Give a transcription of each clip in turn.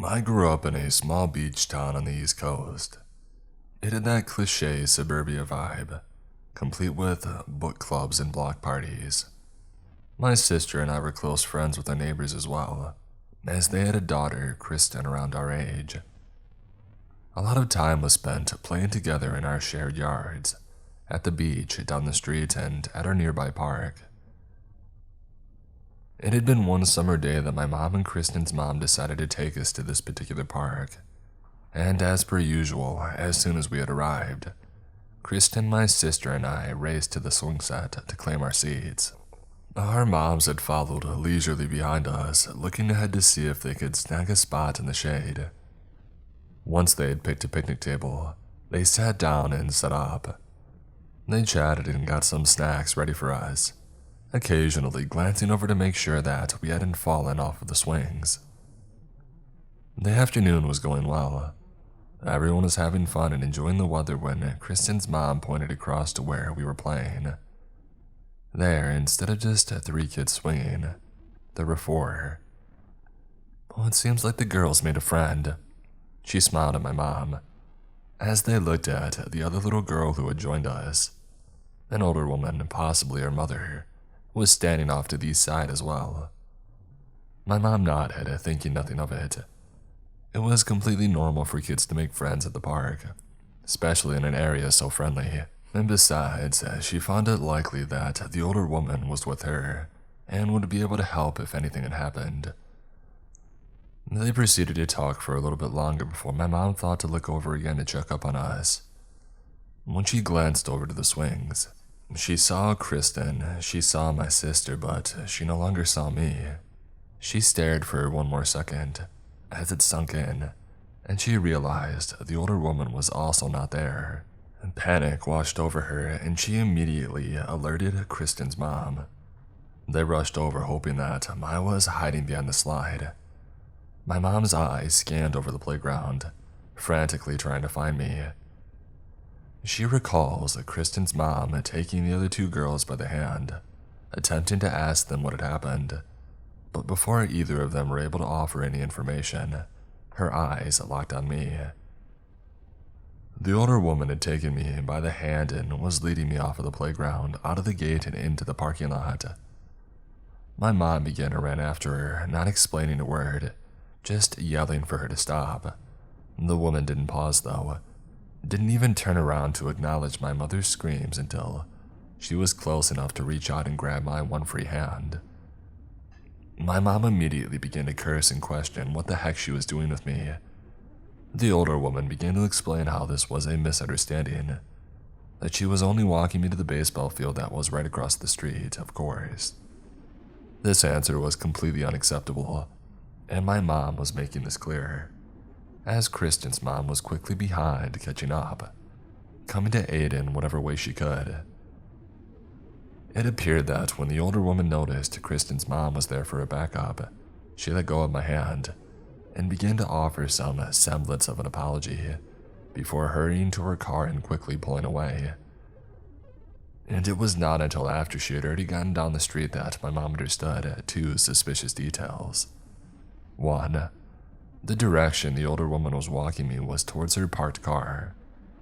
I grew up in a small beach town on the East Coast. It had that cliche suburbia vibe, complete with book clubs and block parties. My sister and I were close friends with our neighbors as well, as they had a daughter, Kristen, around our age. A lot of time was spent playing together in our shared yards, at the beach, down the street, and at our nearby park. It had been one summer day that my mom and Kristen's mom decided to take us to this particular park. And as per usual, as soon as we had arrived, Kristen, my sister, and I raced to the swing set to claim our seats. Our moms had followed leisurely behind us, looking ahead to see if they could snag a spot in the shade. Once they had picked a picnic table, they sat down and set up. They chatted and got some snacks ready for us, occasionally glancing over to make sure that we hadn't fallen off of the swings. The afternoon was going well. Everyone was having fun and enjoying the weather when Kristen's mom pointed across to where we were playing. There, instead of just 3 kids swinging, there were 4. Well, it seems like the girls made a friend. She smiled at my mom, as they looked at the other little girl who had joined us. An older woman, possibly her mother, was standing off to the east side as well. My mom nodded, thinking nothing of it. It was completely normal for kids to make friends at the park, especially in an area so friendly. And besides, she found it likely that the older woman was with her and would be able to help if anything had happened. They proceeded to talk for a little bit longer before my mom thought to look over again to check up on us. When she glanced over to the swings, she saw Kristen, she saw my sister, but she no longer saw me. She stared for one more second, as it sunk in, and she realized the older woman was also not there. Panic washed over her, and she immediately alerted Kristen's mom. They rushed over, hoping that I was hiding behind the slide. My mom's eyes scanned over the playground, frantically trying to find me. She recalls Kristen's mom taking the other 2 girls by the hand, attempting to ask them what had happened, but before either of them were able to offer any information, her eyes locked on me. The older woman had taken me by the hand and was leading me off of the playground, out of the gate and into the parking lot. My mom began to run after her, not explaining a word, just yelling for her to stop. The woman didn't pause though, didn't even turn around to acknowledge my mother's screams until she was close enough to reach out and grab my one free hand. My mom immediately began to curse and question what the heck she was doing with me. The older woman began to explain how this was a misunderstanding, that she was only walking me to the baseball field that was right across the street, of course. This answer was completely unacceptable, and my mom was making this clear, as Kristen's mom was quickly behind, catching up, coming to aid in whatever way she could. It appeared that when the older woman noticed Kristen's mom was there for a backup, she let go of my hand and began to offer some semblance of an apology before hurrying to her car and quickly pulling away. And it was not until after she had already gotten down the street that my mom understood 2 suspicious details. 1. The direction the older woman was walking me was towards her parked car,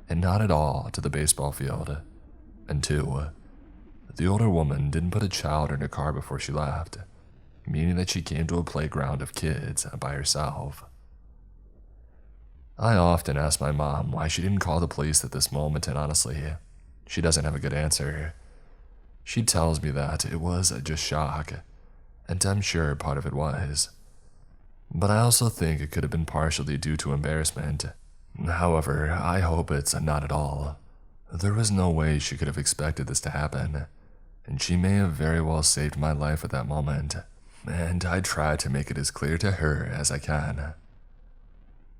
and not at all to the baseball field. And 2. The older woman didn't put a child in her car before she left, meaning that she came to a playground of kids by herself. I often ask my mom why she didn't call the police at this moment, and honestly, she doesn't have a good answer. She tells me that it was just shock, and I'm sure part of it was. But I also think it could have been partially due to embarrassment. However, I hope it's not at all. There was no way she could have expected this to happen, and she may have very well saved my life at that moment, and I try to make it as clear to her as I can.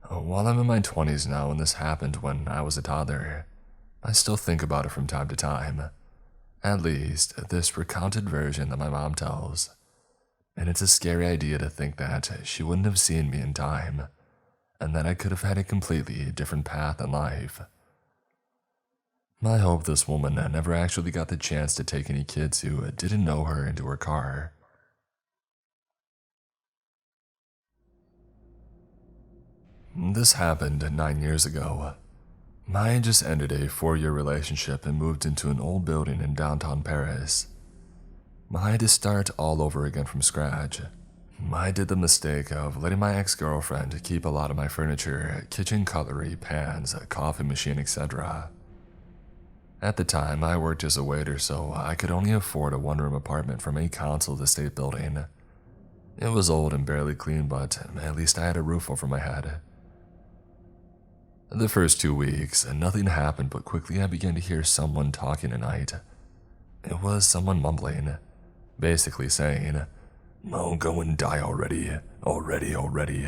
While I'm in my 20s now and this happened when I was a toddler, I still think about it from time to time. At least, this recounted version that my mom tells. And it's a scary idea to think that she wouldn't have seen me in time, and that I could have had a completely different path in life. I hope this woman never actually got the chance to take any kids who didn't know her into her car. This happened 9 years ago. I just ended a 4-year relationship and moved into an old building in downtown Paris. I had to start all over again from scratch. I did the mistake of letting my ex-girlfriend keep a lot of my furniture, kitchen cutlery, pans, coffee machine, etc. At the time, I worked as a waiter, so I could only afford a one-room apartment from a council estate building. It was old and barely clean, but at least I had a roof over my head. The first 2 weeks, nothing happened, but quickly I began to hear someone talking at night. It was someone mumbling, basically saying, "Oh, go and die already, already.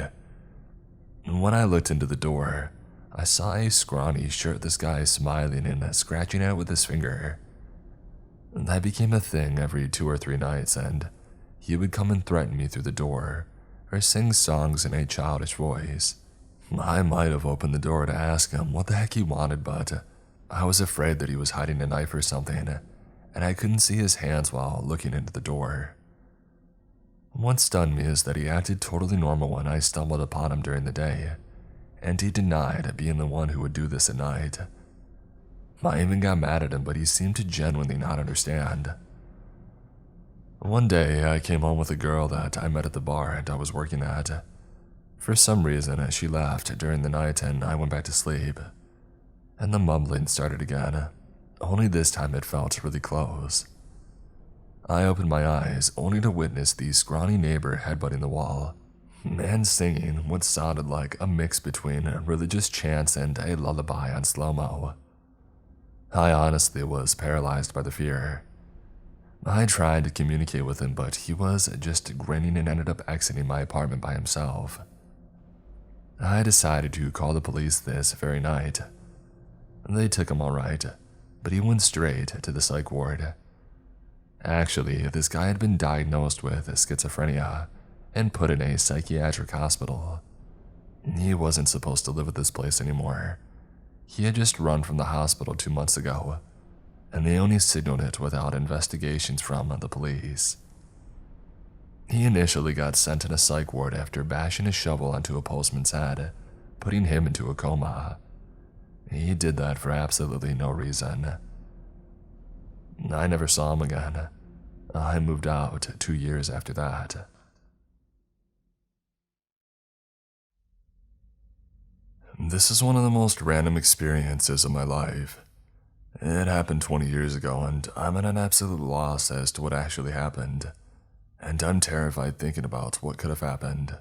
And when I looked into the door, I saw a scrawny, shirtless guy smiling and scratching at it with his finger. That became a thing every 2 or 3 nights, and he would come and threaten me through the door, or sing songs in a childish voice. I might have opened the door to ask him what the heck he wanted, but I was afraid that he was hiding a knife or something, and I couldn't see his hands while looking into the door. What stunned me is that he acted totally normal when I stumbled upon him during the day, and he denied being the one who would do this at night. I even got mad at him, but he seemed to genuinely not understand. One day, I came home with a girl that I met at the bar and I was working at. For some reason, she left during the night and I went back to sleep. And the mumbling started again, only this time it felt really close. I opened my eyes only to witness the scrawny neighbor headbutting the wall, and singing what sounded like a mix between religious chants and a lullaby on slow-mo. I honestly was paralyzed by the fear. I tried to communicate with him, but he was just grinning and ended up exiting my apartment by himself. I decided to call the police this very night. They took him alright, but he went straight to the psych ward. Actually, this guy had been diagnosed with schizophrenia and put in a psychiatric hospital. He wasn't supposed to live at this place anymore. He had just run from the hospital 2 months ago, and they only signaled it without investigations from the police. He initially got sent in a psych ward after bashing a shovel onto a postman's head, putting him into a coma. He did that for absolutely no reason. I never saw him again. I moved out 2 years after that. This is one of the most random experiences of my life. It happened 20 years ago, and I'm at an absolute loss as to what actually happened. And I'm terrified thinking about what could have happened.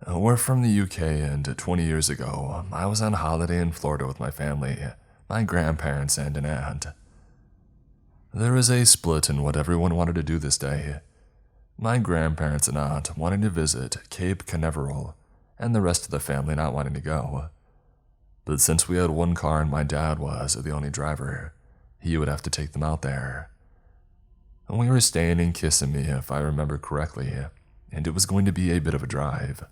We're from the UK, and 20 years ago, I was on holiday in Florida with my family, my grandparents, and an aunt. There was a split in what everyone wanted to do this day. My grandparents and aunt wanting to visit Cape Canaveral, and the rest of the family not wanting to go. But since we had one car and my dad was the only driver, he would have to take them out there. We were staying in Kissimmee, if I remember correctly, and it was going to be a bit of a drive.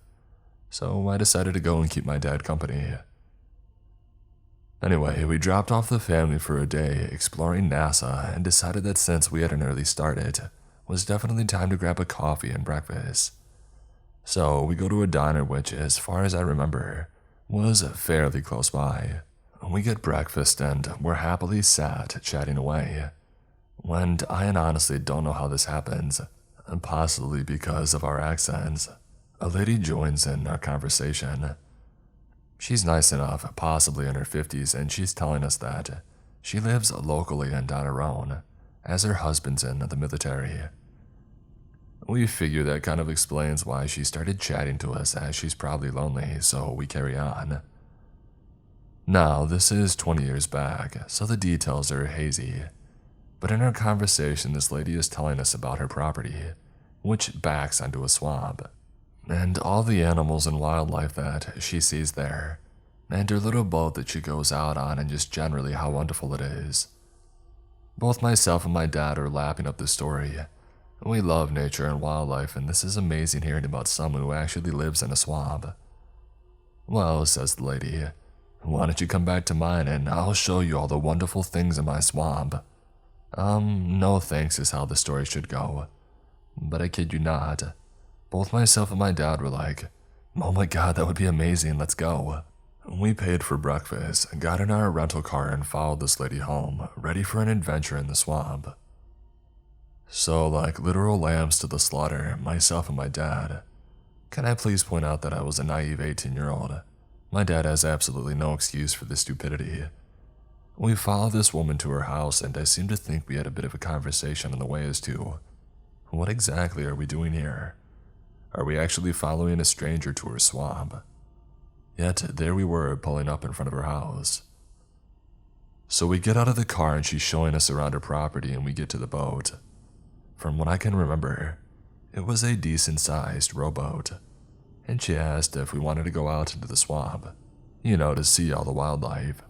So I decided to go and keep my dad company. Anyway, we dropped off the family for a day exploring NASA and decided that since we had an early start, it was definitely time to grab a coffee and breakfast. So we go to a diner which, as far as I remember, was fairly close by. We get breakfast and we're happily sat chatting away. And I honestly don't know how this happens, possibly because of our accents. A lady joins in our conversation. She's nice enough, possibly in her 50s, and she's telling us that she lives locally and on her own, as her husband's in the military. We figure that kind of explains why she started chatting to us, as she's probably lonely, so we carry on. Now, this is 20 years back, so the details are hazy. But in our conversation, this lady is telling us about her property, which backs onto a swamp, and all the animals and wildlife that she sees there, and her little boat that she goes out on, and just generally how wonderful it is. Both myself and my dad are lapping up the story. We love nature and wildlife, and this is amazing hearing about someone who actually lives in a swamp. Well, says the lady, why don't you come back to mine and I'll show you all the wonderful things in my swamp. No thanks is how the story should go. But I kid you not, both myself and my dad were like, Oh my god, that would be amazing, let's go. We paid for breakfast, got in our rental car and followed this lady home, ready for an adventure in the swamp. So, like literal lambs to the slaughter, myself and my dad. Can I please point out that I was a naive 18-year-old? My dad has absolutely no excuse for this stupidity. We followed this woman to her house, and I seem to think we had a bit of a conversation on the way as to, what exactly are we doing here? Are we actually following a stranger to her swamp? Yet there we were pulling up in front of her house. So we get out of the car and she's showing us around her property and we get to the boat. From what I can remember, it was a decent-sized rowboat, and she asked if we wanted to go out into the swamp, to see all the wildlife.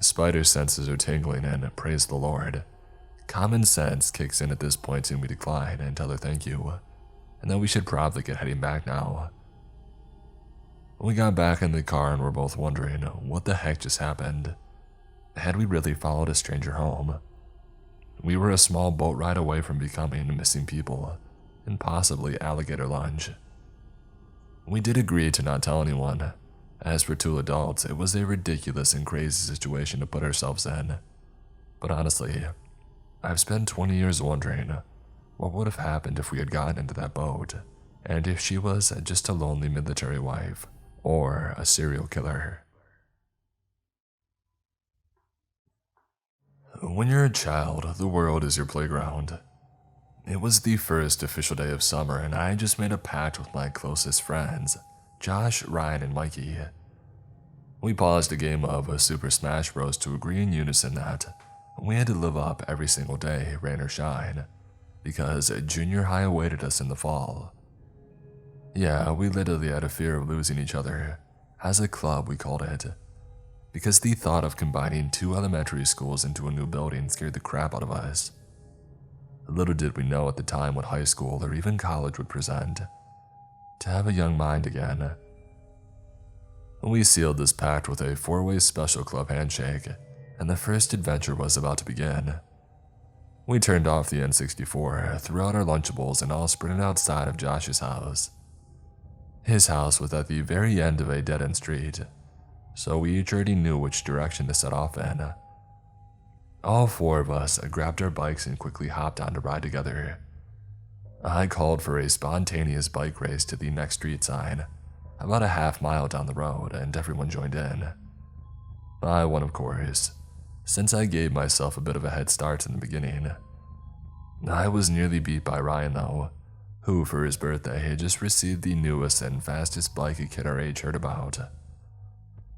Spider senses are tingling and praise the Lord. Common sense kicks in at this point and we decline and tell her thank you, and that we should probably get heading back now. We got back in the car and were both wondering what the heck just happened. Had we really followed a stranger home? We were a small boat ride away from becoming missing people, and possibly alligator lunch. We did agree to not tell anyone. As for two adults, it was a ridiculous and crazy situation to put ourselves in. But honestly, I've spent 20 years wondering what would have happened if we had gotten into that boat, and if she was just a lonely military wife or a serial killer. When you're a child, the world is your playground. It was the first official day of summer and I just made a pact with my closest friends, Josh, Ryan, and Mikey. We paused a game of Super Smash Bros. To agree in unison that we had to live up every single day, rain or shine, because junior high awaited us in the fall. Yeah, we literally had a fear of losing each other. As a club, we called it, because the thought of combining two elementary schools into a new building scared the crap out of us. Little did we know at the time what high school or even college would present. To have a young mind again. We sealed this pact with a four-way special club handshake, and the first adventure was about to begin. We turned off the N64, threw out our Lunchables, and all sprinted outside of Josh's house. His house was at the very end of a dead-end street, so we each already knew which direction to set off in. All four of us grabbed our bikes and quickly hopped on to ride together. I called for a spontaneous bike race to the next street sign, about a half-mile down the road, and everyone joined in. I won, of course, since I gave myself a bit of a head start in the beginning. I was nearly beat by Ryan though, who for his birthday had just received the newest and fastest bike a kid our age heard about.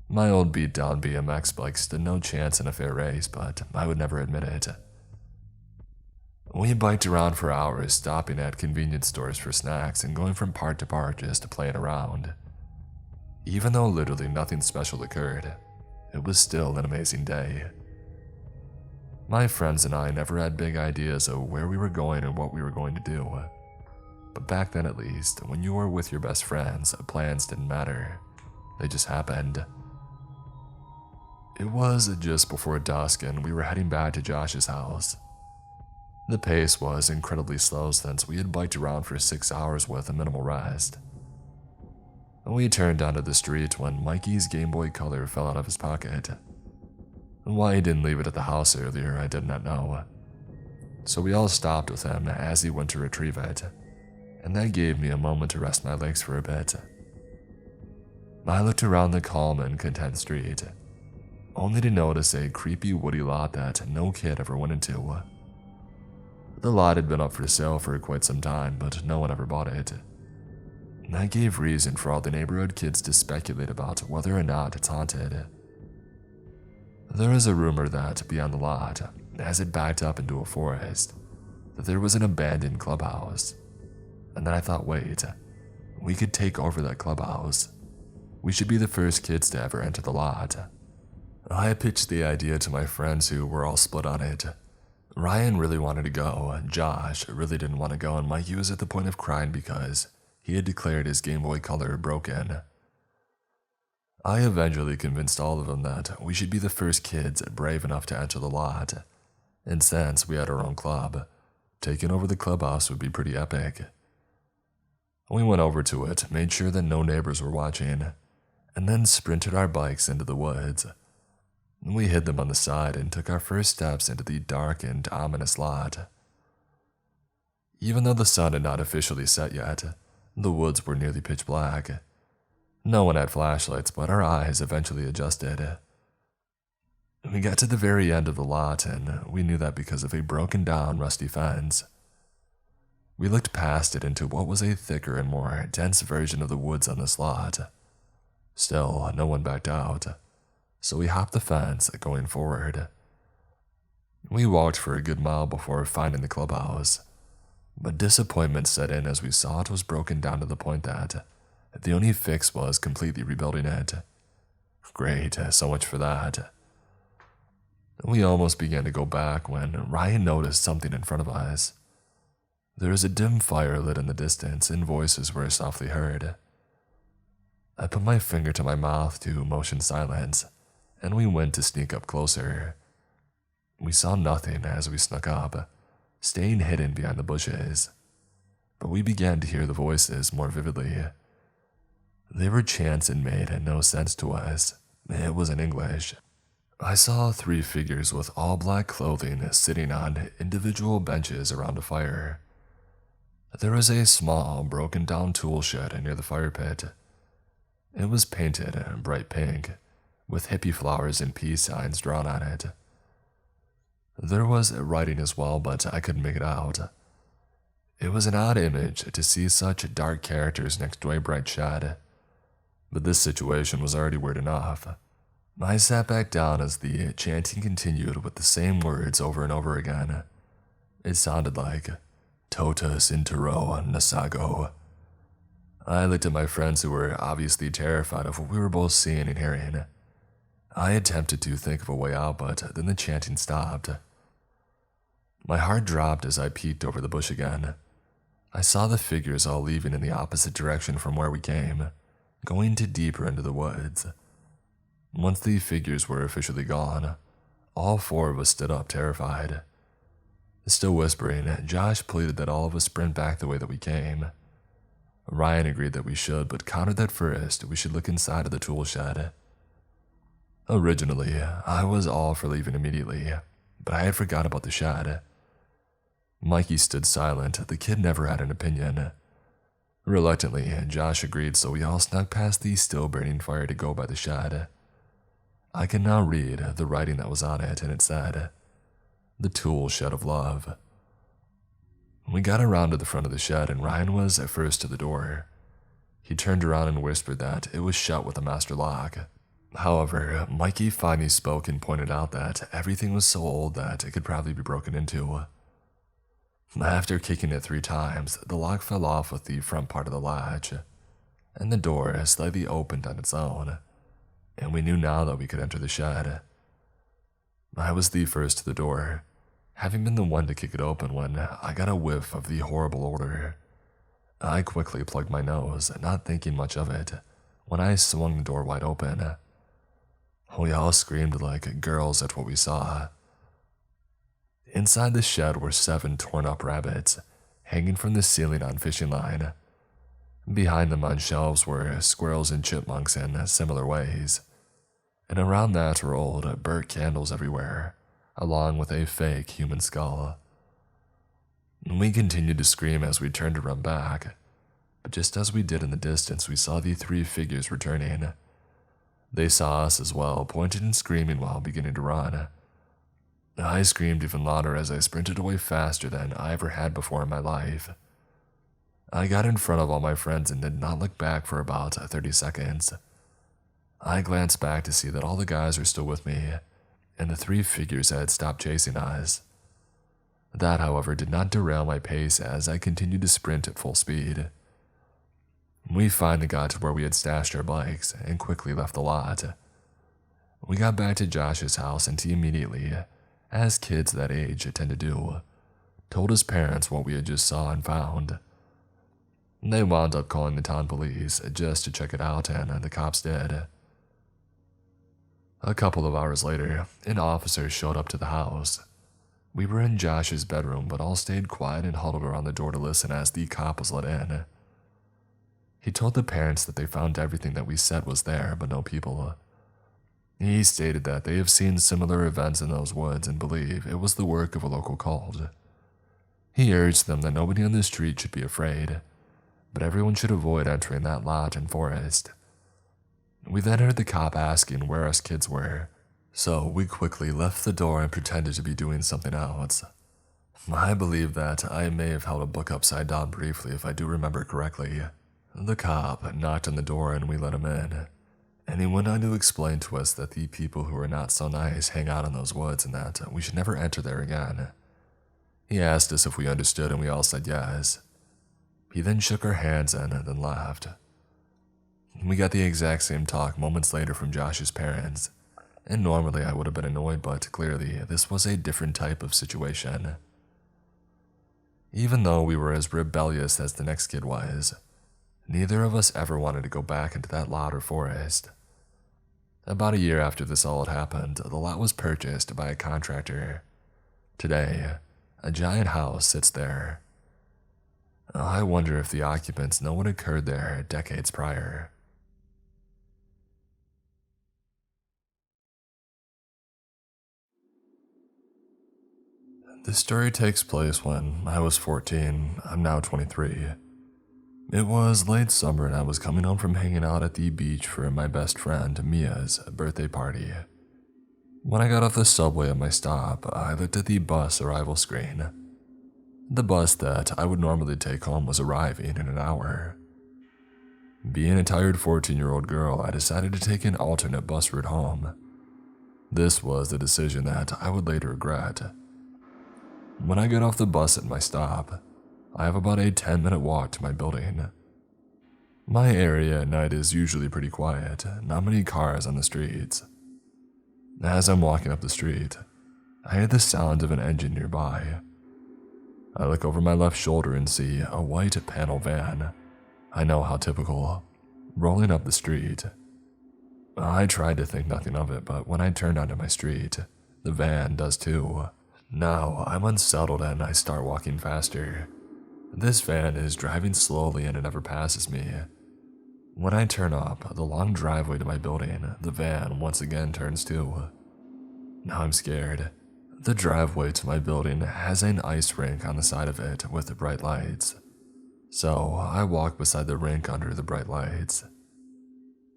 My old beat-down BMX bike stood no chance in a fair race, but I would never admit it. We biked around for hours, stopping at convenience stores for snacks and going from park to park just playing around. Even though literally nothing special occurred, it was still an amazing day. My friends and I never had big ideas of where we were going and what we were going to do. But back then at least, when you were with your best friends, plans didn't matter. They just happened. It was just before dusk and we were heading back to Josh's house. The pace was incredibly slow since we had biked around for 6 hours with a minimal rest. We turned onto the street when Mikey's Game Boy Color fell out of his pocket. Why he didn't leave it at the house earlier, I did not know. So we all stopped with him as he went to retrieve it, and that gave me a moment to rest my legs for a bit. I looked around the calm and content street, only to notice a creepy woody lot that no kid ever went into. The lot had been up for sale for quite some time, but no one ever bought it. That gave reason for all the neighborhood kids to speculate about whether or not it's haunted. There was a rumor that beyond the lot, as it backed up into a forest, that there was an abandoned clubhouse. And then I thought, wait, we could take over that clubhouse. We should be the first kids to ever enter the lot. I pitched the idea to my friends who were all split on it. Ryan really wanted to go, Josh really didn't want to go, and Mikey was at the point of crying because he had declared his Game Boy Color broken. I eventually convinced all of them that we should be the first kids brave enough to enter the lot, and since we had our own club, taking over the clubhouse would be pretty epic. We went over to it, made sure that no neighbors were watching, and then sprinted our bikes into the woods. We hid them on the side and took our first steps into the dark and ominous lot. Even though the sun had not officially set yet, the woods were nearly pitch black. No one had flashlights, but our eyes eventually adjusted. We got to the very end of the lot, and we knew that because of a broken down, rusty fence. We looked past it into what was a thicker and more dense version of the woods on this lot. Still, no one backed out, so we hopped the fence, going forward. We walked for a good mile before finding the clubhouse, but disappointment set in as we saw it was broken down to the point that the only fix was completely rebuilding it. Great, so much for that. We almost began to go back when Ryan noticed something in front of us. There was a dim fire lit in the distance and voices were softly heard. I put my finger to my mouth to motion silence, and we went to sneak up closer. We saw nothing as we snuck up, staying hidden behind the bushes, but we began to hear the voices more vividly. They were chants and made no sense to us. It was in English. I saw 3 figures with all black clothing sitting on individual benches around a fire. There was a small, broken down tool shed near the fire pit. It was painted bright pink, with hippie flowers and peace signs drawn on it. There was writing as well, but I couldn't make it out. It was an odd image to see such dark characters next to a bright shed, but this situation was already weird enough. I sat back down as the chanting continued with the same words over and over again. It sounded like Totus intero nasago. I looked at my friends who were obviously terrified of what we were both seeing and hearing. I attempted to think of a way out, but then the chanting stopped. My heart dropped as I peeked over the bush again. I saw the figures all leaving in the opposite direction from where we came, going to deeper into the woods. Once the figures were officially gone, all 4 of us stood up terrified. Still whispering, Josh pleaded that all of us sprint back the way that we came. Ryan agreed that we should, but countered that first we should look inside of the tool shed. Originally, I was all for leaving immediately, but I had forgot about the shed. Mikey stood silent. The kid never had an opinion. Reluctantly, Josh agreed, so we all snuck past the still burning fire to go by the shed. I can now read the writing that was on it, and it said, "The tool shed of love." We got around to the front of the shed, and Ryan was at first to the door. He turned around and whispered that it was shut with a master lock. However, Mikey finally spoke and pointed out that everything was so old that it could probably be broken into. After kicking it 3 times, the lock fell off with the front part of the latch, and the door slightly opened on its own, and we knew now that we could enter the shed. I was the first to the door, having been the one to kick it open when I got a whiff of the horrible odor. I quickly plugged my nose, not thinking much of it, when I swung the door wide open. We all screamed like girls at what we saw. Inside the shed were 7 torn-up rabbits, hanging from the ceiling on fishing line. Behind them on shelves were squirrels and chipmunks in similar ways, and around that rolled burnt candles everywhere, along with a fake human skull. We continued to scream as we turned to run back, but just as we did in the distance, we saw the 3 figures returning. They saw us as well, pointed and screaming while beginning to run. I screamed even louder as I sprinted away faster than I ever had before in my life. I got in front of all my friends and did not look back for about 30 seconds. I glanced back to see that all the guys were still with me, and the 3 figures had stopped chasing us. That, however, did not derail my pace as I continued to sprint at full speed. We finally got to where we had stashed our bikes and quickly left the lot. We got back to Josh's house, and he immediately, as kids that age tend to do, told his parents what we had just saw and found. They wound up calling the town police just to check it out, and the cops did. A couple of hours later, an officer showed up to the house. We were in Josh's bedroom, but all stayed quiet and huddled around the door to listen as the cop was let in. He told the parents that they found everything that we said was there, but no people. He stated that they have seen similar events in those woods and believe it was the work of a local cult. He urged them that nobody on the street should be afraid, but everyone should avoid entering that lot and forest. We then heard the cop asking where us kids were, so we quickly left the door and pretended to be doing something else. I believe that I may have held a book upside down briefly if I do remember correctly. The cop knocked on the door and we let him in, and he went on to explain to us that the people who are not so nice hang out in those woods and that we should never enter there again. He asked us if we understood and we all said yes. He then shook our hands and then laughed. We got the exact same talk moments later from Josh's parents, and normally I would have been annoyed, but clearly this was a different type of situation. Even though we were as rebellious as the next kid was, neither of us ever wanted to go back into that lot or forest. About a year after this all had happened, the lot was purchased by a contractor. Today, a giant house sits there. I wonder if the occupants know what occurred there decades prior. This story takes place when I was 14, I'm now 23. It was late summer and I was coming home from hanging out at the beach for my best friend Mia's birthday party. When I got off the subway at my stop, I looked at the bus arrival screen. The bus that I would normally take home was arriving in an hour. Being a tired 14-year-old girl, I decided to take an alternate bus route home. This was a decision that I would later regret. When I get off the bus at my stop, I have about a 10-minute walk to my building. My area at night is usually pretty quiet, not many cars on the streets. As I'm walking up the street, I hear the sound of an engine nearby. I look over my left shoulder and see a white panel van. I know how typical, rolling up the street. I tried to think nothing of it, but when I turned onto my street, the van does too. Now, I'm unsettled and I start walking faster. This van is driving slowly and it never passes me. When I turn up the long driveway to my building, the van once again turns too. Now I'm scared. The driveway to my building has an ice rink on the side of it with bright lights. So I walk beside the rink under the bright lights.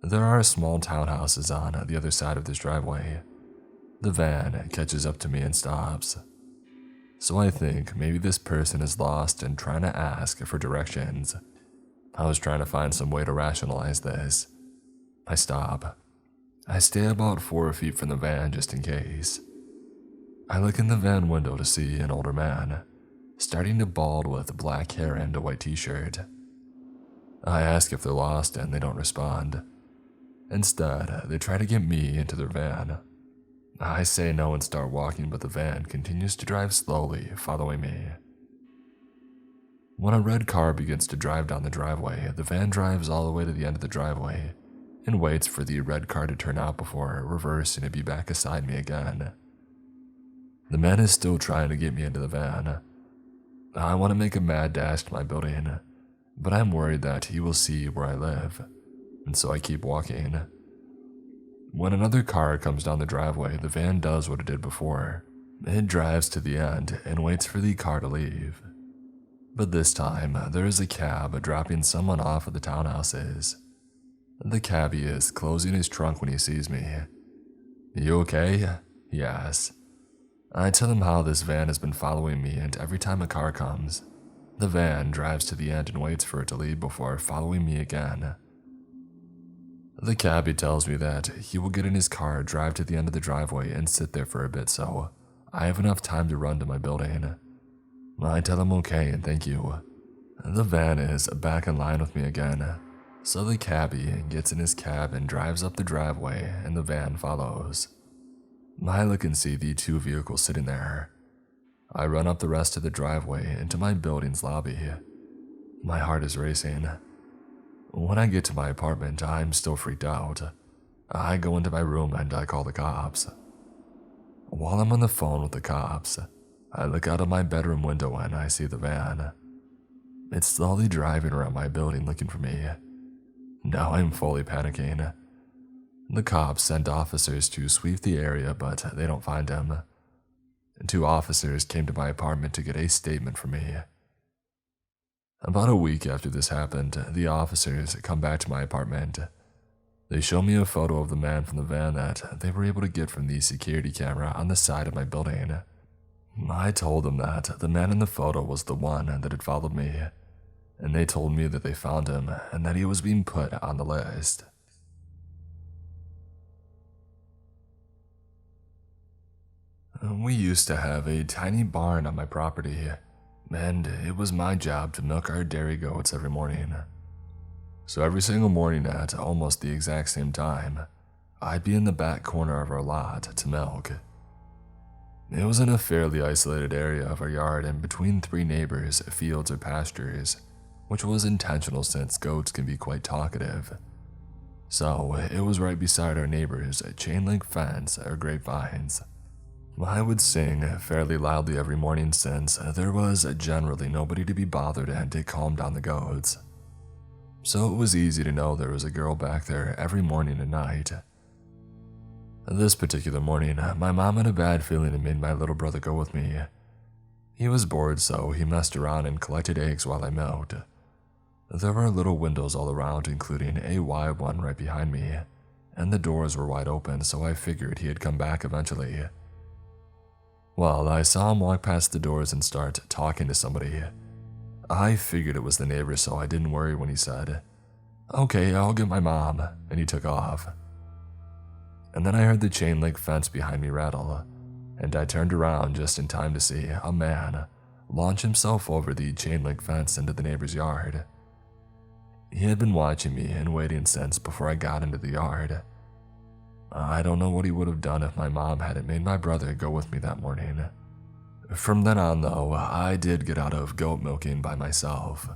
There are small townhouses on the other side of this driveway. The van catches up to me and stops. So I think maybe this person is lost and trying to ask for directions. I was trying to find some way to rationalize this. I stop. I stay about 4 feet from the van just in case. I look in the van window to see an older man, starting to bald with black hair and a white t-shirt. I ask if they're lost and they don't respond. Instead, they try to get me into their van. I say no and start walking, but the van continues to drive slowly, following me. When a red car begins to drive down the driveway, the van drives all the way to the end of the driveway and waits for the red car to turn out before reversing and be back beside me again. The man is still trying to get me into the van. I want to make a mad dash to my building, but I'm worried that he will see where I live, and so I keep walking. When another car comes down the driveway, the van does what it did before. It drives to the end and waits for the car to leave. But this time, there is a cab dropping someone off at the townhouses. The cabbie is closing his trunk when he sees me. "You okay?" he asks. I tell him how this van has been following me, and every time a car comes, the van drives to the end and waits for it to leave before following me again. The cabbie tells me that he will get in his car, drive to the end of the driveway, and sit there for a bit so I have enough time to run to my building. I tell him okay and thank you. The van is back in line with me again, so the cabbie gets in his cab and drives up the driveway and the van follows. I look and see the 2 vehicles sitting there. I run up the rest of the driveway into my building's lobby. My heart is racing. When I get to my apartment, I'm still freaked out. I go into my room and I call the cops. While I'm on the phone with the cops, I look out of my bedroom window and I see the van. It's slowly driving around my building looking for me, Now I'm fully panicking. The cops sent officers to sweep the area, but they don't find him. 2 officers came to my apartment to get a statement from me. About a week after this happened, the officers come back to my apartment. They show me a photo of the man from the van that they were able to get from the security camera on the side of my building. I told them that the man in the photo was the one that had followed me, and they told me that they found him and that he was being put on the list. We used to have a tiny barn on my property, and it was my job to milk our dairy goats every morning. So every single morning at almost the exact same time, I'd be in the back corner of our lot to milk. It was in a fairly isolated area of our yard and between 3 neighbors' fields or pastures, which was intentional since goats can be quite talkative. So it was right beside our neighbors' chain-link fence or grapevines. I would sing fairly loudly every morning since there was generally nobody to be bothered and to calm down the goats. So it was easy to know there was a girl back there every morning and night. This particular morning, my mom had a bad feeling and made my little brother go with me. He was bored, so he messed around and collected eggs while I milked. There were little windows all around, including a wide one right behind me, and the doors were wide open, so I figured he had come back eventually. Well, I saw him walk past the doors and start talking to somebody. I figured it was the neighbor, so I didn't worry when he said, "Okay, I'll get my mom," and he took off. And then I heard the chain link fence behind me rattle, and I turned around just in time to see a man launch himself over the chain link fence into the neighbor's yard. He had been watching me and waiting since before I got into the yard. I don't know what he would have done if my mom hadn't made my brother go with me that morning. From then on, though, I did get out of goat milking by myself.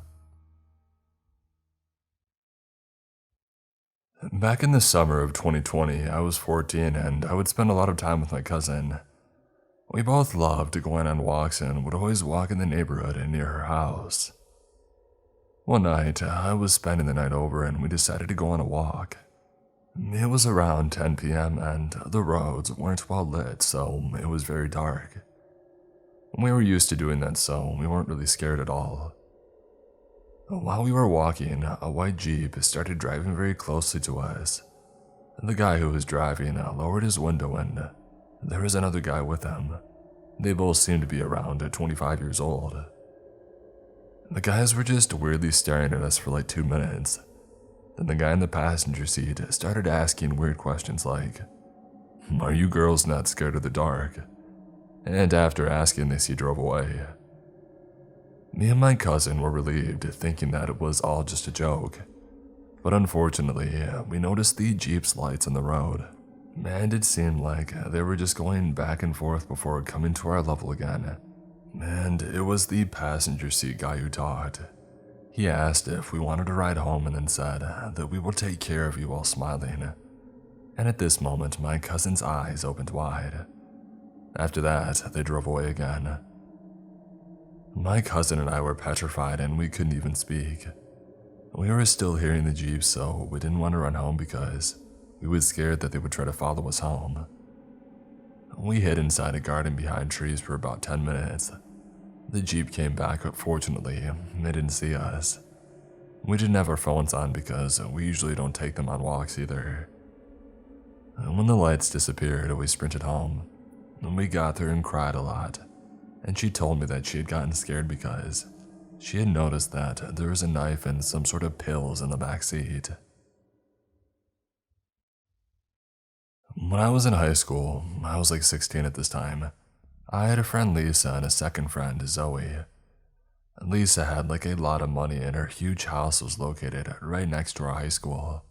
Back in the summer of 2020, I was 14 and I would spend a lot of time with my cousin. We both loved going on walks and would always walk in the neighborhood near her house. One night, I was spending the night over and we decided to go on a walk. It was around 10 p.m. and the roads weren't well lit, so it was very dark. We were used to doing that, so we weren't really scared at all. While we were walking, a white Jeep started driving very closely to us. The guy who was driving lowered his window and there was another guy with him. They both seemed to be around 25 years old. The guys were just weirdly staring at us for like 2 minutes. Then the guy in the passenger seat started asking weird questions like, "Are you girls not scared of the dark?" And after asking this, he drove away. Me and my cousin were relieved, thinking that it was all just a joke. But unfortunately, we noticed the Jeep's lights on the road, and it seemed like they were just going back and forth before coming to our level again. And it was the passenger seat guy who talked. He asked if we wanted to ride home and then said that we will take care of you while smiling. And at this moment, my cousin's eyes opened wide. After that, they drove away again. My cousin and I were petrified and we couldn't even speak. We were still hearing the Jeep, so we didn't want to run home because we were scared that they would try to follow us home. We hid inside a garden behind trees for about 10 minutes. The Jeep came back, but fortunately, they didn't see us. We didn't have our phones on because we usually don't take them on walks either. When the lights disappeared, we sprinted home. We got there and cried a lot, and she told me that she had gotten scared because she had noticed that there was a knife and some sort of pills in the back seat. When I was in high school, I was like 16 at this time. I had a friend Lisa and a second friend Zoe. Lisa had like a lot of money and her huge house was located right next to our high school.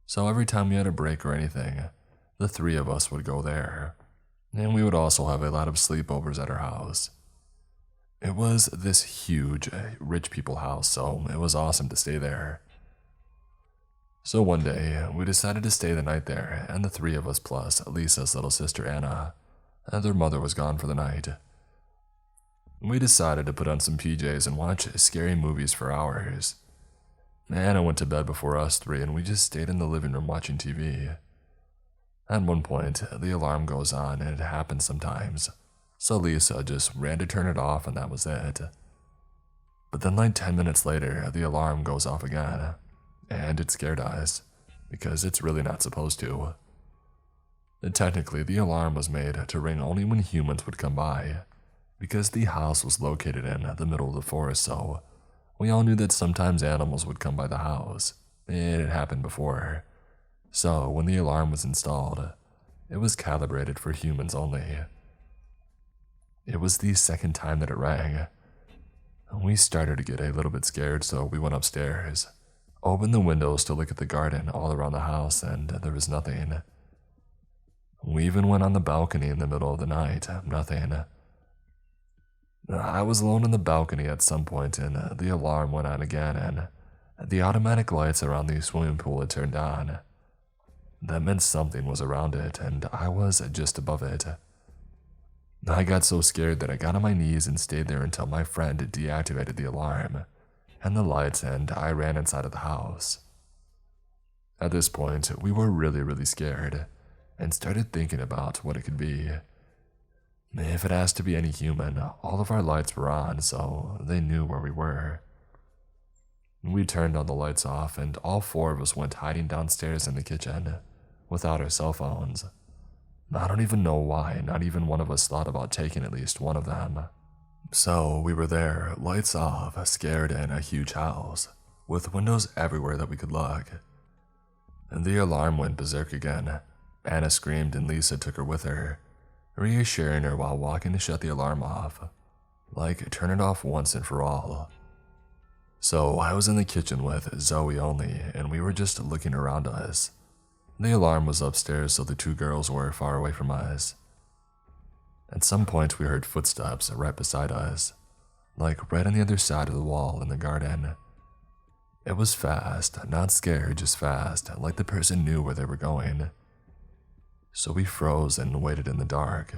So every time we had a break or anything, the 3 of us would go there. And we would also have a lot of sleepovers at her house. It was this huge, rich people house, so it was awesome to stay there. So one day, we decided to stay the night there, and the 3 of us plus Lisa's little sister Anna, and their mother was gone for the night. We decided to put on some PJs and watch scary movies for hours. Anna went to bed before us three, and we just stayed in the living room watching TV. At one point, the alarm goes on, and it happens sometimes, so Lisa just ran to turn it off, and that was it. But then like 10 minutes later, the alarm goes off again, and it scared us, because it's really not supposed to. And technically, the alarm was made to ring only when humans would come by, because the house was located in the middle of the forest, so we all knew that sometimes animals would come by the house. It had happened before. So when the alarm was installed, it was calibrated for humans only. It was the second time that it rang. We started to get a little bit scared, so we went upstairs, opened the windows to look at the garden all around the house, and there was nothing. We even went on the balcony in the middle of the night, nothing. I was alone on the balcony at some point, and the alarm went on again, and the automatic lights around the swimming pool had turned on. That meant something was around it, and I was just above it. I got so scared that I got on my knees and stayed there until my friend deactivated the alarm and the lights, and I ran inside of the house. At this point, we were really scared and started thinking about what it could be. If it has to be any human, all of our lights were on, so they knew where we were. We turned all the lights off, and all four of us went hiding downstairs in the kitchen without our cell phones. I don't even know why, not even one of us thought about taking at least one of them. So we were there, lights off, scared in a huge house, with windows everywhere that we could look. And the alarm went berserk again. Anna screamed and Lisa took her with her, reassuring her while walking to shut the alarm off. Like, turn it off once and for all. So I was in the kitchen with Zoe only, and we were just looking around us. The alarm was upstairs, so the two girls were far away from us. At some point, we heard footsteps right beside us, like right on the other side of the wall in the garden. It was fast, not scared, just fast, like the person knew where they were going. So we froze and waited in the dark,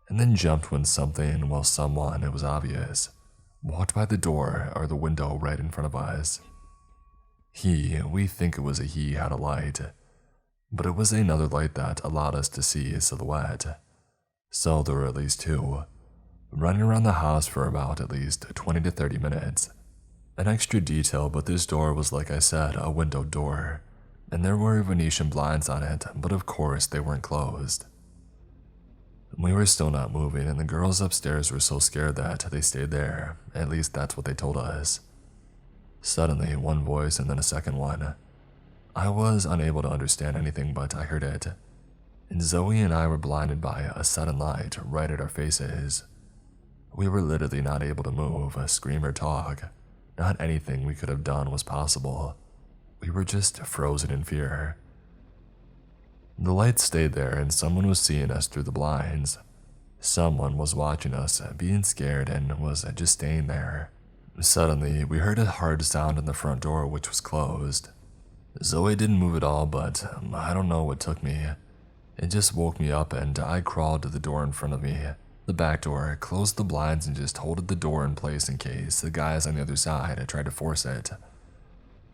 and then jumped when something, well, someone, it was obvious, walked by the door or the window right in front of us. We think it was a he, had a light, but it was another light that allowed us to see a silhouette. So there were at least two, running around the house for about at least 20 to 30 minutes. An extra detail, but this door was, like I said, a window door, and there were Venetian blinds on it, but of course they weren't closed. We were still not moving, and the girls upstairs were so scared that they stayed there. At least that's what they told us. Suddenly, one voice and then a second one. I was unable to understand anything, but I heard it. And Zoe and I were blinded by a sudden light right at our faces. We were literally not able to move, scream, or talk. Not anything we could have done was possible. We were just frozen in fear. The light stayed there, and someone was seeing us through the blinds. Someone was watching us, being scared, and was just staying there. Suddenly, we heard a hard sound on the front door, which was closed. Zoe didn't move at all, but I don't know what took me. It just woke me up, and I crawled to the door in front of me, the back door, closed the blinds, and just holded the door in place in case the guys on the other side tried to force it.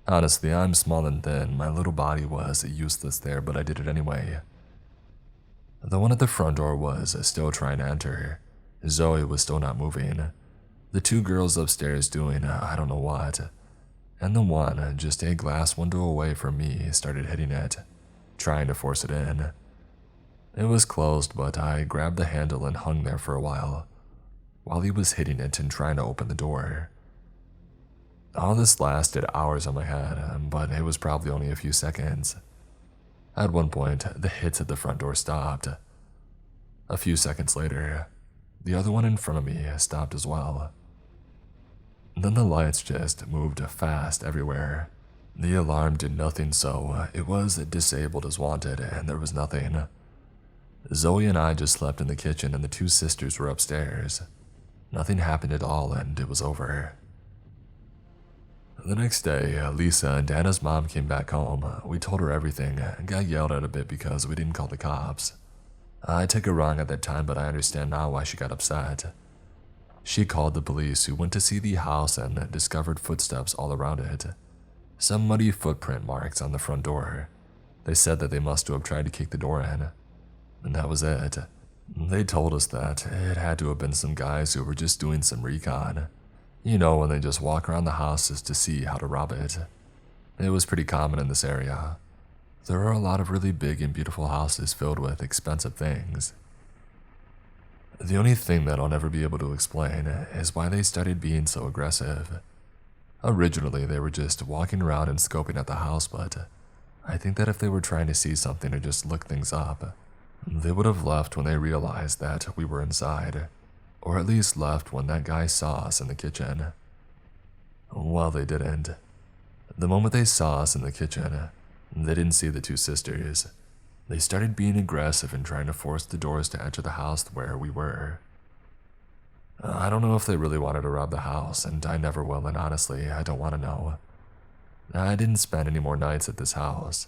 Honestly, I'm small and thin. My little body was useless there, but I did it anyway. The one at the front door was still trying to enter. Zoe was still not moving. The two girls upstairs doing I don't know what. And the one, just a glass window away from me, started hitting it, trying to force it in. It was closed, but I grabbed the handle and hung there for a while he was hitting it and trying to open the door. All this lasted hours on my head, but it was probably only a few seconds. At one point, the hits at the front door stopped. A few seconds later, the other one in front of me stopped as well. Then the lights just moved fast everywhere. The alarm did nothing, so it was disabled as wanted, and there was nothing. Zoe and I just slept in the kitchen, and the two sisters were upstairs. Nothing happened at all, and it was over. The next day, Lisa and Anna's mom came back home. We told her everything and got yelled at a bit because we didn't call the cops. I took it wrong at that time, but I understand now why she got upset. She called the police, who went to see the house and discovered footsteps all around it. some muddy footprint marks on the front door. They said that they must have tried to kick the door in, and that was it. They told us that it had to have been some guys who were just doing some recon. You know, when they just walk around the houses to see how to rob it. It was pretty common in this area. There are a lot of really big and beautiful houses filled with expensive things. The only thing that I'll never be able to explain is why they started being so aggressive. Originally, they were just walking around and scoping at the house, but I think that if they were trying to see something or just look things up, they would have left when they realized that we were inside, or at least left when that guy saw us in the kitchen. Well, they didn't. The moment they saw us in the kitchen, they didn't see the two sisters. They started being aggressive and trying to force the doors to enter the house where we were. I don't know if they really wanted to rob the house, and I never will, and honestly, I don't want to know. I didn't spend any more nights at this house.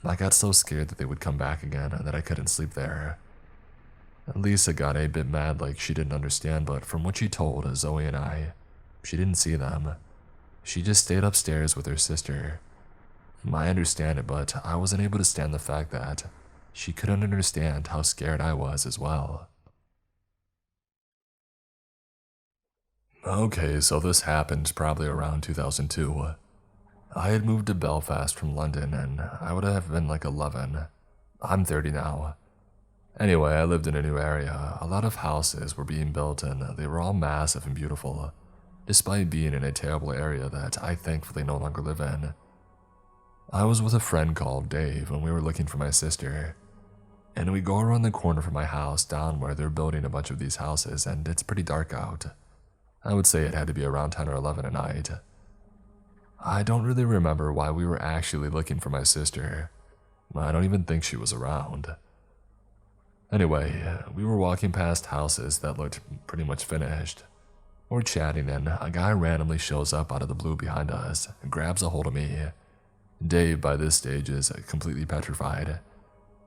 I got so scared that they would come back again that I couldn't sleep there. Lisa got a bit mad, like she didn't understand, but from what she told Zoe and I, she didn't see them. She just stayed upstairs with her sister. I understand it, but I wasn't able to stand the fact that she couldn't understand how scared I was as well. Okay, so this happened probably around 2002. I had moved to Belfast from London, and I would have been like 11. I'm 30 now. Anyway, I lived in a new area. A lot of houses were being built, and they were all massive and beautiful, despite being in a terrible area that I thankfully no longer live in. I was with a friend called Dave when we were looking for my sister, and we go around the corner from my house down where they're building a bunch of these houses, and it's pretty dark out. I would say it had to be around 10 or 11 at night. I don't really remember why we were actually looking for my sister. I don't even think she was around. Anyway, we were walking past houses that looked pretty much finished. We're chatting and a guy randomly shows up out of the blue behind us and grabs a hold of me. Dave, by this stage, is completely petrified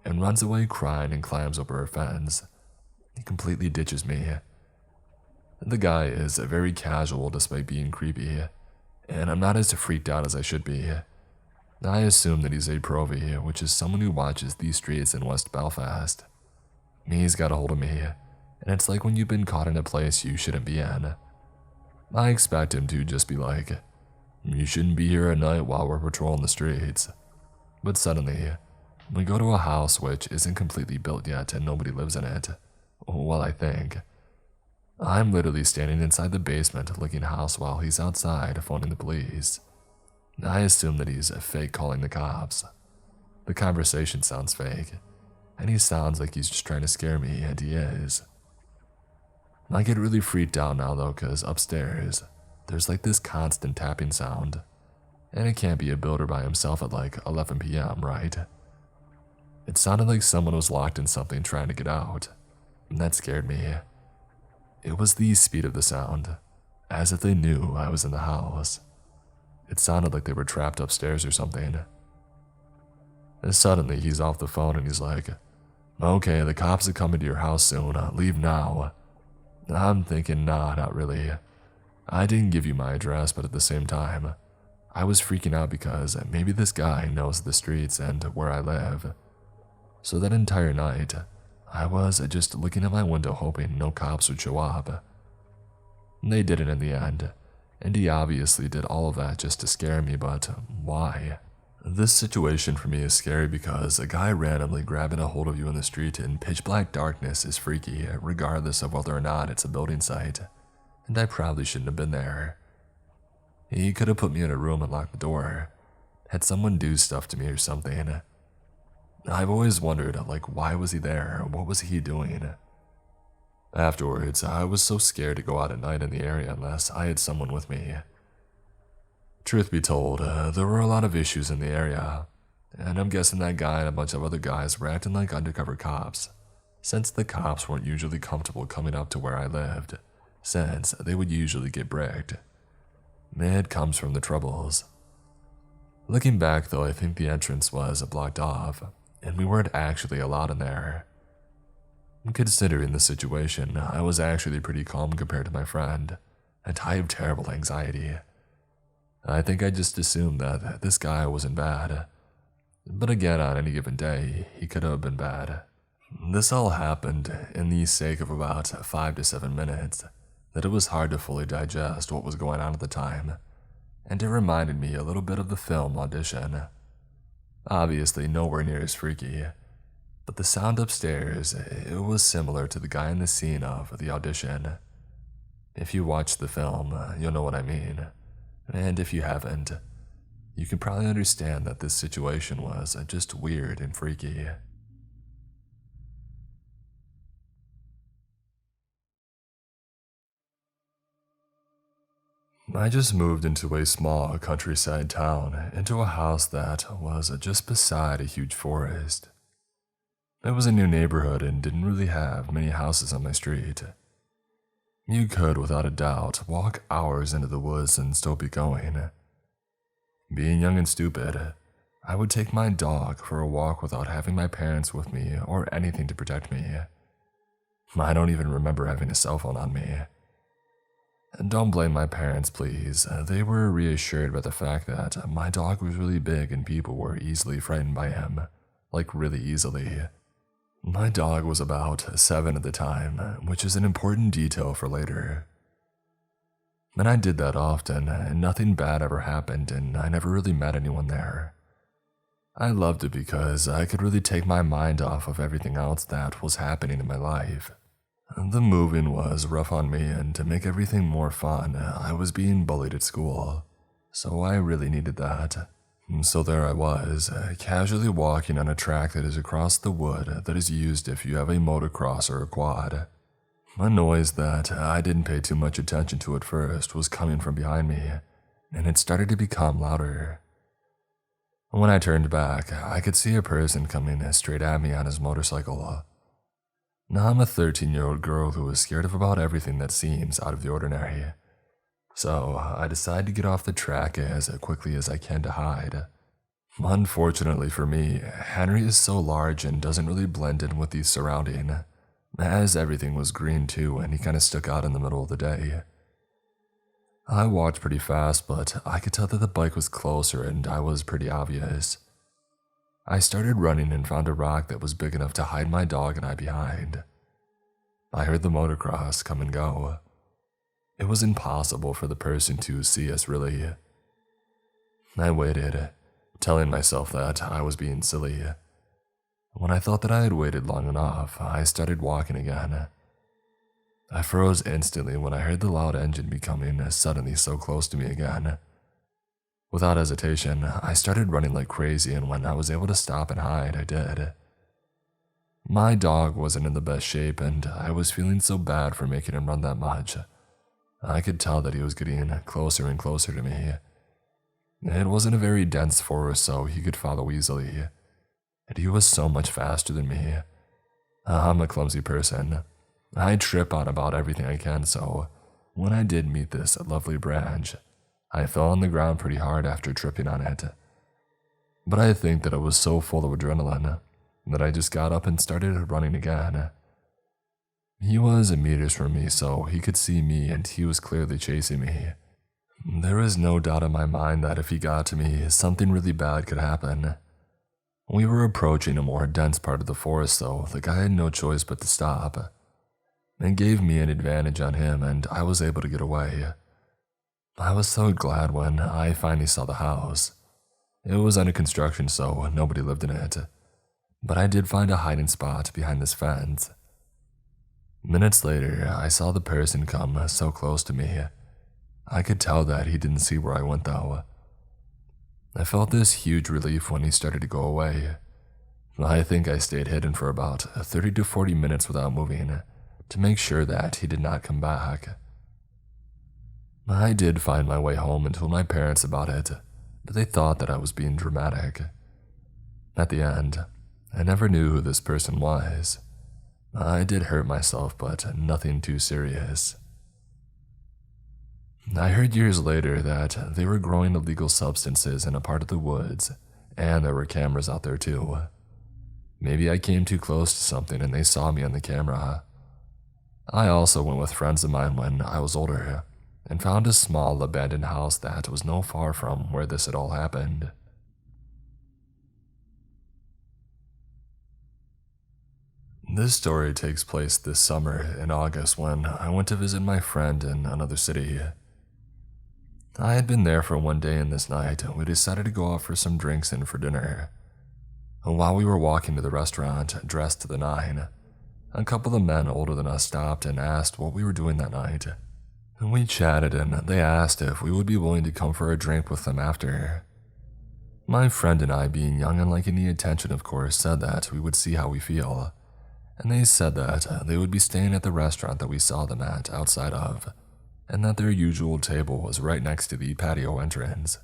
and runs away crying and climbs over a fence. He completely ditches me. The guy is very casual despite being creepy, and I'm not as freaked out as I should be. I assume that he's a provy, which is someone who watches these streets in West Belfast. He's got a hold of me, and it's like when you've been caught in a place you shouldn't be in. I expect him to just be like, "You shouldn't be here at night while we're patrolling the streets." But suddenly, we go to a house which isn't completely built yet and nobody lives in it. Well, I think. I'm literally standing inside the basement looking house while he's outside phoning the police. I assume that he's fake calling the cops. The conversation sounds fake, and he sounds like he's just trying to scare me, and he is. I get really freaked out now though, because upstairs, there's like this constant tapping sound, and it can't be a builder by himself at like 11 p.m., right? It sounded like someone was locked in something trying to get out, and that scared me. It was the speed of the sound, as if they knew I was in the house. It sounded like they were trapped upstairs or something. And suddenly he's off the phone and he's like, "Okay, the cops are coming to your house soon, leave now." I'm thinking, nah, not really. I didn't give you my address, but at the same time, I was freaking out because maybe this guy knows the streets and where I live. So that entire night, I was just looking at my window hoping no cops would show up. They didn't in the end, and he obviously did all of that just to scare me, but why? This situation for me is scary because a guy randomly grabbing a hold of you in the street in pitch black darkness is freaky, regardless of whether or not it's a building site, and I probably shouldn't have been there. He could have put me in a room and locked the door, had someone do stuff to me or something. I've always wondered, like, why was he there? What was he doing? Afterwards, I was so scared to go out at night in the area unless I had someone with me. Truth be told, there were a lot of issues in the area, and I'm guessing that guy and a bunch of other guys were acting like undercover cops, since the cops weren't usually comfortable coming up to where I lived, since they would usually get bricked. It comes from the troubles. Looking back though, I think the entrance was blocked off, and we weren't actually allowed in there. Considering the situation, I was actually pretty calm compared to my friend, and I have terrible anxiety. I think I just assumed that this guy wasn't bad. But again, on any given day, he could have been bad. This all happened in the sake of about 5 to 7 minutes, that it was hard to fully digest what was going on at the time, and it reminded me a little bit of the film Audition. Obviously nowhere near as freaky, but the sound upstairs, it was similar to the guy in the scene of the audition. If you watch the film, you'll know what I mean, and if you haven't, you can probably understand that this situation was just weird and freaky. I just moved into a small countryside town, into a house that was just beside a huge forest. It was a new neighborhood and didn't really have many houses on my street. You could, without a doubt, walk hours into the woods and still be going. Being young and stupid, I would take my dog for a walk without having my parents with me or anything to protect me. I don't even remember having a cell phone on me. Don't blame my parents, please. They were reassured by the fact that my dog was really big and people were easily frightened by him. Like, really easily. My dog was about 7 at the time, which is an important detail for later. And I did that often, and nothing bad ever happened, and I never really met anyone there. I loved it because I could really take my mind off of everything else that was happening in my life. The moving was rough on me, and to make everything more fun, I was being bullied at school, so I really needed that. So there I was, casually walking on a track that is across the wood that is used if you have a motocross or a quad. A noise that I didn't pay too much attention to at first was coming from behind me, and it started to become louder. When I turned back, I could see a person coming straight at me on his motorcycle. Now I'm a 13-year-old girl who is scared of about everything that seems out of the ordinary. So I decide to get off the track as quickly as I can to hide. Unfortunately for me, Henry is so large and doesn't really blend in with the surrounding, as everything was green too and he kind of stuck out in the middle of the day. I walked pretty fast, but I could tell that the bike was closer and I was pretty obvious. I started running and found a rock that was big enough to hide my dog and I behind. I heard the motocross come and go. It was impossible for the person to see us, really. I waited, telling myself that I was being silly. When I thought that I had waited long enough, I started walking again. I froze instantly when I heard the loud engine becoming suddenly so close to me again. Without hesitation, I started running like crazy, and when I was able to stop and hide, I did. My dog wasn't in the best shape, and I was feeling so bad for making him run that much. I could tell that he was getting closer and closer to me. It wasn't a very dense forest, so he could follow easily. And he was so much faster than me. I'm a clumsy person. I trip on about everything I can, so when I did meet this lovely branch, I fell on the ground pretty hard after tripping on it. But I think that I was so full of adrenaline that I just got up and started running again. He was meters from me, so he could see me and he was clearly chasing me. There was no doubt in my mind that if he got to me, something really bad could happen. We were approaching a more dense part of the forest, so the guy had no choice but to stop. It gave me an advantage on him, and I was able to get away. I was so glad when I finally saw the house. It was under construction, so nobody lived in it. But I did find a hiding spot behind this fence. Minutes later, I saw the person come so close to me. I could tell that he didn't see where I went, though. I felt this huge relief when he started to go away. I think I stayed hidden for about 30 to 40 minutes without moving, to make sure that he did not come back. I did find my way home and told my parents about it, but they thought that I was being dramatic. At the end, I never knew who this person was. I did hurt myself, but nothing too serious. I heard years later that they were growing illegal substances in a part of the woods, and there were cameras out there too. Maybe I came too close to something and they saw me on the camera. I also went with friends of mine when I was older. and found a small abandoned house that was no far from where this had all happened. This story takes place this summer in August when I went to visit my friend in another city. I had been there for one day, and this night we decided to go out for some drinks and for dinner. While we were walking to the restaurant, dressed to the nine, a couple of men older than us stopped and asked what we were doing that night. We chatted, and they asked if we would be willing to come for a drink with them after. My friend and I, being young and liking the attention, of course, said that we would see how we feel, and they said that they would be staying at the restaurant that we saw them at outside of, and that their usual table was right next to the patio entrance.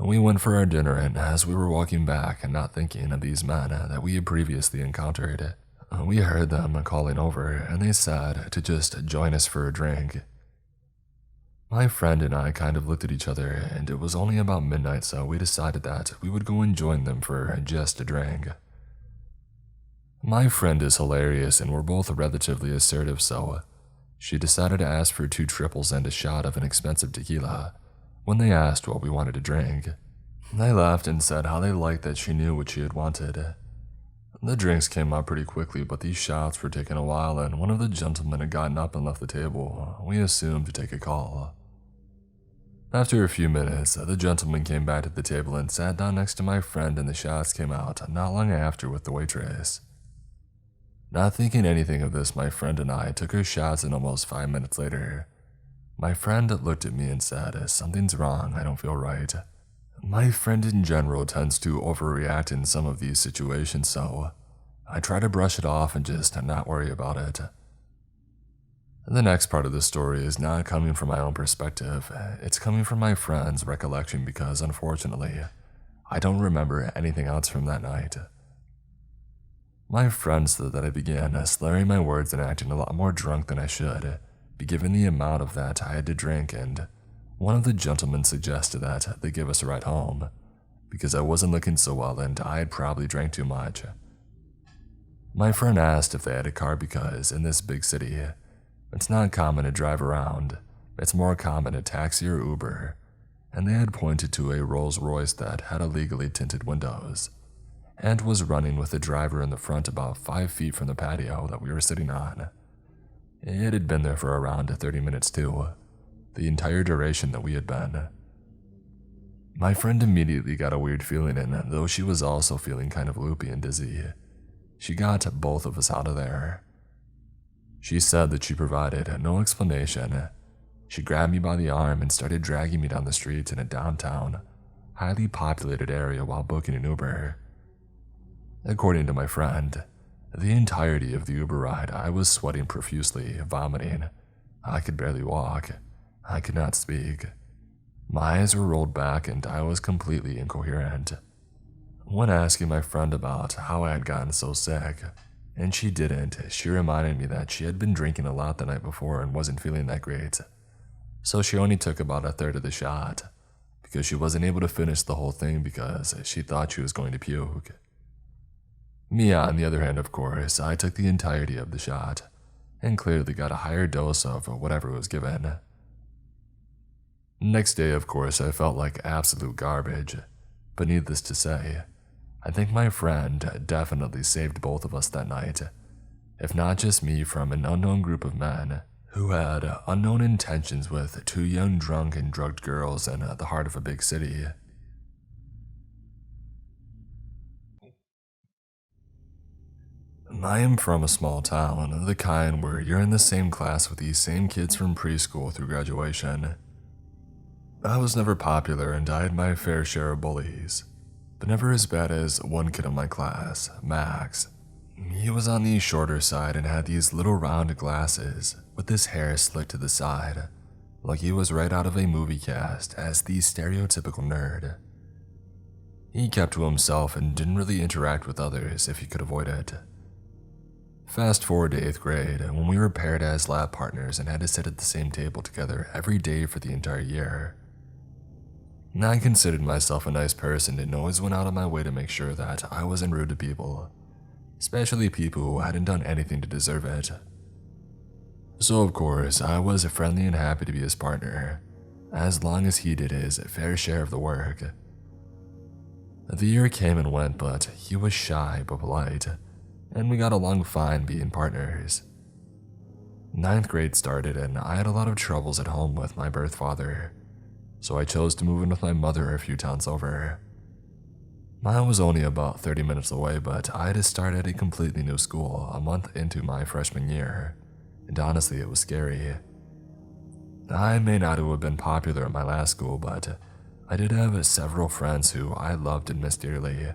We went for our dinner, and as we were walking back and not thinking of these men that we had previously encountered, we heard them calling over, and they said to just join us for a drink. My friend and I kind of looked at each other, and it was only about midnight, so we decided that we would go and join them for just a drink. My friend is hilarious, and we're both relatively assertive, so she decided to ask for 2 triples and a shot of an expensive tequila when they asked what we wanted to drink. They laughed and said how they liked that she knew what she had wanted. The drinks came out pretty quickly, but these shots were taking a while, and one of the gentlemen had gotten up and left the table, we assumed to take a call. After a few minutes, the gentleman came back to the table and sat down next to my friend, and the shots came out not long after with the waitress. Not thinking anything of this, my friend and I took our shots, and almost 5 minutes later, my friend looked at me and said, "Something's wrong, I don't feel right." My friend in general tends to overreact in some of these situations, so I try to brush it off and just not worry about it. The next part of the story is not coming from my own perspective, it's coming from my friend's recollection because, unfortunately, I don't remember anything else from that night. My friend said that I began slurring my words and acting a lot more drunk than I should, given the amount of that I had to drink, and one of the gentlemen suggested that they give us a ride home, because I wasn't looking so well and I had probably drank too much. My friend asked if they had a car because, in this big city, it's not common to drive around, it's more common to taxi or Uber, and they had pointed to a Rolls Royce that had illegally tinted windows, and was running with a driver in the front about 5 feet from the patio that we were sitting on. It had been there for around 30 minutes too, the entire duration that we had been. My friend immediately got a weird feeling, and though she was also feeling kind of loopy and dizzy, she got both of us out of there. She said that she provided no explanation. She grabbed me by the arm and started dragging me down the street in a downtown, highly populated area while booking an Uber. According to my friend, the entirety of the Uber ride, I was sweating profusely, vomiting. I could barely walk. I could not speak. My eyes were rolled back and I was completely incoherent. When asking my friend about how I had gotten so sick, and she didn't, she reminded me that she had been drinking a lot the night before and wasn't feeling that great. So she only took about a third of the shot, because she wasn't able to finish the whole thing because she thought she was going to puke. Me, on the other hand, of course, I took the entirety of the shot, and clearly got a higher dose of whatever was given. Next day, of course, I felt like absolute garbage, but needless to say, I think my friend definitely saved both of us that night, if not just me from an unknown group of men who had unknown intentions with 2 young drunk and drugged girls in the heart of a big city. I am from a small town, the kind where you're in the same class with these same kids from preschool through graduation. I was never popular and I had my fair share of bullies, but never as bad as one kid in my class, Max. He was on the shorter side and had these little round glasses with his hair slicked to the side, like he was right out of a movie cast as the stereotypical nerd. He kept to himself and didn't really interact with others if he could avoid it. Fast forward to 8th grade, when we were paired as lab partners and had to sit at the same table together every day for the entire year. I considered myself a nice person and always went out of my way to make sure that I wasn't rude to people, especially people who hadn't done anything to deserve it. So of course, I was friendly and happy to be his partner, as long as he did his fair share of the work. The year came and went, but he was shy but polite, and we got along fine being partners. Ninth grade started and I had a lot of troubles at home with my birth father, so I chose to move in with my mother a few towns over. Mine was only about 30 minutes away, but I had to start at a completely new school a month into my freshman year, and honestly it was scary. I may not have been popular at my last school, but I did have several friends who I loved and missed dearly.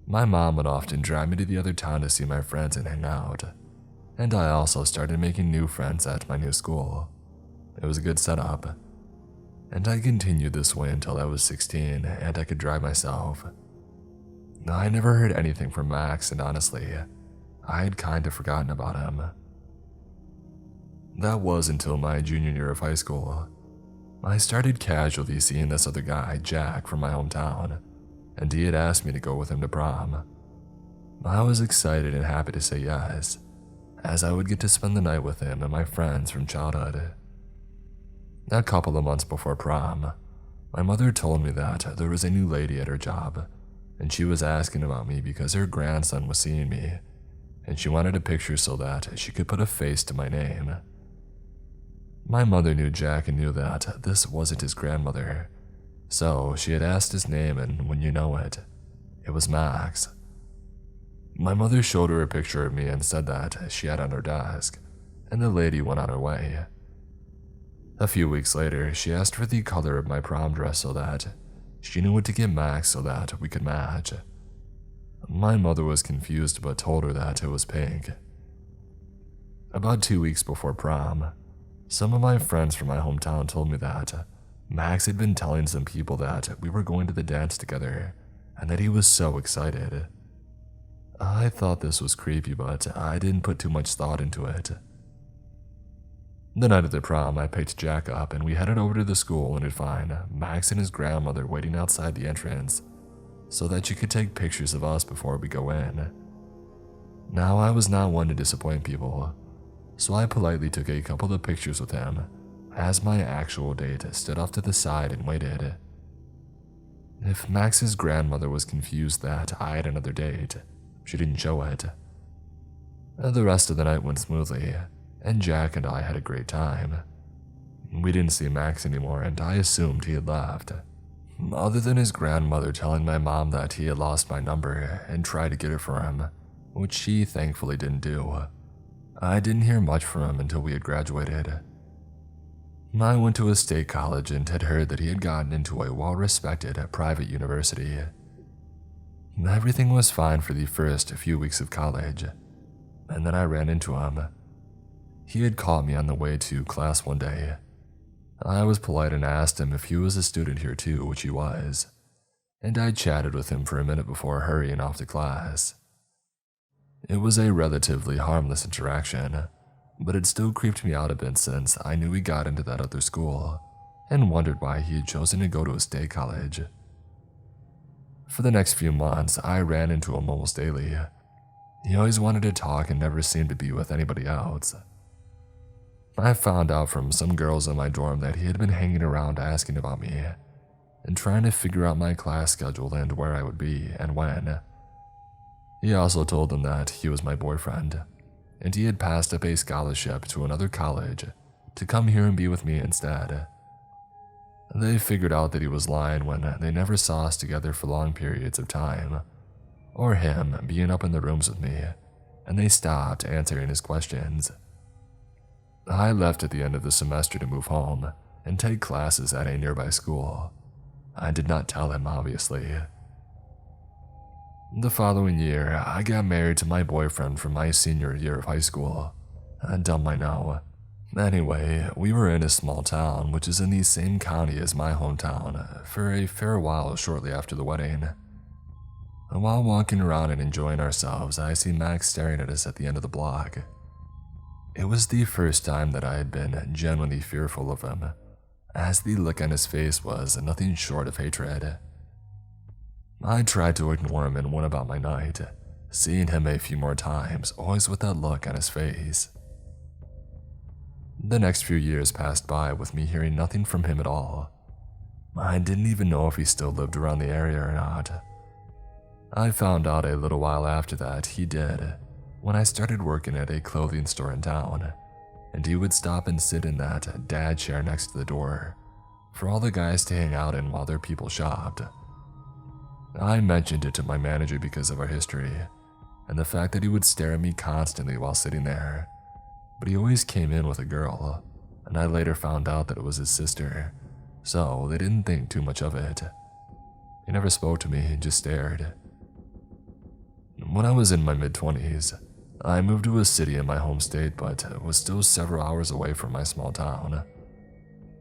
My mom would often drive me to the other town to see my friends and hang out, and I also started making new friends at my new school. It was a good setup, and I continued this way until I was 16 and I could drive myself. I never heard anything from Max, and honestly, I had kind of forgotten about him. That was until my junior year of high school. I started casually seeing this other guy, Jack, from my hometown, and he had asked me to go with him to prom. I was excited and happy to say yes, as I would get to spend the night with him and my friends from childhood. A couple of months before prom, my mother told me that there was a new lady at her job, and she was asking about me because her grandson was seeing me, and she wanted a picture so that she could put a face to my name. My mother knew Jack and knew that this wasn't his grandmother, so she had asked his name, and when you know it, it was Max. My mother showed her a picture of me and said that she had on her desk, and the lady went on her way. A few weeks later, she asked for the color of my prom dress so that she knew what to get Max so that we could match. My mother was confused but told her that it was pink. About 2 weeks before prom, some of my friends from my hometown told me that Max had been telling some people that we were going to the dance together and that he was so excited. I thought this was creepy, but I didn't put too much thought into it. The night of the prom, I picked Jack up and we headed over to the school and would find Max and his grandmother waiting outside the entrance so that she could take pictures of us before we go in. Now, I was not one to disappoint people, so I politely took a couple of pictures with him as my actual date stood off to the side and waited. If Max's grandmother was confused that I had another date, she didn't show it. The rest of the night went smoothly, and Jack and I had a great time. We didn't see Max anymore, and I assumed he had left. Other than his grandmother telling my mom that he had lost my number and tried to get it for him, which she thankfully didn't do, I didn't hear much from him until we had graduated. I went to a state college and had heard that he had gotten into a well-respected private university. Everything was fine for the first few weeks of college, and then I ran into him. He had caught me on the way to class one day. I was polite and asked him if he was a student here too, which he was, and I chatted with him for a minute before hurrying off to class. It was a relatively harmless interaction, but it still creeped me out a bit since I knew he got into that other school and wondered why he had chosen to go to a state college. For the next few months, I ran into him almost daily. He always wanted to talk and never seemed to be with anybody else. I found out from some girls in my dorm that he had been hanging around asking about me and trying to figure out my class schedule and where I would be and when. He also told them that he was my boyfriend, and he had passed up a scholarship to another college to come here and be with me instead. They figured out that he was lying when they never saw us together for long periods of time, or him being up in the rooms with me, and they stopped answering his questions. I left at the end of the semester to move home and take classes at a nearby school. I did not tell him, obviously. The following year, I got married to my boyfriend from my senior year of high school. Dumb, I know. Anyway, we were in a small town, which is in the same county as my hometown, for a fair while shortly after the wedding. While walking around and enjoying ourselves, I see Max staring at us at the end of the block. It was the first time that I had been genuinely fearful of him, as the look on his face was nothing short of hatred. I tried to ignore him and went about my night, seeing him a few more times, always with that look on his face. The next few years passed by with me hearing nothing from him at all. I didn't even know if he still lived around the area or not. I found out a little while after that he did, when I started working at a clothing store in town, and he would stop and sit in that dad chair next to the door for all the guys to hang out in while their people shopped. I mentioned it to my manager because of our history, and the fact that he would stare at me constantly while sitting there, but he always came in with a girl, and I later found out that it was his sister, so they didn't think too much of it. He never spoke to me, just stared. When I was in my mid-20s, I moved to a city in my home state but was still several hours away from my small town.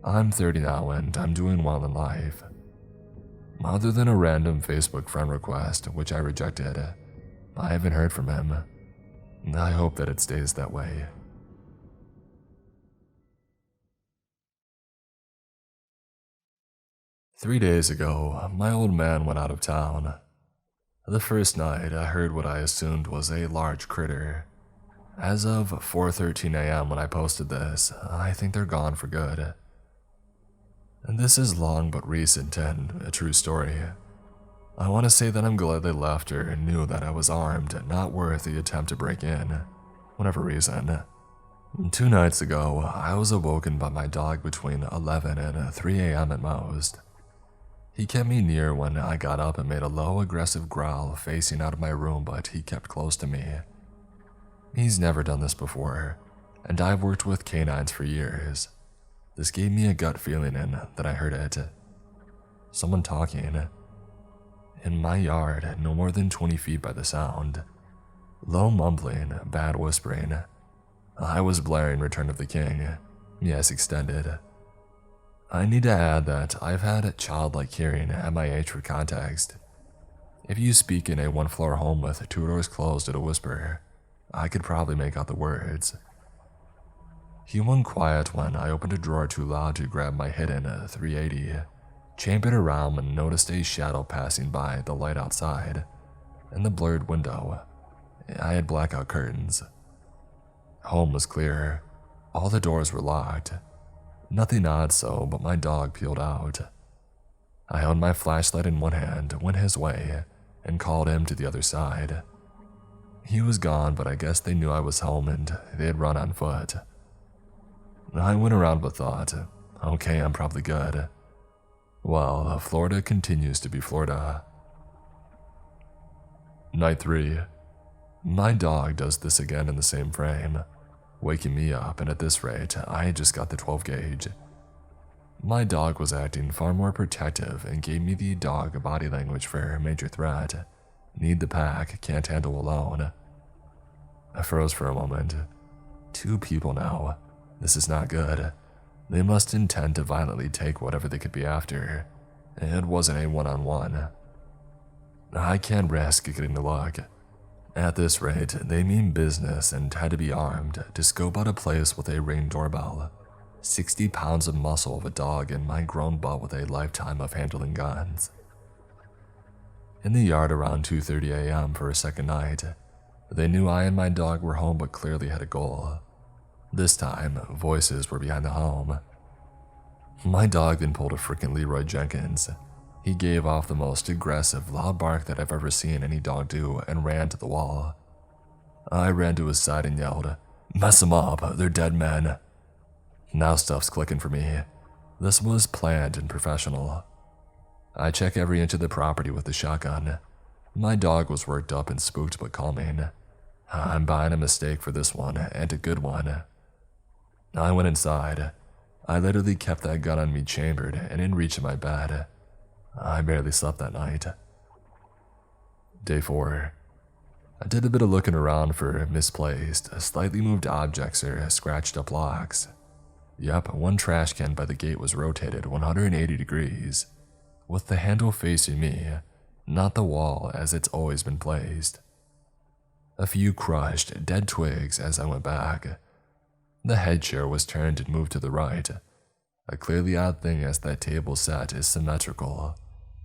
I'm 30 now and I'm doing well in life. Other than a random Facebook friend request, which I rejected, I haven't heard from him. I hope that it stays that way. "3 days ago, my old man went out of town. The first night, I heard what I assumed was a large critter. As of 4:13 a.m. when I posted this, I think they're gone for good. And this is long but recent and a true story. I want to say that I'm glad they left her and knew that I was armed and not worth the attempt to break in, whatever reason. 2 nights ago, I was awoken by my dog between 11 and 3 a.m. at most. He kept me near when I got up and made a low, aggressive growl facing out of my room, but he kept close to me. He's never done this before, and I've worked with canines for years. This gave me a gut feeling in that I heard it. Someone talking. In my yard, no more than 20 feet by the sound. Low mumbling, bad whispering. I was blaring Return of the King. Yes, extended. I need to add that I've had childlike hearing at my age for context. If you speak in a one-floor home with 2 doors closed at a whisper, I could probably make out the words. He went quiet when I opened a drawer too loud to grab my hidden 380, chambered around and noticed a shadow passing by the light outside, and the blurred window. I had blackout curtains. Home was clear. All the doors were locked. Nothing odd so, but my dog peeled out. I held my flashlight in one hand, went his way, and called him to the other side. He was gone, but I guess they knew I was home and they had run on foot. I went around but thought, okay, I'm probably good. Well, Florida continues to be Florida. Night 3. My dog does this again in the same frame, waking me up, and at this rate, I had just got the 12 gauge. My dog was acting far more protective and gave me the dog body language for major threat. Need the pack, can't handle alone. I froze for a moment. 2 people now. This is not good. They must intend to violently take whatever they could be after. It wasn't a one-on-one. I can't risk getting the look. At this rate, they mean business and had to be armed to scope out a place with a Ring doorbell. 60 pounds of muscle of a dog and my grown butt with a lifetime of handling guns. In the yard around 2:30 a.m. for a second night, they knew I and my dog were home but clearly had a goal. This time, voices were behind the home. My dog then pulled a frickin' Leroy Jenkins. He gave off the most aggressive, loud bark that I've ever seen any dog do and ran to the wall. I ran to his side and yelled, "Mess them up, they're dead men." Now stuff's clicking for me. This was planned and professional. I check every inch of the property with the shotgun. My dog was worked up and spooked but calming. I'm buying a mistake for this one, and a good one. I went inside. I literally kept that gun on me chambered and in reach of my bed. I barely slept that night. Day 4. I did a bit of looking around for misplaced, slightly moved objects or scratched up locks. Yep, one trash can by the gate was rotated 180 degrees, with the handle facing me, not the wall as it's always been placed. A few crushed, dead twigs as I went back. The head chair was turned and moved to the right. A clearly odd thing as that table set is symmetrical,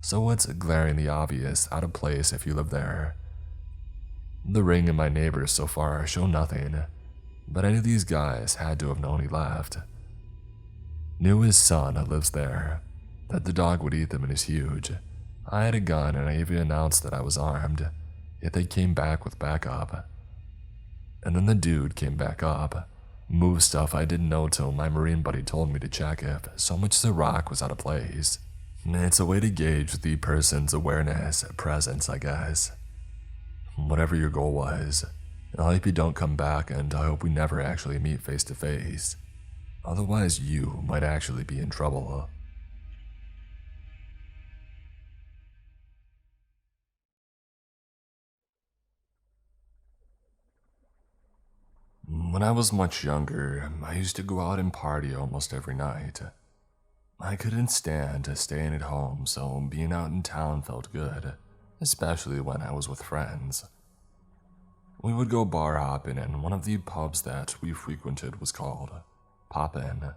so it's glaringly obvious out of place if you live there. The Ring and my neighbors so far show nothing. but I knew these guys had to have known he left. Knew his son lives there, that the dog would eat them and is huge. I had a gun and I even announced that I was armed, yet they came back with backup. And then the dude came back up, moved stuff I didn't know till my Marine buddy told me to check if so much as a rock was out of place. It's a way to gauge the person's awareness, presence, I guess. Whatever your goal was, I hope you don't come back and I hope we never actually meet face to face. Otherwise you might actually be in trouble. When I was much younger, I used to go out and party almost every night. I couldn't stand staying at home, so being out in town felt good, especially when I was with friends. We would go bar hopping, and one of the pubs that we frequented was called Poppin'.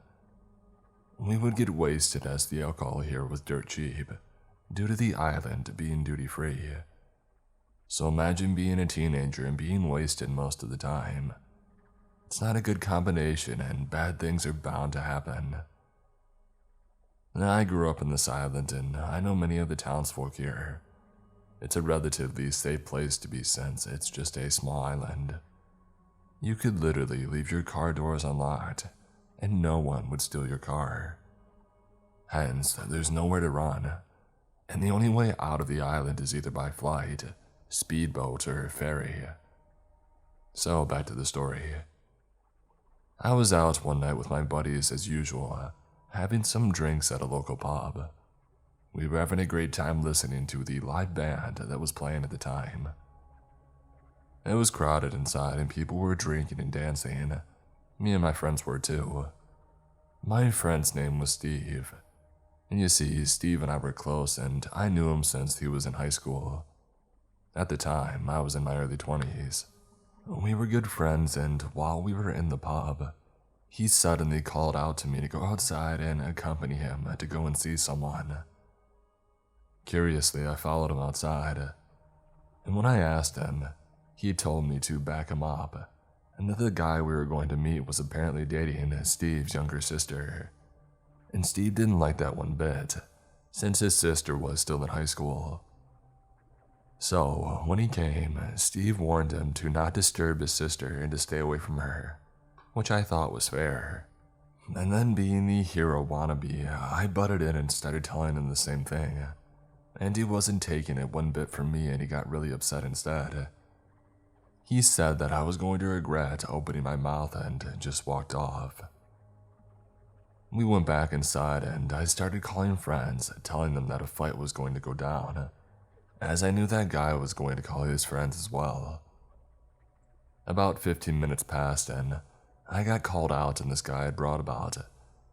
We would get wasted as the alcohol here was dirt cheap, due to the island being duty-free. So imagine being a teenager and being wasted most of the time. It's not a good combination, and bad things are bound to happen. I grew up in this island, and I know many of the townsfolk here. It's a relatively safe place to be since it's just a small island. You could literally leave your car doors unlocked, and no one would steal your car. Hence, there's nowhere to run, and the only way out of the island is either by flight, speedboat, or ferry. So back to the story. I was out one night with my buddies as usual, having some drinks at a local pub. We were having a great time listening to the live band that was playing at the time. It was crowded inside and people were drinking and dancing. Me and my friends were too. My friend's name was Steve. And you see, Steve and I were close and I knew him since he was in high school. At the time, I was in my early 20s. We were good friends, and while we were in the pub, he suddenly called out to me to go outside and accompany him to go and see someone. Curiously, I followed him outside, and when I asked him, he told me to back him up, and that the guy we were going to meet was apparently dating Steve's younger sister. And Steve didn't like that one bit, since his sister was still in high school. So, when he came, Steve warned him to not disturb his sister and to stay away from her, which I thought was fair. And then being the hero wannabe, I butted in and started telling him the same thing. And he wasn't taking it one bit from me and he got really upset instead. He said that I was going to regret opening my mouth and just walked off. We went back inside and I started calling friends, telling them that a fight was going to go down, as I knew that guy was going to call his friends as well. About 15 minutes passed and I got called out, and this guy had brought about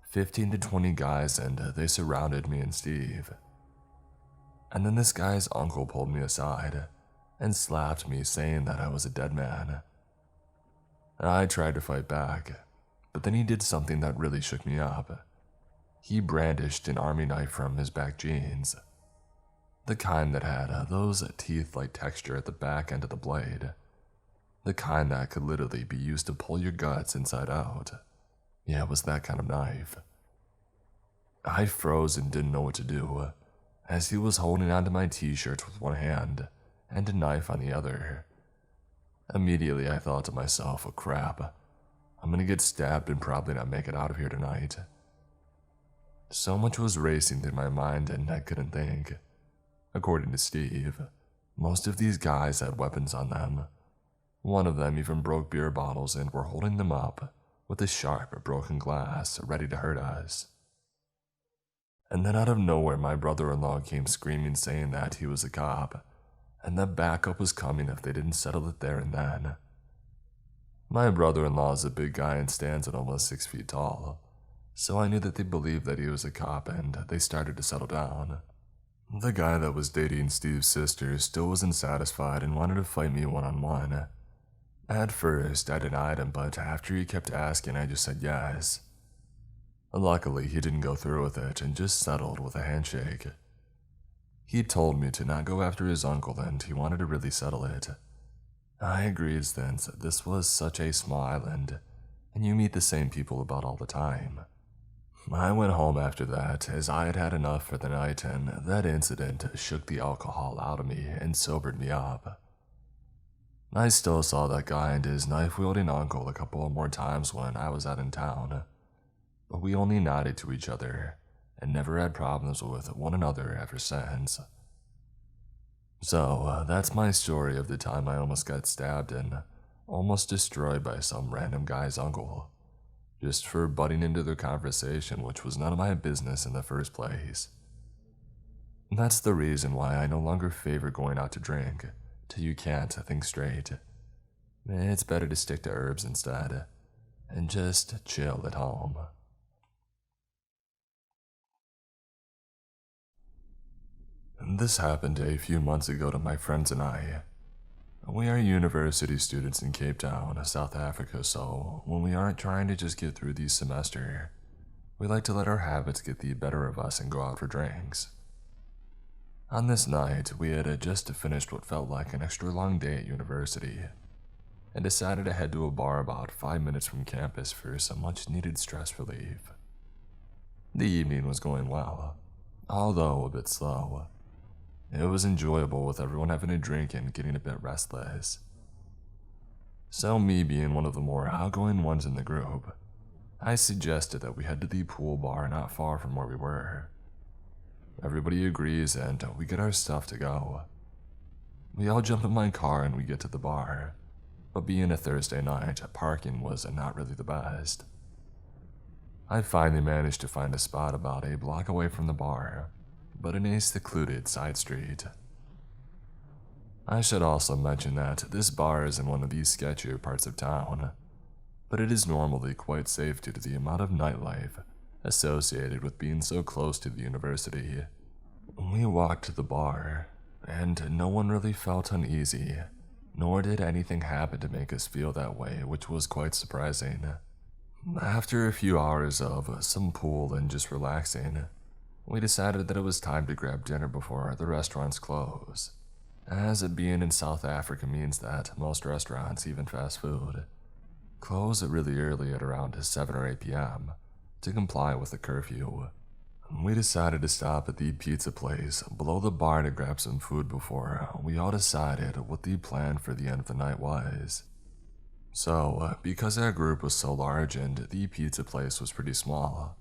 15 to 20 guys and they surrounded me and Steve. And then this guy's uncle pulled me aside and slapped me, saying that I was a dead man. I tried to fight back, but then he did something that really shook me up. He brandished an army knife from his back jeans, the kind that had those teeth-like texture at the back end of the blade, the kind that could literally be used to pull your guts inside out. Yeah, it was that kind of knife. I froze and didn't know what to do, as he was holding onto my t-shirt with one hand and a knife on the other. Immediately I thought to myself, oh crap, I'm gonna get stabbed and probably not make it out of here tonight. So much was racing through my mind and I couldn't think. According to Steve, most of these guys had weapons on them. One of them even broke beer bottles and were holding them up with a sharp, broken glass, ready to hurt us. And then out of nowhere, my brother-in-law came screaming, saying that he was a cop, and that backup was coming if they didn't settle it there and then. My brother-in-law is a big guy and stands at almost 6 feet tall, so I knew that they believed that he was a cop and they started to settle down. The guy that was dating Steve's sister still wasn't satisfied and wanted to fight me one-on-one. At first, I denied him, but after he kept asking, I just said yes. Luckily, he didn't go through with it and just settled with a handshake. He told me to not go after his uncle and he wanted to really settle it. I agreed since this was such a small island, and you meet the same people about all the time. I went home after that, as I had had enough for the night, and that incident shook the alcohol out of me and sobered me up. I still saw that guy and his knife-wielding uncle a couple more times when I was out in town, but we only nodded to each other and never had problems with one another ever since. So, that's my story of the time I almost got stabbed and almost destroyed by some random guy's uncle, just for butting into their conversation, which was none of my business in the first place. That's the reason why I no longer favor going out to drink till you can't think straight. It's better to stick to herbs instead, and just chill at home. This happened a few months ago to my friends and I. We are university students in Cape Town, South Africa, so when we aren't trying to just get through the semester, we like to let our habits get the better of us and go out for drinks. On this night, we had just finished what felt like an extra long day at university, and decided to head to a bar about 5 minutes from campus for some much-needed stress relief. The evening was going well, although a bit slow. It was enjoyable with everyone having a drink and getting a bit restless. So me being one of the more outgoing ones in the group, I suggested that we head to the pool bar not far from where we were. Everybody agrees and we get our stuff to go. We all jump in my car and we get to the bar, but being a Thursday night, parking was not really the best. I finally managed to find a spot about a block away from the bar, but in a secluded side street. I should also mention that this bar is in one of these sketchier parts of town, but it is normally quite safe due to the amount of nightlife associated with being so close to the university. We walked to the bar, and no one really felt uneasy, nor did anything happen to make us feel that way, which was quite surprising. After a few hours of some pool and just relaxing, we decided that it was time to grab dinner before the restaurants close, as it being in South Africa means that most restaurants, even fast food, close really early at around 7 or 8 p.m. to comply with the curfew. We decided to stop at the pizza place below the bar to grab some food before we all decided what the plan for the end of the night was. So, because our group was so large and the pizza place was pretty small,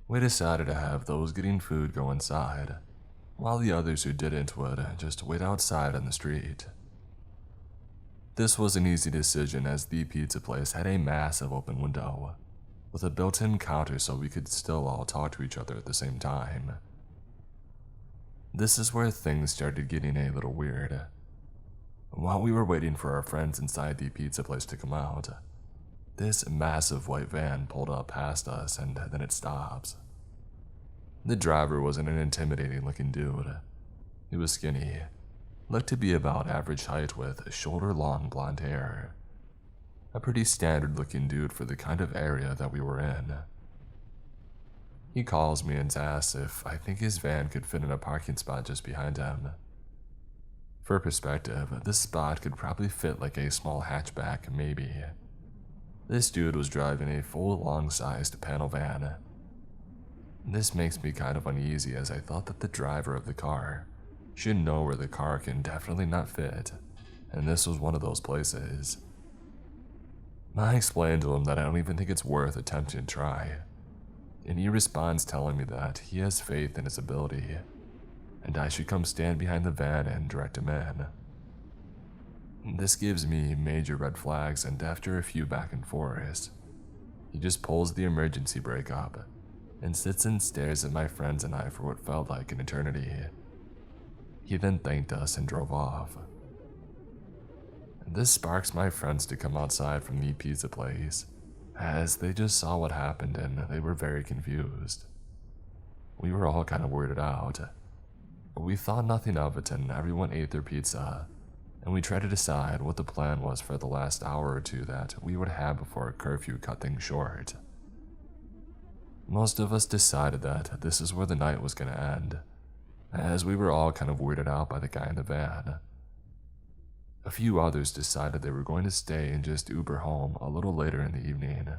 we decided to have those getting food go inside, while the others who didn't would just wait outside on the street. This was an easy decision as the pizza place had a massive open window, with a built-in counter so we could still all talk to each other at the same time. This is where things started getting a little weird. While we were waiting for our friends inside the pizza place to come out, this massive white van pulled up past us and then it stops. The driver wasn't an intimidating looking dude. He was skinny, looked to be about average height with shoulder-long blonde hair. A pretty standard looking dude for the kind of area that we were in. He calls me and asks if I think his van could fit in a parking spot just behind him. For perspective, this spot could probably fit like a small hatchback, maybe. This dude was driving a full long-sized panel van. This makes me kind of uneasy as I thought that the driver of the car should know where the car can definitely not fit, and this was one of those places. I explained to him that I don't even think it's worth attempting to try, and he responds telling me that he has faith in his ability, and I should come stand behind the van and direct him in. This gives me major red flags, and after a few back and forths, he just pulls the emergency brake up and sits and stares at my friends and I for what felt like an eternity. He then thanked us and drove off. This sparks my friends to come outside from the pizza place, as they just saw what happened and they were very confused. We were all kind of weirded out. We thought nothing of it and everyone ate their pizza, and we tried to decide what the plan was for the last hour or two that we would have before a curfew cut things short. Most of us decided that this is where the night was going to end, as we were all kind of weirded out by the guy in the van. A few others decided they were going to stay and just Uber home a little later in the evening.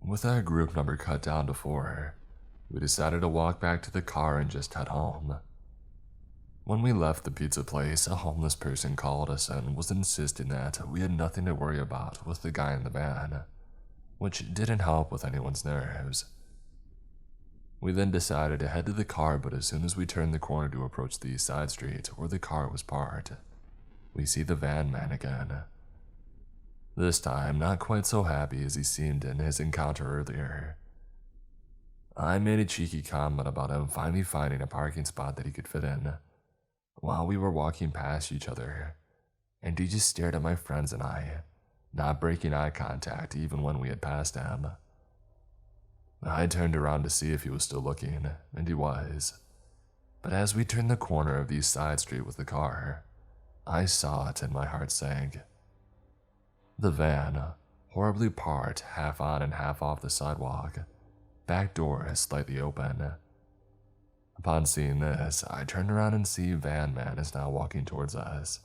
With our group number cut down to 4, we decided to walk back to the car and just head home. When we left the pizza place, a homeless person called us and was insisting that we had nothing to worry about with the guy in the van, which didn't help with anyone's nerves. We then decided to head to the car, but as soon as we turned the corner to approach the side street where the car was parked, we see the van man again. This time, not quite so happy as he seemed in his encounter earlier. I made a cheeky comment about him finally finding a parking spot that he could fit in while we were walking past each other, and he just stared at my friends and I, not breaking eye contact even when we had passed him. I turned around to see if he was still looking, and he was. But as we turned the corner of the side street with the car, I saw it and my heart sank. The van, horribly parked half on and half off the sidewalk, back door slightly open. Upon seeing this, I turned around and see Van Man is now walking towards us.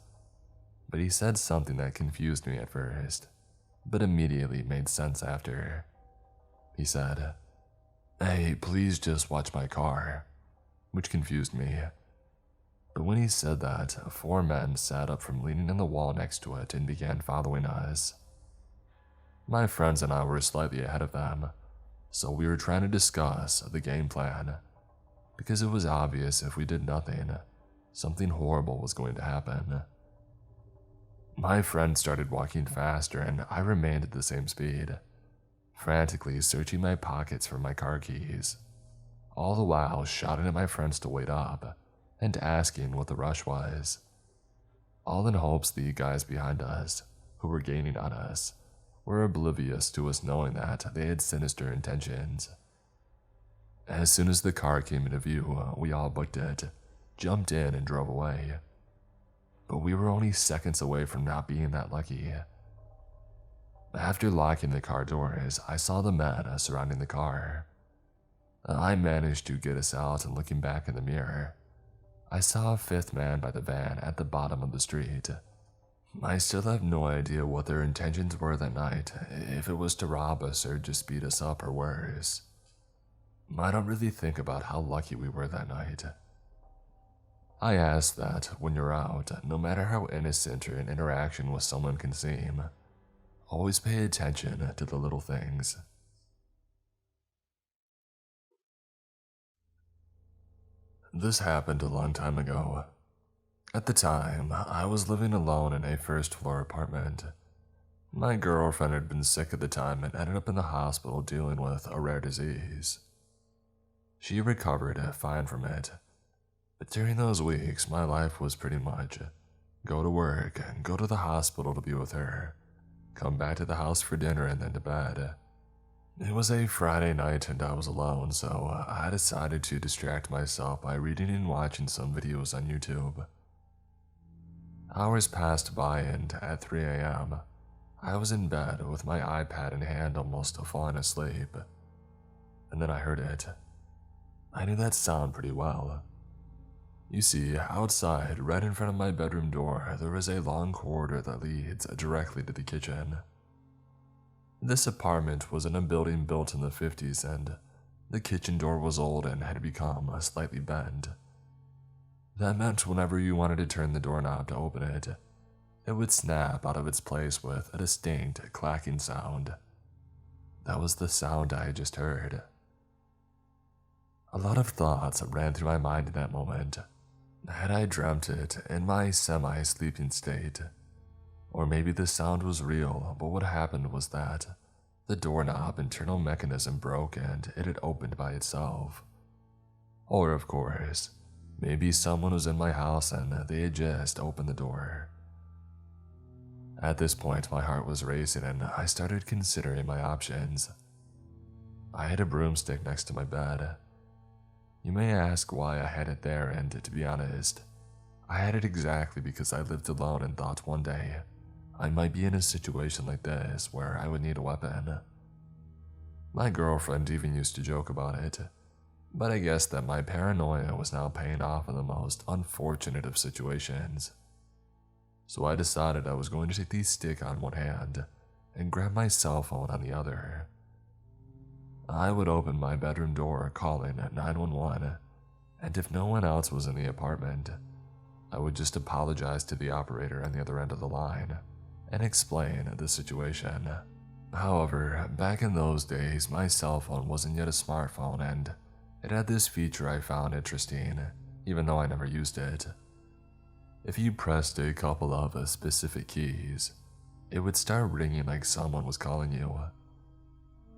But he said something that confused me at first, but immediately made sense after. He said, "Hey, please just watch my car," which confused me. But when he said that, 4 men sat up from leaning on the wall next to it and began following us. My friends and I were slightly ahead of them, so we were trying to discuss the game plan, because it was obvious if we did nothing, something horrible was going to happen. My friend started walking faster and I remained at the same speed, frantically searching my pockets for my car keys, all the while shouting at my friends to wait up and asking what the rush was, all in hopes the guys behind us, who were gaining on us, were oblivious to us knowing that they had sinister intentions. As soon as the car came into view, we all booked it, jumped in and drove away. But we were only seconds away from not being that lucky. After locking the car doors, I saw the men surrounding the car. I managed to get us out, and looking back in the mirror, I saw a 5th man by the van at the bottom of the street. I still have no idea what their intentions were that night, if it was to rob us or just beat us up or worse. I don't really think about how lucky we were that night. I ask that when you're out, no matter how innocent an interaction with someone can seem, always pay attention to the little things. This happened a long time ago. At the time, I was living alone in a first-floor apartment. My girlfriend had been sick at the time and ended up in the hospital dealing with a rare disease. She recovered fine from it, but during those weeks, my life was pretty much go to work and go to the hospital to be with her, come back to the house for dinner and then to bed. It was a Friday night and I was alone, so I decided to distract myself by reading and watching some videos on YouTube. Hours passed by and at 3 a.m., I was in bed with my iPad in hand, almost falling asleep. And then I heard it. I knew that sound pretty well. You see, outside, right in front of my bedroom door, there is a long corridor that leads directly to the kitchen. This apartment was in a building built in the 50s, and the kitchen door was old and had become slightly bent. That meant whenever you wanted to turn the doorknob to open it, it would snap out of its place with a distinct clacking sound. That was the sound I had just heard. A lot of thoughts ran through my mind in that moment. Had I dreamt it in my semi-sleeping state? Or maybe the sound was real, but what happened was that the doorknob internal mechanism broke and it had opened by itself. Or, of course, maybe someone was in my house and they had just opened the door. At this point, my heart was racing and I started considering my options. I had a broomstick next to my bed. You may ask why I had it there, and to be honest, I had it exactly because I lived alone and thought one day I might be in a situation like this where I would need a weapon. My girlfriend even used to joke about it, but I guess that my paranoia was now paying off in the most unfortunate of situations. so I decided I was going to take the stick on one hand and grab my cell phone on the other. I would open my bedroom door calling 911, and if no one else was in the apartment, I would just apologize to the operator on the other end of the line and explain the situation. However, back in those days, my cell phone wasn't yet a smartphone, and it had this feature I found interesting, even though I never used it. If you pressed a couple of specific keys, it would start ringing like someone was calling you.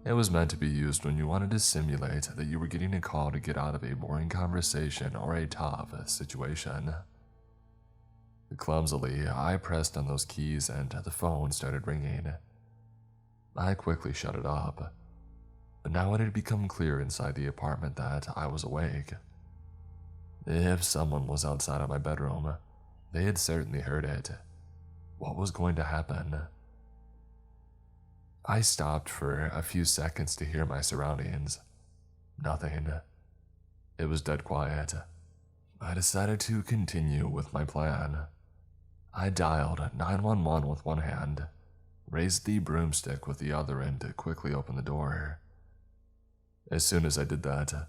It was meant to be used when you wanted to simulate that you were getting a call to get out of a boring conversation or a tough situation. Clumsily, I pressed on those keys and the phone started ringing. I quickly shut it up, but now it had become clear inside the apartment that I was awake. If someone was outside of my bedroom, they had certainly heard it. What was going to happen? I stopped for a few seconds to hear my surroundings. Nothing. It was dead quiet. I decided to continue with my plan. I dialed 911 with one hand, raised the broomstick with the other, and quickly opened the door. As soon as I did that,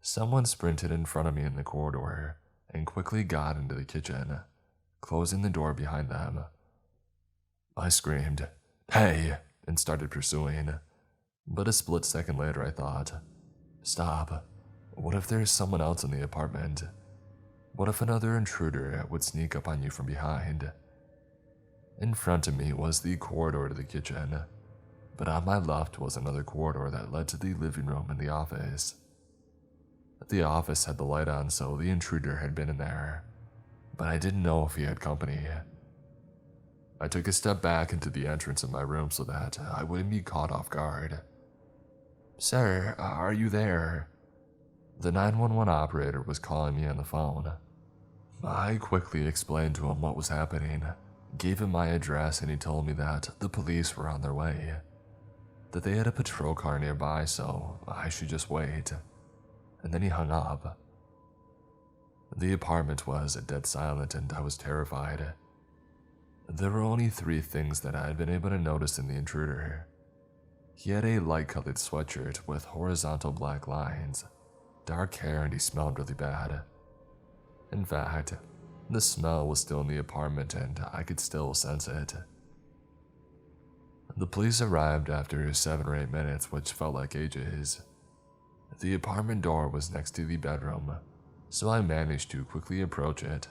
someone sprinted in front of me in the corridor and quickly got into the kitchen, closing the door behind them. I screamed, "Hey!" and started pursuing, but a split second later I thought, stop. What if there's someone else in the apartment? What if another intruder would sneak up on you from behind? In front of me was the corridor to the kitchen, but on my left was another corridor that led to the living room and the office. The office had the light on, so the intruder had been in there, but I didn't know if he had company. I took a step back into the entrance of my room so that I wouldn't be caught off guard. "Sir, are you there?" The 911 operator was calling me on the phone. I quickly explained to him what was happening, gave him my address, and he told me that the police were on their way, that they had a patrol car nearby, so I should just wait. And then he hung up. The apartment was dead silent and I was terrified. There were only 3 things that I had been able to notice in the intruder. He had a light-colored sweatshirt with horizontal black lines, dark hair, and he smelled really bad. In fact, the smell was still in the apartment and I could still sense it. The police arrived after 7 or 8 minutes, which felt like ages. The apartment door was next to the bedroom, so I managed to quickly approach it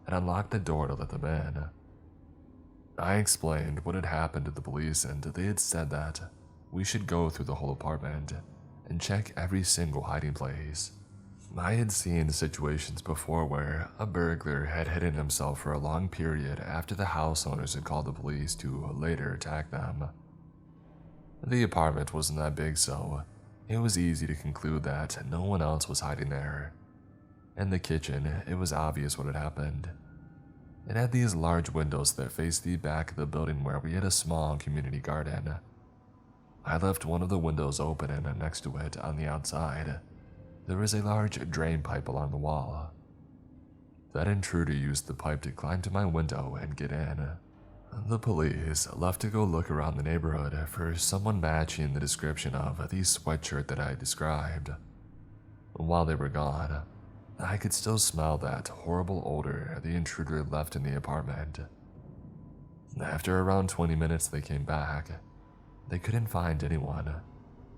and unlock the door to let them in. I explained what had happened to the police, and they had said that we should go through the whole apartment and check every single hiding place. I had seen situations before where a burglar had hidden himself for a long period after the house owners had called the police to later attack them. The apartment wasn't that big, so it was easy to conclude that no one else was hiding there. In the kitchen, it was obvious what had happened. It had these large windows that faced the back of the building where we had a small community garden. I left one of the windows open, and next to it, on the outside, there was a large drain pipe along the wall. That intruder used the pipe to climb to my window and get in. The police left to go look around the neighborhood for someone matching the description of the sweatshirt that I described. While they were gone, I could still smell that horrible odor the intruder left in the apartment. After around 20 minutes, they came back. They couldn't find anyone.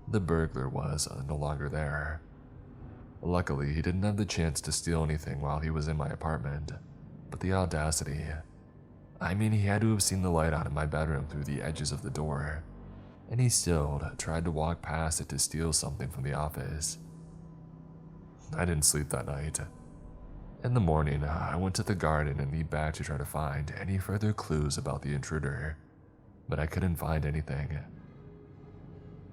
The burglar was no longer there. Luckily, he didn't have the chance to steal anything while he was in my apartment, but the audacity. I mean, he had to have seen the light on in my bedroom through the edges of the door, and he still tried to walk past it to steal something from the office. I didn't sleep that night. In the morning, I went to the garden and the back to try to find any further clues about the intruder, but I couldn't find anything.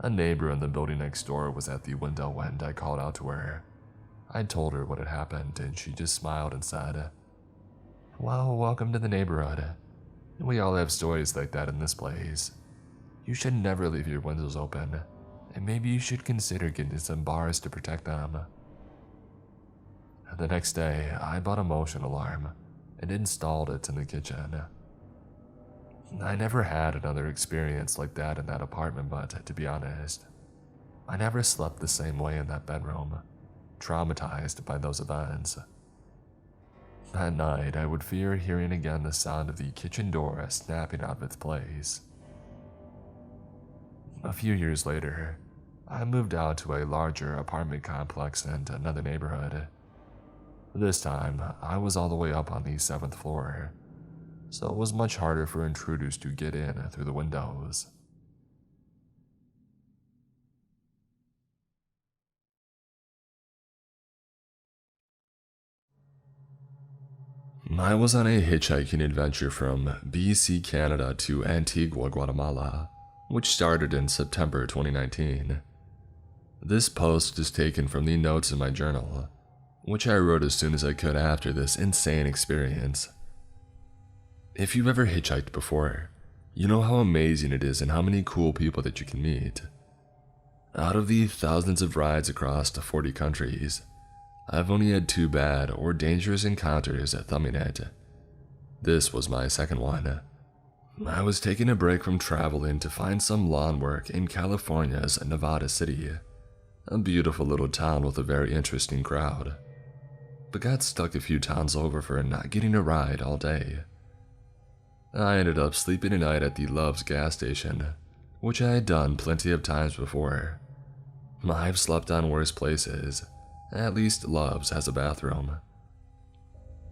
A neighbor in the building next door was at the window and I called out to her. I told her what had happened and she just smiled and said, "Well, welcome to the neighborhood. We all have stories like that in this place. You should never leave your windows open, and maybe you should consider getting some bars to protect them." The next day, I bought a motion alarm and installed it in the kitchen. I never had another experience like that in that apartment, but to be honest, I never slept the same way in that bedroom, traumatized by those events. That night, I would fear hearing again the sound of the kitchen door snapping out of its place. A few years later, I moved out to a larger apartment complex in another neighborhood. This time, I was all the way up on the 7th floor, so it was much harder for intruders to get in through the windows. I was on a hitchhiking adventure from BC, Canada to Antigua, Guatemala, which started in September 2019. This post is taken from the notes in my journal, which I wrote as soon as I could after this insane experience. If you've ever hitchhiked before, you know how amazing it is and how many cool people that you can meet. Out of the thousands of rides across 40 countries, I've only had 2 bad or dangerous encounters at thumbing it. This was my second one. I was taking a break from traveling to find some lawn work in California's Nevada City, a beautiful little town with a very interesting crowd, but got stuck a few towns over for not getting a ride all day. I ended up sleeping a night at the Love's gas station, which I had done plenty of times before. I've slept on worse places. At least Love's has a bathroom.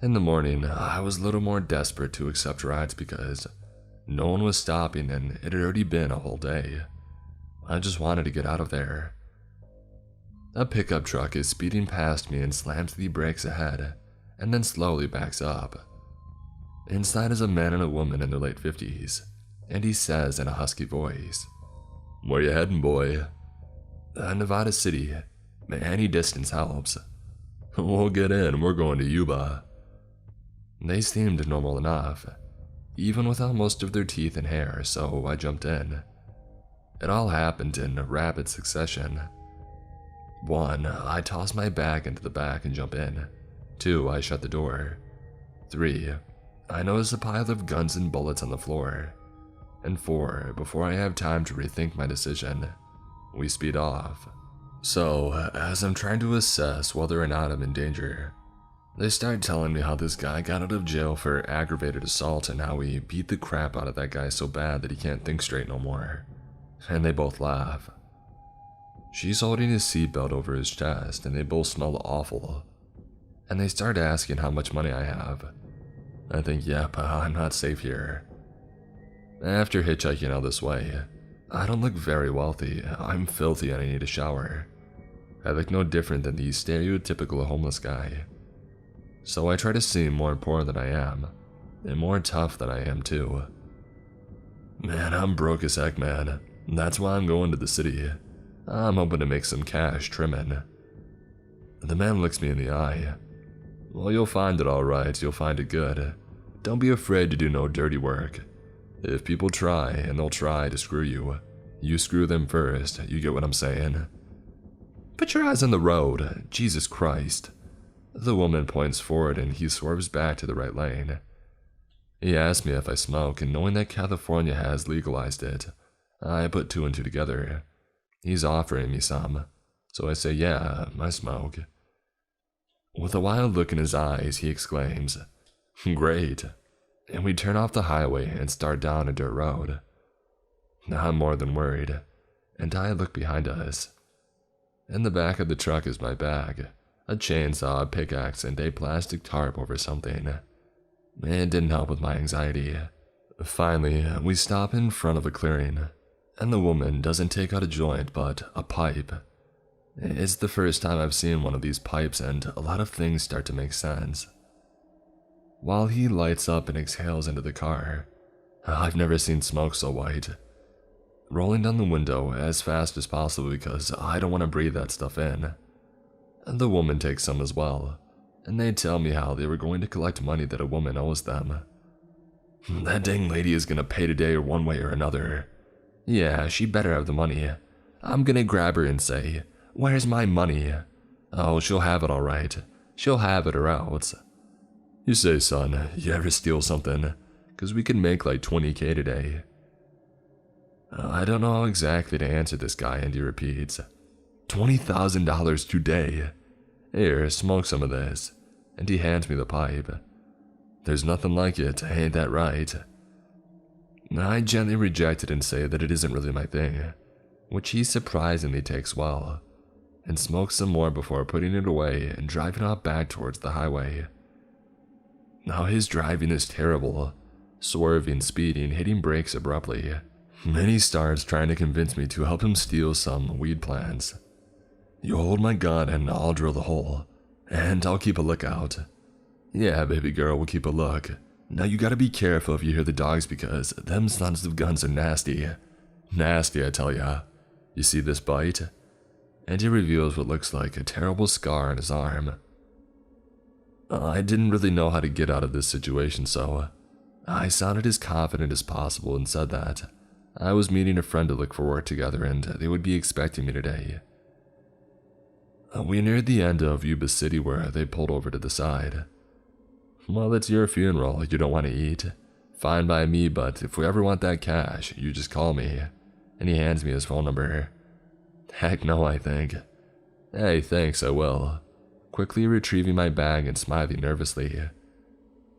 In the morning, I was a little more desperate to accept rides because no one was stopping and it had already been a whole day. I just wanted to get out of there. A pickup truck is speeding past me and slams the brakes ahead, and then slowly backs up. Inside is a man and a woman in their late 50s, and he says in a husky voice, "Where you heading, boy?" "Nevada City. Any distance helps." "We'll get in, we're going to Yuba." They seemed normal enough, even without most of their teeth and hair, so I jumped in. It all happened in rapid succession. 1, I toss my bag into the back and jump in. 2, I shut the door. 3, I notice a pile of guns and bullets on the floor. And 4, before I have time to rethink my decision, we speed off. So, as I'm trying to assess whether or not I'm in danger, they start telling me how this guy got out of jail for aggravated assault and how he beat the crap out of that guy so bad that he can't think straight no more. And they both laugh. She's holding his seatbelt over his chest and they both smell awful. And they start asking how much money I have. I think, yep, I'm not safe here. After hitchhiking all this way, I don't look very wealthy. I'm filthy and I need a shower. I look no different than the stereotypical homeless guy. So I try to seem more poor than I am, and more tough than I am too. "Man, I'm broke as heck, man. That's why I'm going to the city. I'm hoping to make some cash trimming." The man looks me in the eye. "Well, you'll find it all right. You'll find it good. Don't be afraid to do no dirty work. If people try, and they'll try to screw you, you screw them first. You get what I'm saying? Put your eyes on the road. Jesus Christ." The woman points forward and he swerves back to the right lane. He asks me if I smoke, and knowing that California has legalized it, I put 2 and 2 together. He's offering me some, so I say, "Yeah, I smoke." With a wild look in his eyes, he exclaims, "Great," and we turn off the highway and start down a dirt road. I'm more than worried, and I look behind us. In the back of the truck is my bag, a chainsaw, a pickaxe, and a plastic tarp over something. It didn't help with my anxiety. Finally, we stop in front of a clearing, and the woman doesn't take out a joint but a pipe. It's the first time I've seen one of these pipes, and a lot of things start to make sense. While he lights up and exhales into the car, I've never seen smoke so white. Rolling down the window as fast as possible because I don't want to breathe that stuff in. The woman takes some as well, and they tell me how they were going to collect money that a woman owes them. That dang lady is gonna pay today or one way or another. Yeah, she better have the money. I'm gonna grab her and say, "Where's my money?" Oh, she'll have it all right. She'll have it or else. You say, son, you ever steal something? because we could make like 20K today. I don't know how exactly to answer this guy, and he repeats, $20,000 today. Here, smoke some of this. And he hands me the pipe. There's nothing like it, ain't that right? I gently reject it and say that it isn't really my thing, which he surprisingly takes well, and smokes some more before putting it away and driving off back towards the highway. Now his driving is terrible, swerving, speeding, hitting brakes abruptly. Then he starts trying to convince me to help him steal some weed plants. You hold my gun and I'll drill the hole, and I'll keep a lookout. Yeah, baby girl, we'll keep a look. Now you gotta be careful if you hear the dogs because them sons of guns are nasty. Nasty, I tell ya. You see this bite? And he reveals what looks like a terrible scar on his arm. I didn't really know how to get out of this situation, so I sounded as confident as possible and said that I was meeting a friend to look for work together and they would be expecting me today. We neared the end of Yuba City where they pulled over to the side. Well, it's your funeral, you don't want to eat. Fine by me, but if we ever want that cash, you just call me. And he hands me his phone number. Heck no, I think. Hey, thanks, I will. Quickly retrieving my bag and smiling nervously.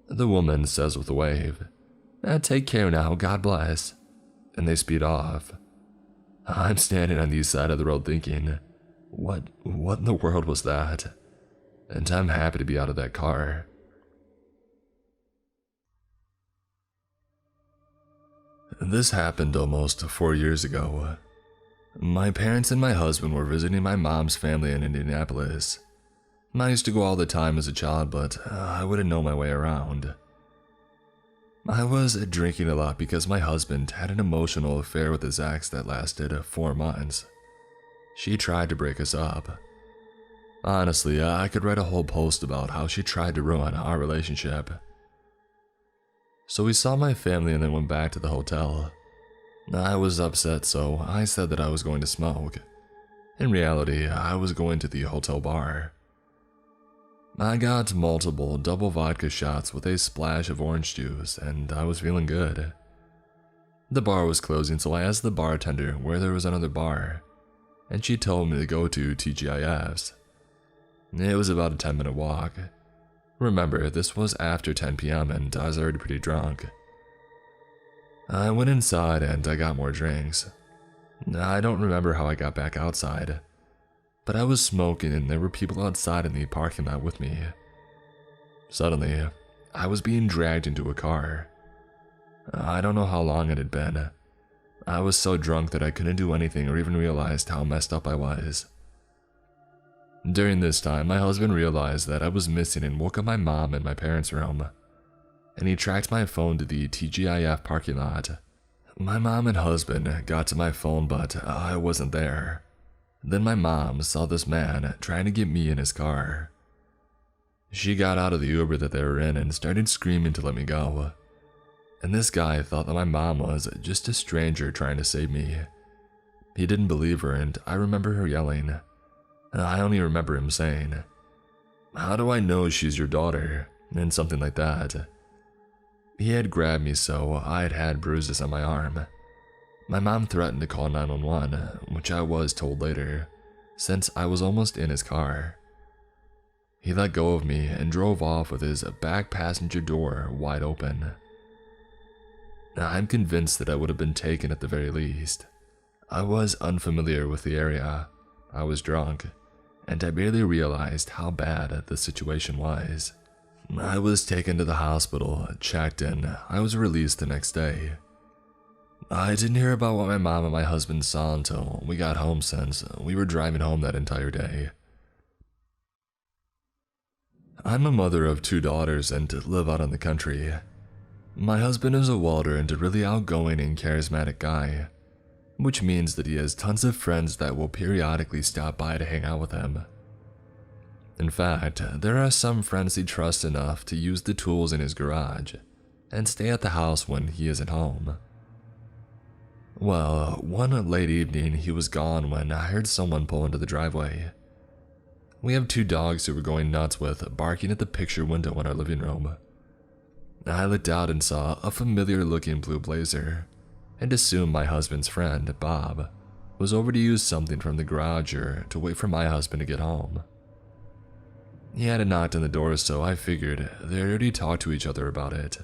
The woman says with a wave, take care now, God bless. And they speed off. I'm standing on the side of the road thinking, what in the world was that? And I'm happy to be out of that car. This happened almost 4 years ago. My parents and my husband were visiting my mom's family in Indianapolis. I used to go all the time as a child, but I wouldn't know my way around. I was drinking a lot because my husband had an emotional affair with his ex that lasted 4 months. She tried to break us up. Honestly, I could write a whole post about how she tried to ruin our relationship. So we saw my family and then went back to the hotel. I was upset, so I said that I was going to smoke. In reality, I was going to the hotel bar. I got multiple double vodka shots with a splash of orange juice, and I was feeling good. The bar was closing, so I asked the bartender where there was another bar, and she told me to go to TGIF's. It was about a 10-minute walk. Remember, this was after 10 p.m. and I was already pretty drunk. I went inside and I got more drinks. I don't remember how I got back outside, but I was smoking and there were people outside in the parking lot with me. Suddenly, I was being dragged into a car. I don't know how long it had been. I was so drunk that I couldn't do anything or even realized how messed up I was. During this time, my husband realized that I was missing and woke up my mom in my parents' room, and he tracked my phone to the TGIF parking lot. My mom and husband got to my phone, but I wasn't there. Then my mom saw this man trying to get me in his car. She got out of the Uber that they were in and started screaming to let me go. And this guy thought that my mom was just a stranger trying to save me. He didn't believe her, and I remember her yelling. I only remember him saying, "How do I know she's your daughter?" and something like that. He had grabbed me, so I had bruises on my arm. My mom threatened to call 911, which I was told later, since I was almost in his car. He let go of me and drove off with his back passenger door wide open. I'm convinced that I would have been taken at the very least. I was unfamiliar with the area. I was drunk, and I barely realized how bad the situation was. I was taken to the hospital, checked in. I was released the next day. I didn't hear about what my mom and my husband saw until we got home, since we were driving home that entire day. I'm a mother of 2 daughters and live out in the country. My husband is a welder and a really outgoing and charismatic guy, which means that he has tons of friends that will periodically stop by to hang out with him. In fact, there are some friends he trusts enough to use the tools in his garage and stay at the house when he isn't home. Well, one late evening he was gone when I heard someone pull into the driveway. We have 2 dogs who were going nuts with barking at the picture window in our living room. I looked out and saw a familiar-looking blue blazer, and assumed my husband's friend, Bob, was over to use something from the garage or to wait for my husband to get home. He hadn't knocked on the door, so I figured they had already talked to each other about it.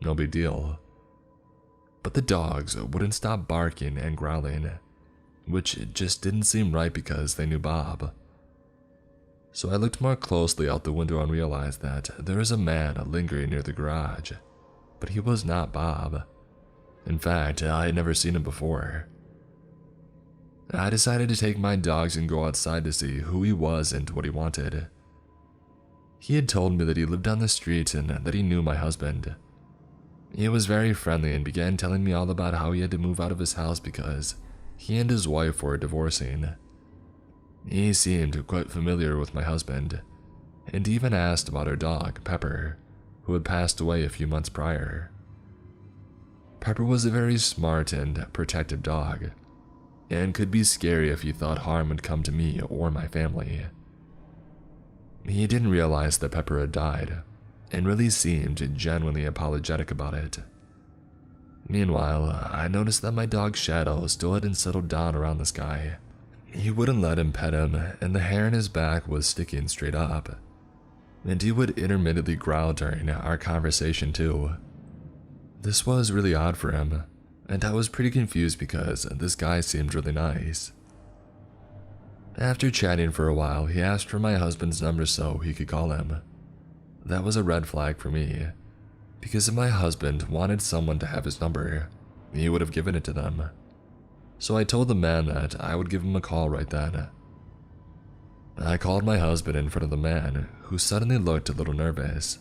No big deal. But the dogs wouldn't stop barking and growling, which just didn't seem right because they knew Bob. So I looked more closely out the window and realized that there was a man lingering near the garage, but he was not Bob. In fact, I had never seen him before. I decided to take my dogs and go outside to see who he was and what he wanted. He had told me that he lived down the street and that he knew my husband. He was very friendly and began telling me all about how he had to move out of his house because he and his wife were divorcing. He seemed quite familiar with my husband, and even asked about our dog, Pepper, who had passed away a few months prior. Pepper was a very smart and protective dog, and could be scary if he thought harm would come to me or my family. He didn't realize that Pepper had died, and really seemed genuinely apologetic about it. Meanwhile, I noticed that my dog's shadow still hadn't settled down around this guy. He wouldn't let him pet him, and the hair on his back was sticking straight up. And he would intermittently growl during our conversation too. This was really odd for him, and I was pretty confused because this guy seemed really nice. After chatting for a while, he asked for my husband's number so he could call him. That was a red flag for me, because if my husband wanted someone to have his number, he would have given it to them. So I told the man that I would give him a call right then. I called my husband in front of the man, who suddenly looked a little nervous.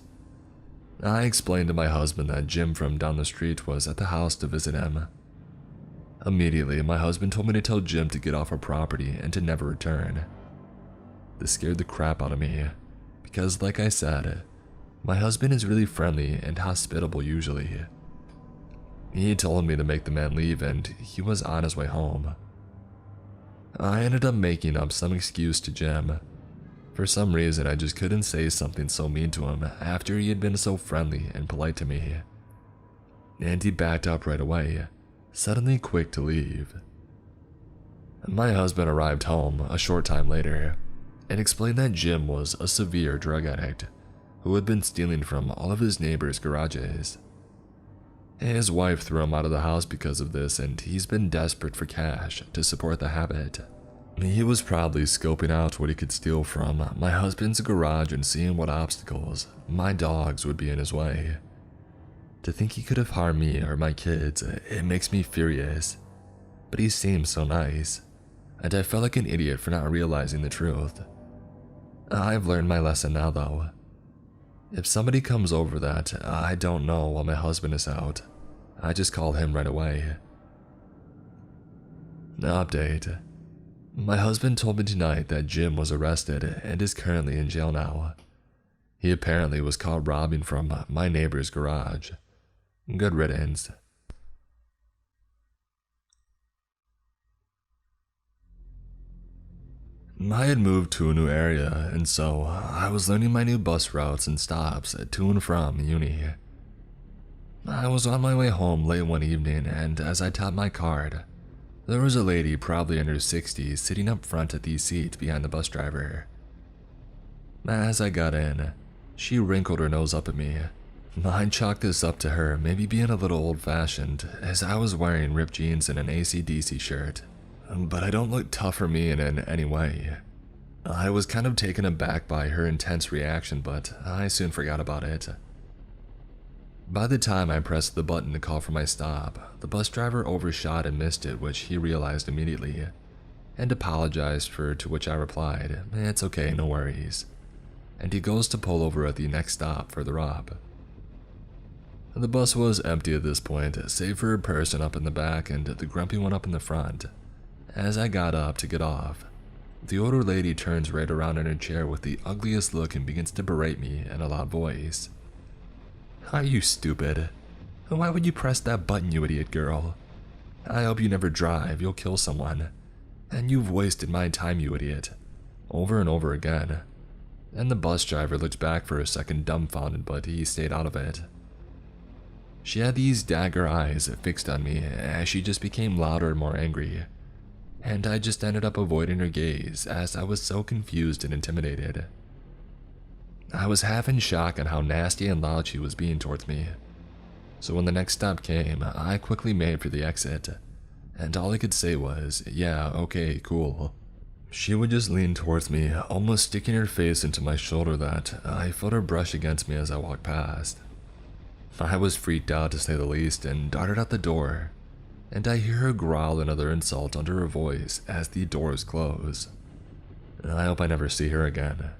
I explained to my husband that Jim from down the street was at the house to visit him. Immediately, my husband told me to tell Jim to get off our property and to never return. This scared the crap out of me, because like I said, my husband is really friendly and hospitable usually. He told me to make the man leave and he was on his way home. I ended up making up some excuse to Jim. For some reason, I just couldn't say something so mean to him after he had been so friendly and polite to me. And he backed up right away, suddenly quick to leave. My husband arrived home a short time later and explained that Jim was a severe drug addict who had been stealing from all of his neighbors' garages. His wife threw him out of the house because of this, and he's been desperate for cash to support the habit. He was proudly scoping out what he could steal from my husband's garage and seeing what obstacles my dogs would be in his way. To think he could have harmed me or my kids, it makes me furious. But he seems so nice, and I felt like an idiot for not realizing the truth. I've learned my lesson now though. If somebody comes over that I don't know while my husband is out, I just call him right away. Update. My husband told me tonight that Jim was arrested and is currently in jail now. He apparently was caught robbing from my neighbor's garage. Good riddance. I had moved to a new area, and so I was learning my new bus routes and stops to and from uni. I was on my way home late one evening, and as I tapped my card, there was a lady probably in her 60s sitting up front at the seat behind the bus driver. As I got in, she wrinkled her nose up at me. I chalked this up to her maybe being a little old-fashioned, as I was wearing ripped jeans and an AC/DC shirt. But I don't look tough or mean in any way. I was kind of taken aback by her intense reaction, but I soon forgot about it. By the time I pressed the button to call for my stop, the bus driver overshot and missed it, which he realized immediately, and apologized to which I replied, "It's okay, no worries." And he goes to pull over at the next stop further up. The bus was empty at this point, save for a person up in the back and the grumpy one up in the front. As I got up to get off, the older lady turns right around in her chair with the ugliest look and begins to berate me in a loud voice. "Are you stupid? Why would you press that button, you idiot girl? I hope you never drive, you'll kill someone. And you've wasted my time, you idiot." Over and over again. And the bus driver looked back for a second dumbfounded, but he stayed out of it. She had these dagger eyes fixed on me as she just became louder and more angry, and I just ended up avoiding her gaze as I was so confused and intimidated. I was half in shock on how nasty and loud she was being towards me. So when the next stop came, I quickly made for the exit, and all I could say was, "Yeah, okay, cool." She would just lean towards me, almost sticking her face into my shoulder that I felt her brush against me as I walked past. I was freaked out to say the least and darted out the door, and I hear her growl another insult under her voice as the doors close. I hope I never see her again.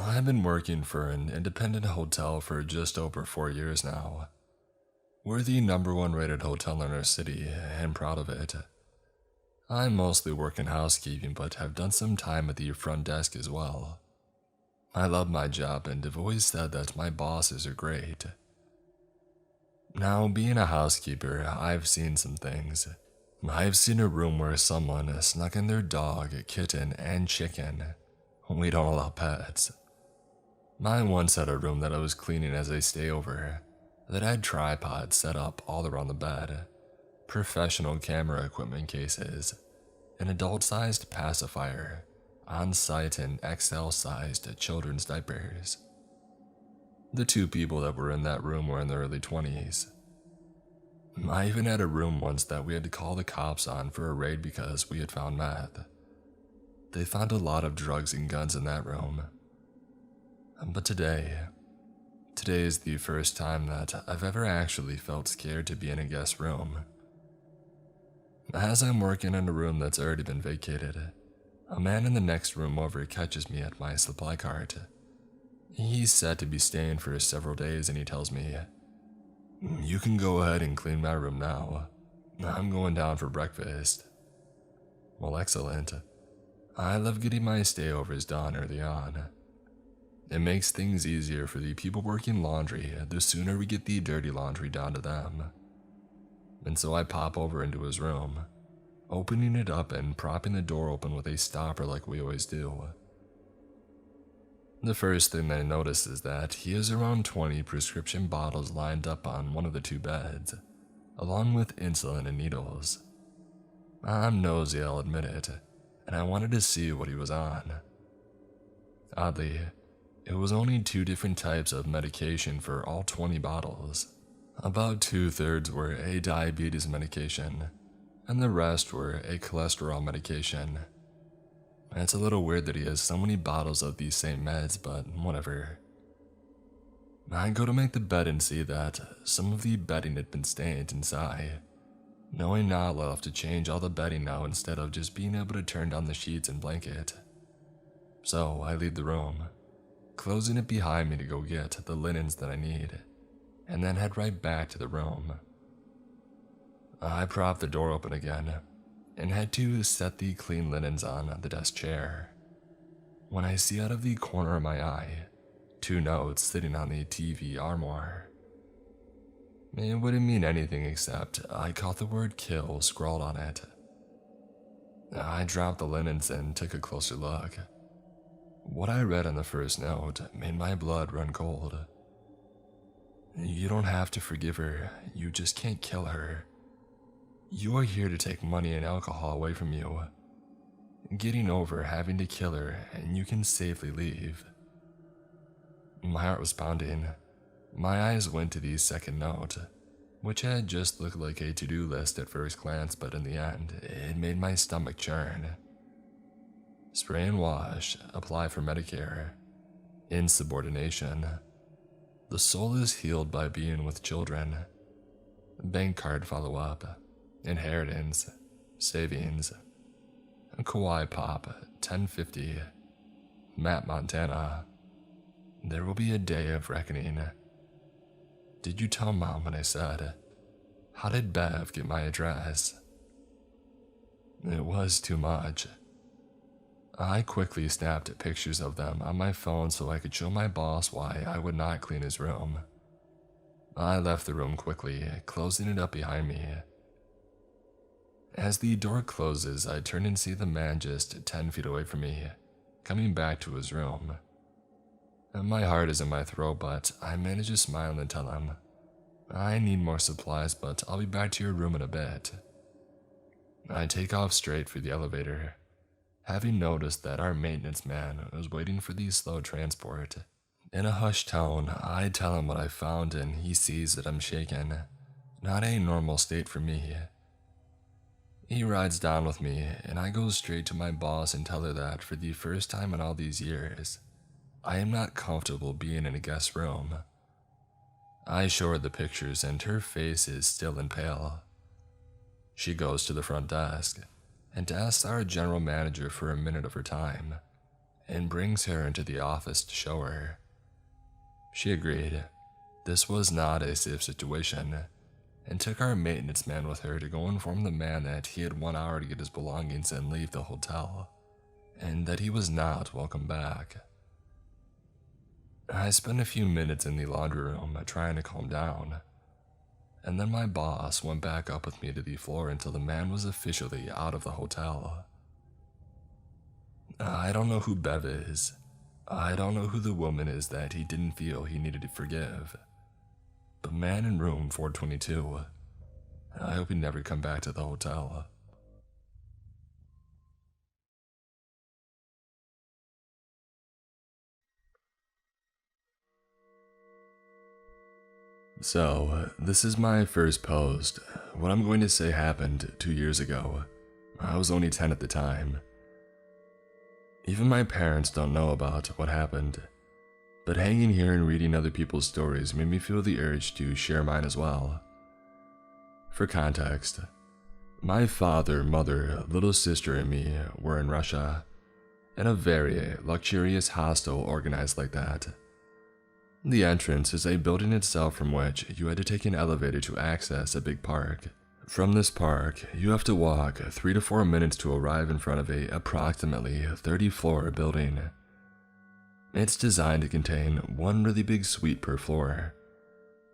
I've been working for an independent hotel for just over 4 years now. We're the #1 rated hotel in our city, and proud of it. I mostly work in housekeeping, but have done some time at the front desk as well. I love my job and have always said that my bosses are great. Now, being a housekeeper, I've seen some things. I've seen a room where someone snuck in their dog, kitten, and chicken. We don't allow pets. I once had a room that I was cleaning as a stayover that had tripods set up all around the bed, professional camera equipment cases, an adult-sized pacifier, on-site and XL-sized children's diapers. The 2 people that were in that room were in their early 20s. I even had a room once that we had to call the cops on for a raid because we had found meth. They found a lot of drugs and guns in that room. But today is the first time that I've ever actually felt scared to be in a guest room. As I'm working in a room that's already been vacated, a man in the next room over catches me at my supply cart. He's said to be staying for several days and he tells me, "You can go ahead and clean my room now. I'm going down for breakfast." Well, excellent. I love getting my stayovers done early on. It makes things easier for the people working laundry the sooner we get the dirty laundry down to them. And so I pop over into his room, opening it up and propping the door open with a stopper like we always do. The first thing I notice is that he has around 20 prescription bottles lined up on one of the 2 beds, along with insulin and needles. I'm nosy, I'll admit it, and I wanted to see what he was on. Oddly, it was only 2 different types of medication for all 20 bottles. About 2/3 were a diabetes medication, and the rest were a cholesterol medication. It's a little weird that he has so many bottles of these same meds, but whatever. I go to make the bed and see that some of the bedding had been stained inside, knowing now I'll have to change all the bedding now instead of just being able to turn down the sheets and blanket. So I leave the room, closing it behind me to go get the linens that I need, and then head right back to the room. I prop the door open again, and head to set the clean linens on the desk chair, when I see out of the corner of my eye 2 notes sitting on the TV armoire. It wouldn't mean anything except I caught the word "kill" scrawled on it. I dropped the linens and took a closer look. What I read on the first note made my blood run cold. "You don't have to forgive her, you just can't kill her. You are here to take money and alcohol away from you. Getting over having to kill her and you can safely leave." My heart was pounding. My eyes went to the second note, which had just looked like a to-do list at first glance, but in the end, it made my stomach churn. Spray and wash, apply for Medicare. Insubordination. The soul is healed by being with children. Bank card follow-up. Inheritance. Savings. Kauai Pop, 1050. Matt, Montana. There will be a day of reckoning. Did you tell Mom what I said? How did Bev get my address? It was too much. I quickly snapped pictures of them on my phone so I could show my boss why I would not clean his room. I left the room quickly, closing it up behind me. As the door closes, I turn and see the man just 10 feet away from me, coming back to his room. My heart is in my throat, but I manage to smile and tell him, I need more supplies, but I'll be back to your room in a bit. I take off straight for the elevator, having noticed that our maintenance man was waiting for the slow transport. In a hushed tone, I tell him what I found and he sees that I'm shaken. Not a normal state for me. He rides down with me and I go straight to my boss and tell her that for the first time in all these years, I am not comfortable being in a guest room. I show her the pictures and her face is still and pale. She goes to the front desk and asks our general manager for a minute of her time and brings her into the office to show her. She agreed. This was not a safe situation and took our maintenance man with her to go inform the man that he had 1 hour to get his belongings and leave the hotel, and that he was not welcome back. I spent a few minutes in the laundry room trying to calm down, and then my boss went back up with me to the floor until the man was officially out of the hotel. I don't know who Bev is. I don't know who the woman is that he didn't feel he needed to forgive. But man in room 422, I hope he never come back to the hotel. So, this is my first post. What I'm going to say happened 2 years ago. I was only 10 at the time. Even my parents don't know about what happened. But hanging here and reading other people's stories made me feel the urge to share mine as well. For context, my father, mother, little sister, and me were in Russia, in a very luxurious hostel organized like that. The entrance is a building itself from which you had to take an elevator to access a big park. From this park, you have to walk 3 to 4 minutes to arrive in front of a approximately 30-floor building. It's designed to contain one really big suite per floor.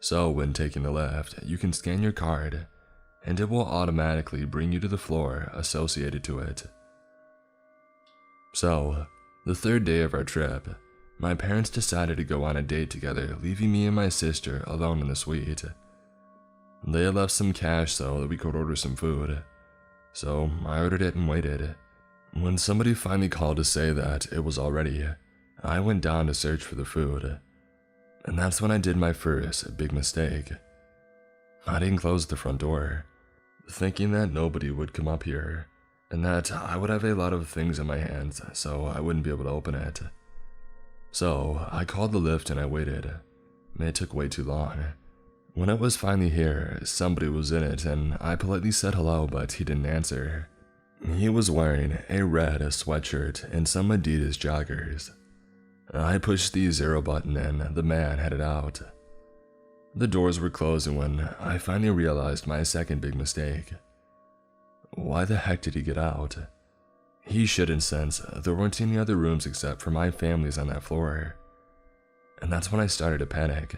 So when taking the lift, you can scan your card, and it will automatically bring you to the floor associated to it. So, the third day of our trip, my parents decided to go on a date together, leaving me and my sister alone in the suite. They had left some cash so that we could order some food, so I ordered it and waited. When somebody finally called to say that it was all ready, I went down to search for the food, and that's when I did my first big mistake. I didn't close the front door, thinking that nobody would come up here, and that I would have a lot of things in my hands, so I wouldn't be able to open it. So I called the lift and I waited. It took way too long. When it was finally here, somebody was in it and I politely said hello, but he didn't answer. He was wearing a red sweatshirt and some Adidas joggers. I pushed the 0 button and the man headed out. The doors were closing when I finally realized my second big mistake. Why the heck did he get out? He shouldn't, since there weren't any other rooms except for my family's on that floor. And that's when I started to panic.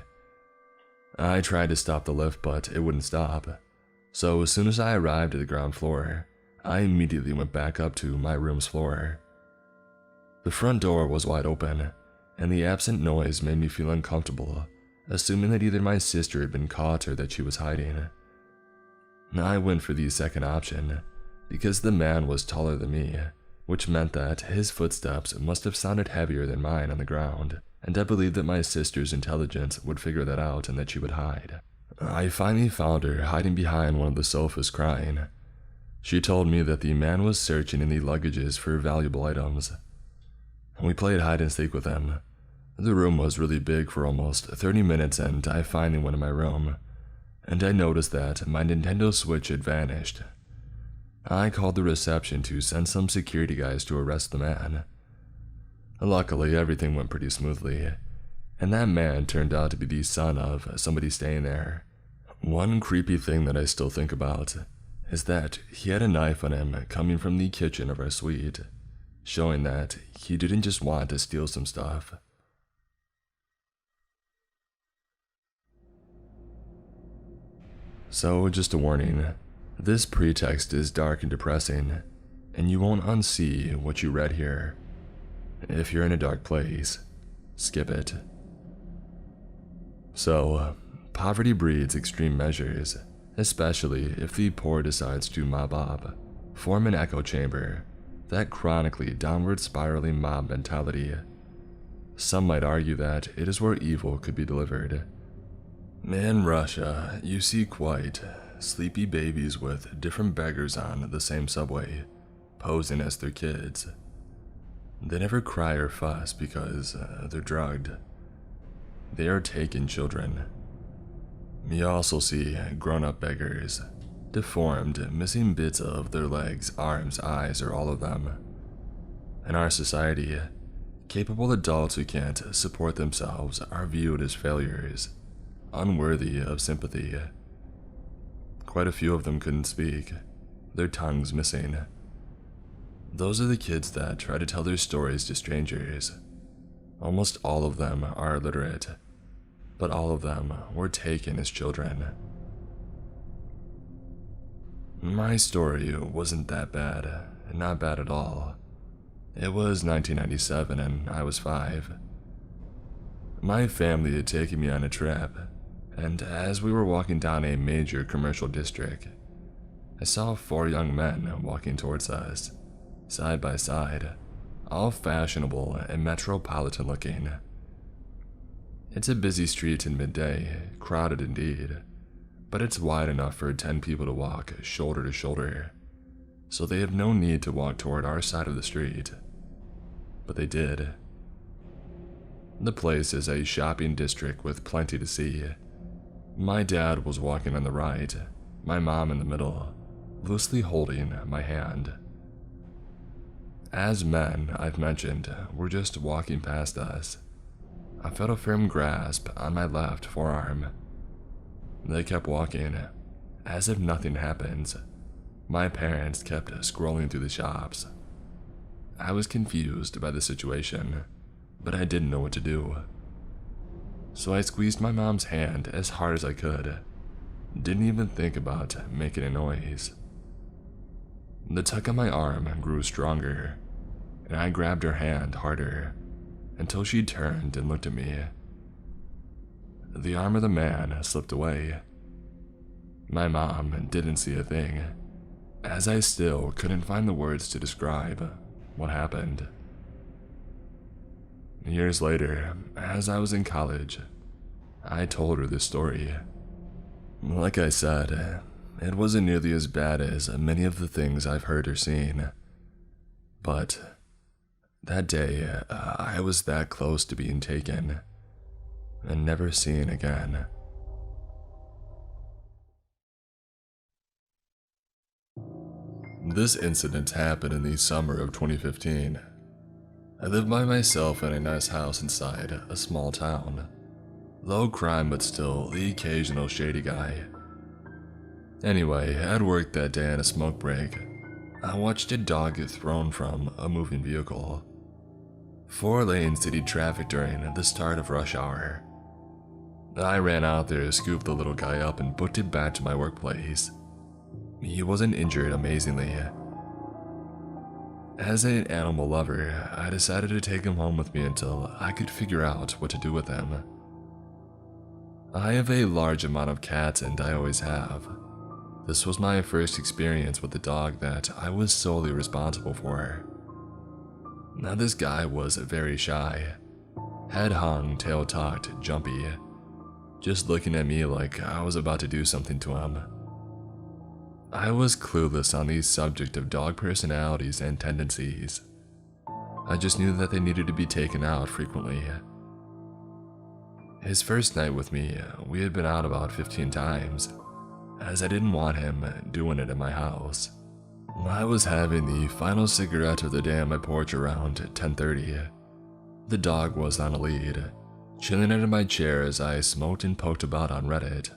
I tried to stop the lift, but it wouldn't stop. So as soon as I arrived at the ground floor, I immediately went back up to my room's floor. The front door was wide open, and the absent noise made me feel uncomfortable, assuming that either my sister had been caught or that she was hiding. I went for the second option, because the man was taller than me, which meant that his footsteps must have sounded heavier than mine on the ground, and I believed that my sister's intelligence would figure that out and that she would hide. I finally found her hiding behind one of the sofas crying. She told me that the man was searching in the luggages for valuable items. We played hide and seek with him. The room was really big for almost 30 minutes, and I finally went in my room, and I noticed that my Nintendo Switch had vanished. I called the reception to send some security guys to arrest the man. Luckily, everything went pretty smoothly, and that man turned out to be the son of somebody staying there. One creepy thing that I still think about is that he had a knife on him coming from the kitchen of our suite, showing that he didn't just want to steal some stuff. So, just a warning, this pretext is dark and depressing, and you won't unsee what you read here. If you're in a dark place, skip it. So, poverty breeds extreme measures, especially if the poor decides to mob up, form an echo chamber, that chronically downward spiraling mob mentality. Some might argue that it is where evil could be delivered. In Russia, you see quite sleepy babies with different beggars on the same subway, posing as their kids. They never cry or fuss because they're drugged. They are taken children. You also see grown-up beggars, deformed, missing bits of their legs, arms, eyes, or all of them. In our society, capable adults who can't support themselves are viewed as failures, unworthy of sympathy. Quite a few of them couldn't speak, their tongues missing. Those are the kids that try to tell their stories to strangers. Almost all of them are illiterate, but all of them were taken as children. My story wasn't that bad, not bad at all. It was 1997 and I was 5. My family had taken me on a trip, and as we were walking down a major commercial district, I saw 4 young men walking towards us, side by side, all fashionable and metropolitan looking. It's a busy street in midday, crowded indeed, but it's wide enough for 10 people to walk shoulder to shoulder, so they have no need to walk toward our side of the street. But they did. The place is a shopping district with plenty to see. My dad was walking on the right, my mom in the middle, loosely holding my hand. As men, I've mentioned, were just walking past us, I felt a firm grasp on my left forearm. They kept walking, as if nothing happens. My parents kept scrolling through the shops. I was confused by the situation, but I didn't know what to do. So I squeezed my mom's hand as hard as I could. Didn't even think about making a noise. The tug on my arm grew stronger, and I grabbed her hand harder until she turned and looked at me. The arm of the man slipped away. My mom didn't see a thing, as I still couldn't find the words to describe what happened. Years later, as I was in college, I told her this story. Like I said, it wasn't nearly as bad as many of the things I've heard or seen. But that day, I was that close to being taken and never seen again. This incident happened in the summer of 2015. I lived by myself in a nice house inside a small town. Low crime, but still the occasional shady guy. Anyway, I'd worked that day on a smoke break. I watched a dog get thrown from a moving vehicle. 4-lane city traffic during the start of rush hour. I ran out there to scoop the little guy up and booked it back to my workplace. He wasn't injured, amazingly. As an animal lover, I decided to take him home with me until I could figure out what to do with him. I have a large amount of cats, and I always have. This was my first experience with a dog that I was solely responsible for. Now this guy was very shy. Head hung, tail tucked, jumpy. Just looking at me like I was about to do something to him. I was clueless on the subject of dog personalities and tendencies. I just knew that they needed to be taken out frequently. His first night with me, we had been out about 15 times, as I didn't want him doing it in my house. I was having the final cigarette of the day on my porch around 10:30. The dog was on a lead, chilling under my chair as I smoked and poked about on Reddit.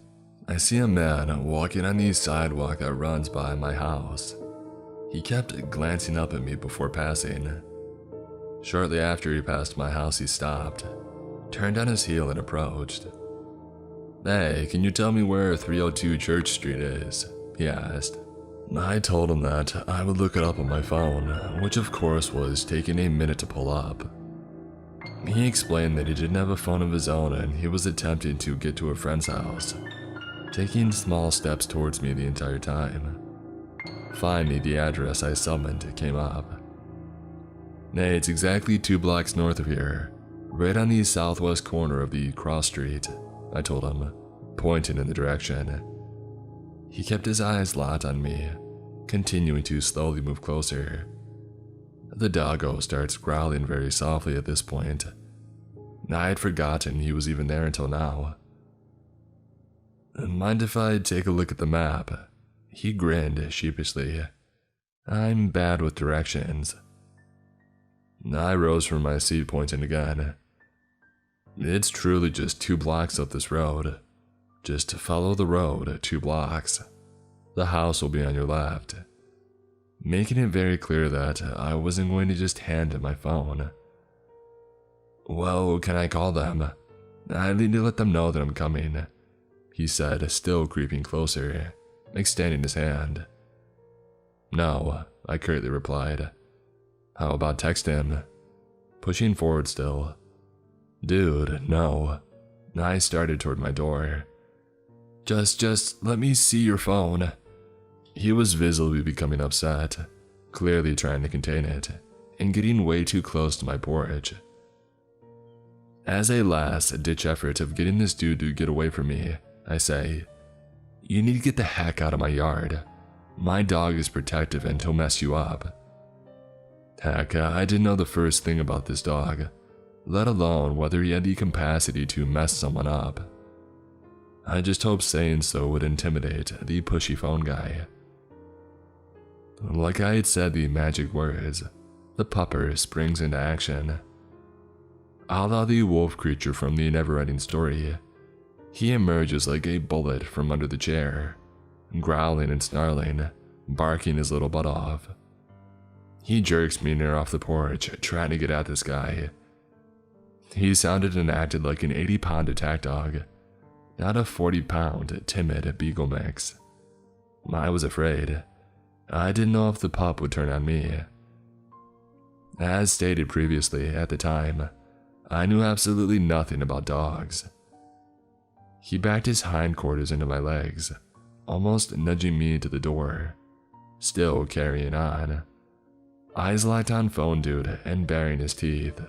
I see a man walking on the sidewalk that runs by my house. He kept glancing up at me before passing. Shortly after he passed my house, he stopped, turned on his heel and approached. "Hey, can you tell me where 302 Church Street is?" he asked. I told him that I would look it up on my phone, which of course was taking a minute to pull up. He explained that he didn't have a phone of his own and he was attempting to get to a friend's house, taking small steps towards me the entire time. Finally, the address I summoned came up. "Hey, it's exactly 2 blocks north of here, right on the southwest corner of the cross street," I told him, pointing in the direction. He kept his eyes locked on me, continuing to slowly move closer. The doggo starts growling very softly at this point. I had forgotten he was even there until now. "Mind if I take a look at the map?" He grinned sheepishly. "I'm bad with directions." I rose from my seat, pointing again. "It's truly just 2 blocks up this road. Just follow the road 2 blocks. The house will be on your left," making it very clear that I wasn't going to just hand him my phone. "Well, can I call them? I need to let them know that I'm coming," he said, still creeping closer, extending his hand. "No," I curtly replied. "How about text him?" Pushing forward still. "Dude, no." I started toward my door. Just let me see your phone." He was visibly becoming upset, clearly trying to contain it, and getting way too close to my porch. As a last-ditch effort of getting this dude to get away from me, I say, "You need to get the heck out of my yard. My dog is protective and he'll mess you up." Heck, I didn't know the first thing about this dog, let alone whether he had the capacity to mess someone up. I just hoped saying so would intimidate the pushy phone guy. Like I had said the magic words, the pupper springs into action. A la the wolf creature from the never-ending story, he emerges like a bullet from under the chair, growling and snarling, barking his little butt off. He jerks me near off the porch, trying to get at this guy. He sounded and acted like an 80-pound attack dog, not a 40-pound timid beagle mix. I was afraid. I didn't know if the pup would turn on me. As stated previously, at the time, I knew absolutely nothing about dogs. He backed his hindquarters into my legs, almost nudging me to the door, still carrying on. Eyes locked on phone dude and baring his teeth.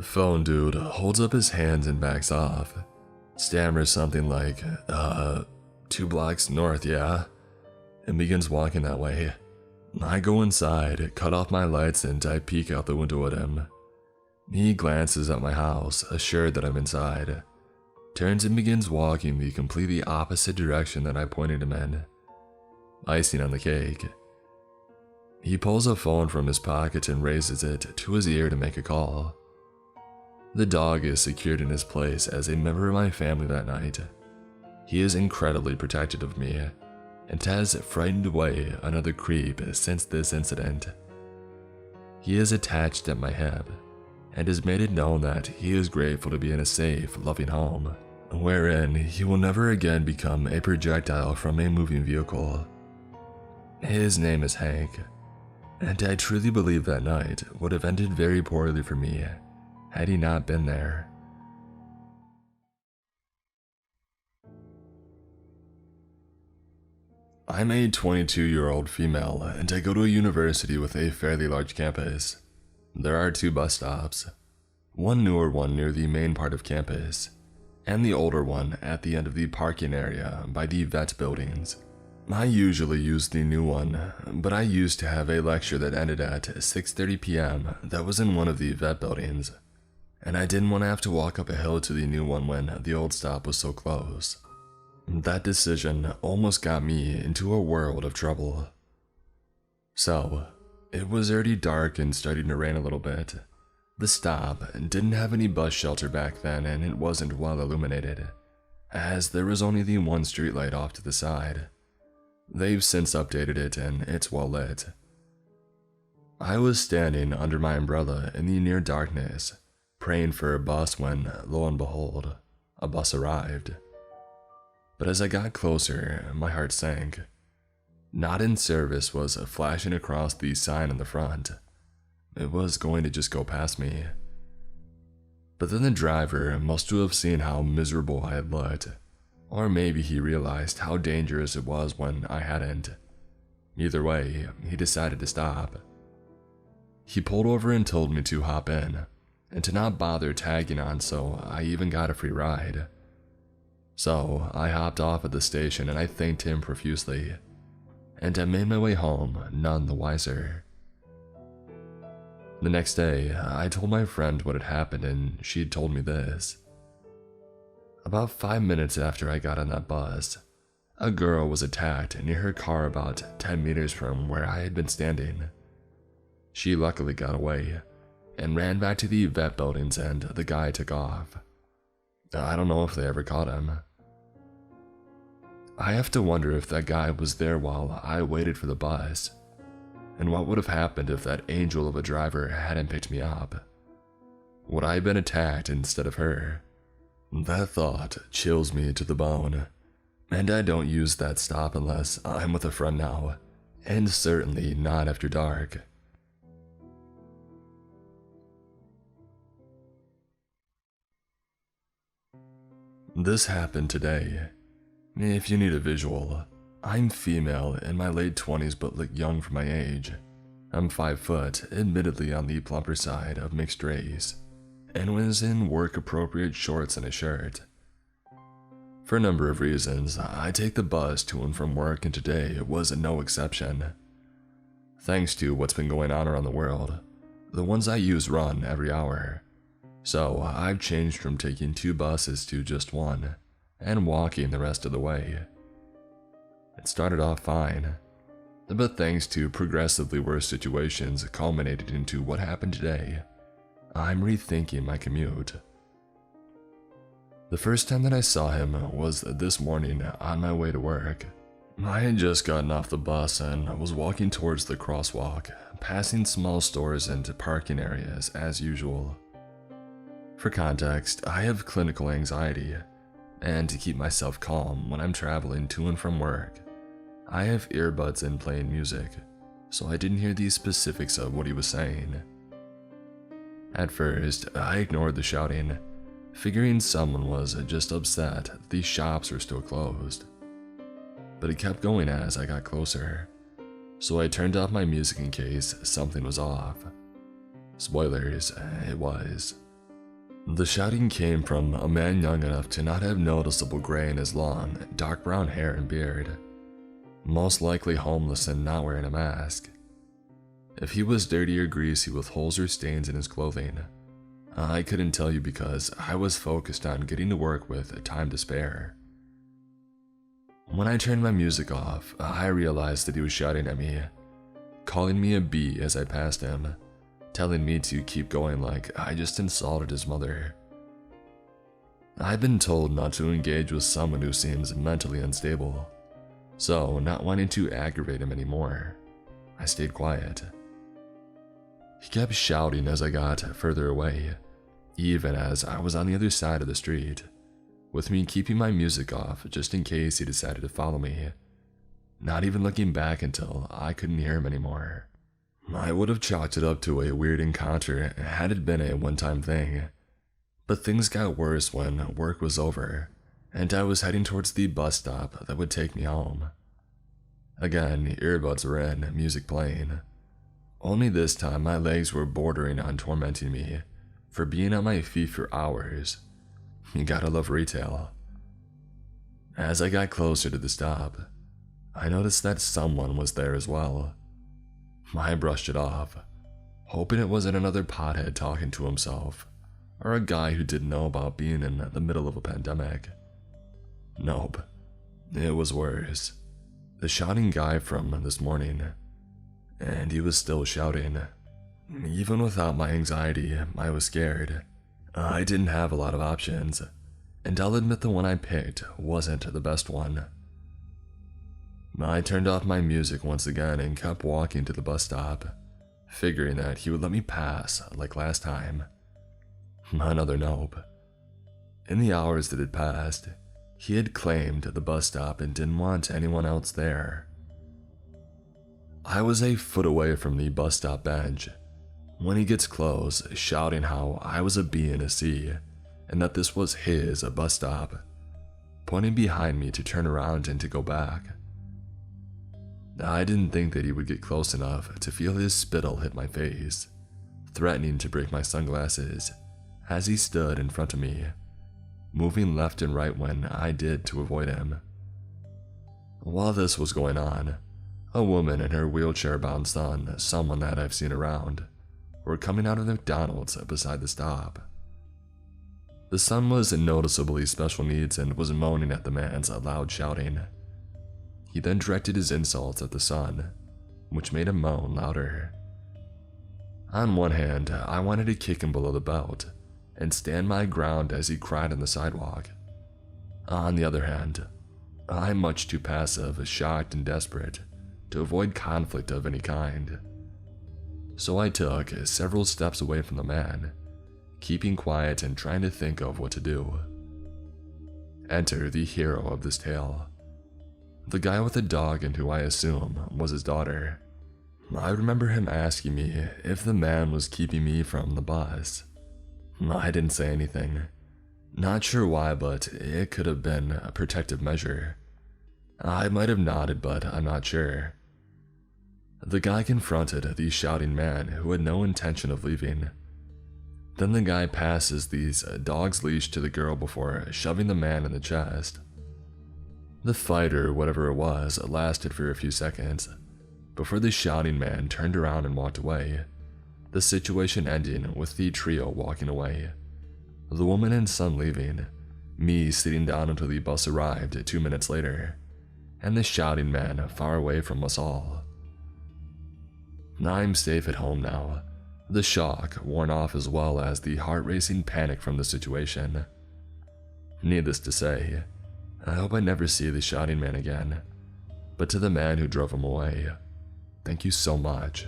Phone dude holds up his hands and backs off, stammers something like, 2 blocks north, yeah?" and begins walking that way. I go inside, cut off my lights, and I peek out the window at him. He glances at my house, assured that I'm inside, turns and begins walking the completely opposite direction that I pointed him in. Icing on the cake. He pulls a phone from his pocket and raises it to his ear to make a call. The dog is secured in his place as a member of my family that night. He is incredibly protective of me, and has frightened away another creep since this incident. He is attached at my hip, and has made it known that he is grateful to be in a safe, loving home, wherein he will never again become a projectile from a moving vehicle. His name is Hank, and I truly believe that night would have ended very poorly for me had he not been there. I'm a 22-year-old female, and I go to a university with a fairly large campus. There are 2 bus stops, one newer one near the main part of campus, and the older one at the end of the parking area by the vet buildings. I usually use the new one, but I used to have a lecture that ended at 6:30 p.m. that was in one of the vet buildings, and I didn't want to have to walk up a hill to the new one when the old stop was so close. That decision almost got me into a world of trouble. So, it was already dark and starting to rain a little bit. The stop didn't have any bus shelter back then, and it wasn't well illuminated. as there was only the one streetlight off to the side. They've since updated it and it's well lit. I was standing under my umbrella in the near darkness, praying for a bus when, lo and behold, a bus arrived. But as I got closer, my heart sank. Not in service was flashing across the sign on the front. It was going to just go past me. But then the driver must have seen how miserable I had looked, or maybe he realized how dangerous it was when I hadn't. Either way, he decided to stop. He pulled over and told me to hop in, and to not bother tagging on, so I even got a free ride. So I hopped off at the station and I thanked him profusely, and I made my way home none the wiser. The next day, I told my friend what had happened and she had told me this. About 5 minutes after I got on that bus, a girl was attacked near her car about 10 meters from where I had been standing. She luckily got away and ran back to the vet buildings and the guy took off. I don't know if they ever caught him. I have to wonder if that guy was there while I waited for the bus, and what would have happened if that angel of a driver hadn't picked me up. Would I have been attacked instead of her? That thought chills me to the bone, and I don't use that stop unless I'm with a friend now, and certainly not after dark. This happened today. If you need a visual, I'm female in my late 20s but look young for my age. I'm 5 foot, admittedly on the plumper side of mixed race, and was in work-appropriate shorts and a shirt. For a number of reasons, I take the bus to and from work, and today was no exception. Thanks to what's been going on around the world, the ones I use run every hour. So I've changed from taking 2 buses to just one, and walking the rest of the way. It started off fine, but thanks to progressively worse situations culminated into what happened today, I'm rethinking my commute. The first time that I saw him was this morning on my way to work. I had just gotten off the bus and was walking towards the crosswalk, passing small stores and parking areas as usual. For context, I have clinical anxiety, and to keep myself calm when I'm traveling to and from work, I have earbuds in playing music, so I didn't hear the specifics of what he was saying. At first, I ignored the shouting, figuring someone was just upset the shops were still closed. But it kept going as I got closer, so I turned off my music in case something was off. Spoilers, it was. The shouting came from a man young enough to not have noticeable gray in his long, dark brown hair and beard. Most likely homeless and not wearing a mask. If he was dirty or greasy with holes or stains in his clothing, I couldn't tell you because I was focused on getting to work with time to spare. When I turned my music off, I realized that he was shouting at me, calling me a B as I passed him, telling me to keep going like I just insulted his mother. I've been told not to engage with someone who seems mentally unstable, so not wanting to aggravate him anymore, I stayed quiet. He kept shouting as I got further away, even as I was on the other side of the street, with me keeping my music off just in case he decided to follow me, not even looking back until I couldn't hear him anymore. I would have chalked it up to a weird encounter had it been a one-time thing, but things got worse when work was over and I was heading towards the bus stop that would take me home. Again, earbuds were in, music playing. Only this time my legs were bordering on tormenting me for being on my feet for hours. You gotta love retail. As I got closer to the stop, I noticed that someone was there as well. I brushed it off, hoping it wasn't another pothead talking to himself, or a guy who didn't know about being in the middle of a pandemic. Nope, it was worse. The shouting guy from this morning, and he was still shouting. Even without my anxiety, I was scared. I didn't have a lot of options, and I'll admit the one I picked wasn't the best one. I turned off my music once again and kept walking to the bus stop, figuring that he would let me pass like last time. Another nope. In the hours that had passed, he had claimed the bus stop and didn't want anyone else there. I was a foot away from the bus stop bench when he gets close, shouting how I was a B and a C, and that this was his bus stop, pointing behind me to turn around and to go back. I didn't think that he would get close enough to feel his spittle hit my face, threatening to break my sunglasses as he stood in front of me, moving left and right when I did to avoid him. While this was going on, a woman and her wheelchair-bound son, someone that I've seen around, were coming out of the McDonald's beside the stop. The son was noticeably special needs and was moaning at the man's loud shouting. He then directed his insults at the son, which made him moan louder. On one hand, I wanted to kick him below the belt and stand my ground as he cried on the sidewalk. On the other hand, I'm much too passive, shocked, and desperate to avoid conflict of any kind. So I took several steps away from the man, keeping quiet and trying to think of what to do. Enter the hero of this tale, the guy with the dog and who I assume was his daughter. I remember him asking me if the man was keeping me from the bus. I didn't say anything. Not sure why, but it could have been a protective measure. I might have nodded, but I'm not sure. The guy confronted the shouting man who had no intention of leaving. Then the guy passes these dog's leash to the girl before shoving the man in the chest. The fight, or whatever it was, lasted for a few seconds before the shouting man turned around and walked away, the situation ending with the trio walking away, the woman and son leaving, me sitting down until the bus arrived 2 minutes later, and the shouting man far away from us all. I'm safe at home now, the shock worn off as well as the heart-racing panic from the situation. Needless to say, I hope I never see the shouting man again, but to the man who drove him away, thank you so much.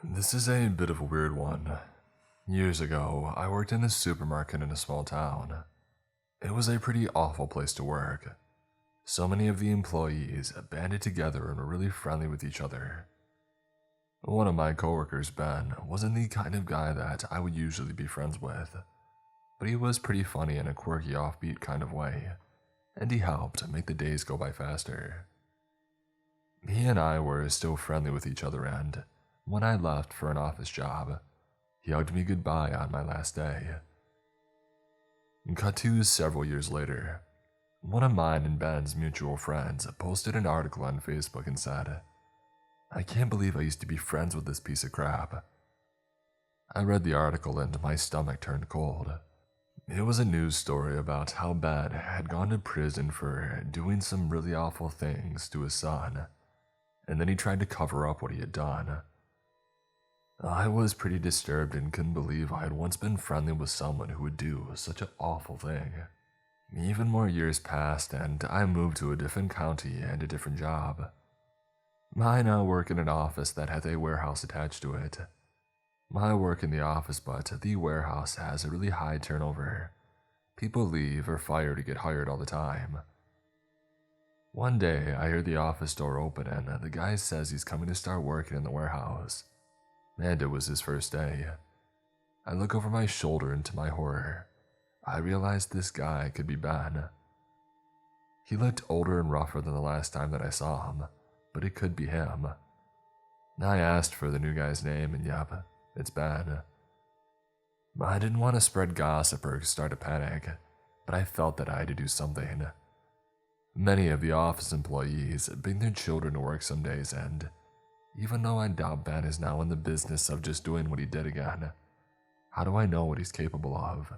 This is a bit of a weird one. Years ago, I worked in a supermarket in a small town. It was a pretty awful place to work. So many of the employees banded together and were really friendly with each other. One of my coworkers, Ben, wasn't the kind of guy that I would usually be friends with, but he was pretty funny in a quirky offbeat kind of way, and he helped make the days go by faster. He and I were still friendly with each other, and when I left for an office job, he hugged me goodbye on my last day. Cut to several years later, one of mine and Ben's mutual friends posted an article on Facebook and said, "I can't believe I used to be friends with this piece of crap." I read the article and my stomach turned cold. It was a news story about how Ben had gone to prison for doing some really awful things to his son, and then he tried to cover up what he had done. I was pretty disturbed and couldn't believe I had once been friendly with someone who would do such an awful thing. Even more years passed and I moved to a different county and a different job. I now work in an office that has a warehouse attached to it. I work in the office, but the warehouse has a really high turnover. People leave or fire to get hired all the time. One day, I hear the office door open and the guy says he's coming to start working in the warehouse. And it was his first day. I look over my shoulder and to my horror, I realized this guy could be Ben. He looked older and rougher than the last time that I saw him, but it could be him. I asked for the new guy's name and yep, it's Ben. I didn't want to spread gossip or start a panic, but I felt that I had to do something. Many of the office employees bring their children to work some days, and even though I doubt Ben is now in the business of just doing what he did again, how do I know what he's capable of?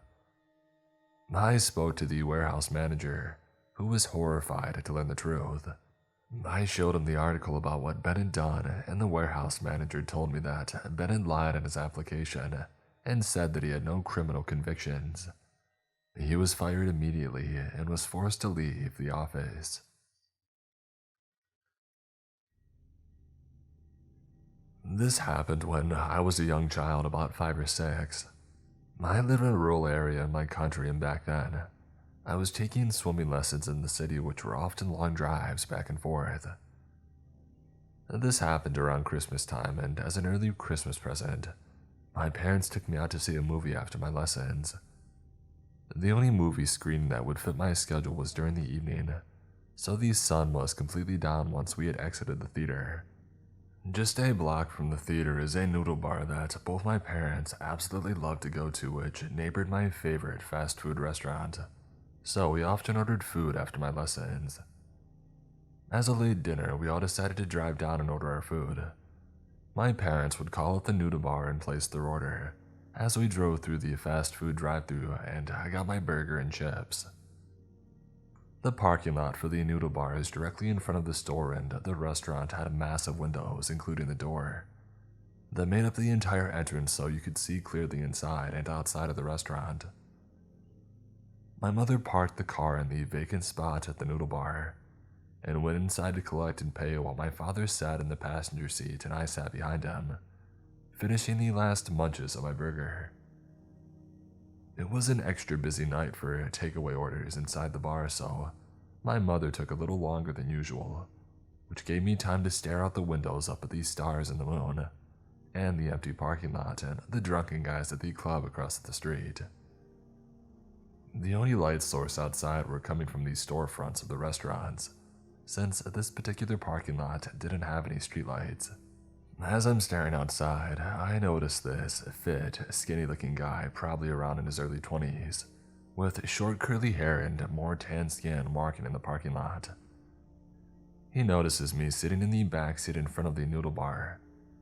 I spoke to the warehouse manager, who was horrified to learn the truth. I showed him the article about what Ben had done, and the warehouse manager told me that Ben had lied in his application and said that he had no criminal convictions. He was fired immediately and was forced to leave the office. This happened when I was a young child, about 5 or 6. I live in a rural area in my country, and back then, I was taking swimming lessons in the city, which were often long drives back and forth. This happened around Christmas time, and as an early Christmas present, my parents took me out to see a movie after my lessons. The only movie screening that would fit my schedule was during the evening, so the sun was completely down once we had exited the theater. Just a block from the theater is a noodle bar that both my parents absolutely loved to go to, which neighbored my favorite fast food restaurant, so we often ordered food after my lessons. As a late dinner, we all decided to drive down and order our food. My parents would call up the noodle bar and place their order, as we drove through the fast food drive-thru, and I got my burger and chips. The parking lot for the noodle bar is directly in front of the store, and the restaurant had massive windows, including the door, that made up the entire entrance so you could see clearly inside and outside of the restaurant. My mother parked the car in the vacant spot at the noodle bar and went inside to collect and pay, while my father sat in the passenger seat and I sat behind him, finishing the last munches of my burger. It was an extra busy night for takeaway orders inside the bar, so my mother took a little longer than usual, which gave me time to stare out the windows up at the stars and the moon, and the empty parking lot and the drunken guys at the club across the street. The only light source outside were coming from the storefronts of the restaurants, since this particular parking lot didn't have any streetlights. As I'm staring outside, I noticed this fit, skinny-looking guy, probably around in his early 20s, with short curly hair and more tan skin, walking in the parking lot. He notices me sitting in the back seat in front of the noodle bar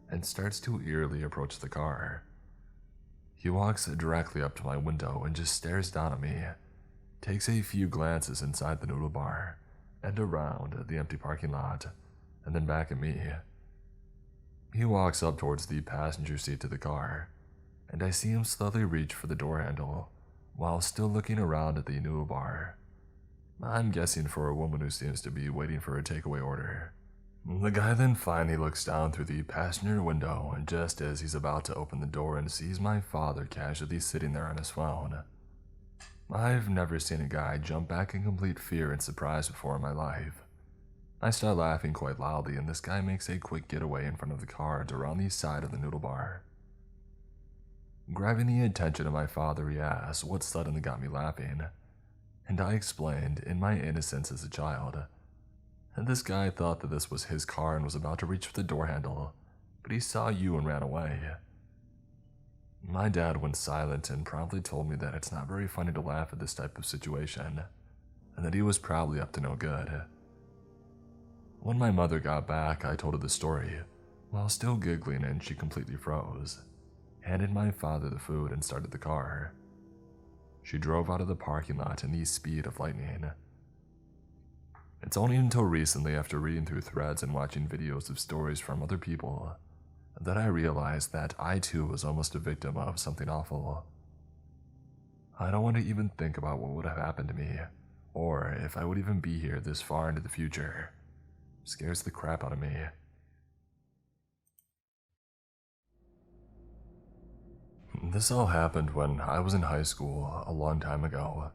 and starts to eerily approach the car. He walks directly up to my window and just stares down at me, takes a few glances inside the noodle bar and around the empty parking lot, and then back at me. He walks up towards the passenger seat to the car, and I see him slowly reach for the door handle while still looking around at the noodle bar. I'm guessing for a woman who seems to be waiting for a takeaway order. The guy then finally looks down through the passenger window, and just as he's about to open the door, and sees my father casually sitting there on his phone. I've never seen a guy jump back in complete fear and surprise before in my life. I start laughing quite loudly, and this guy makes a quick getaway in front of the car and around the side of the noodle bar. Grabbing the attention of my father, he asks what suddenly got me laughing, and I explained, in my innocence as a child, that this guy thought that this was his car and was about to reach for the door handle, but he saw you and ran away. My dad went silent and promptly told me that it's not very funny to laugh at this type of situation, and that he was probably up to no good. When my mother got back, I told her the story, while still giggling, and she completely froze, handed my father the food, and started the car. She drove out of the parking lot in the speed of lightning. It's only until recently, after reading through threads and watching videos of stories from other people, that I realized that I too was almost a victim of something awful. I don't want to even think about what would have happened to me, or if I would even be here this far into the future. It scares the crap out of me. This all happened when I was in high school a long time ago.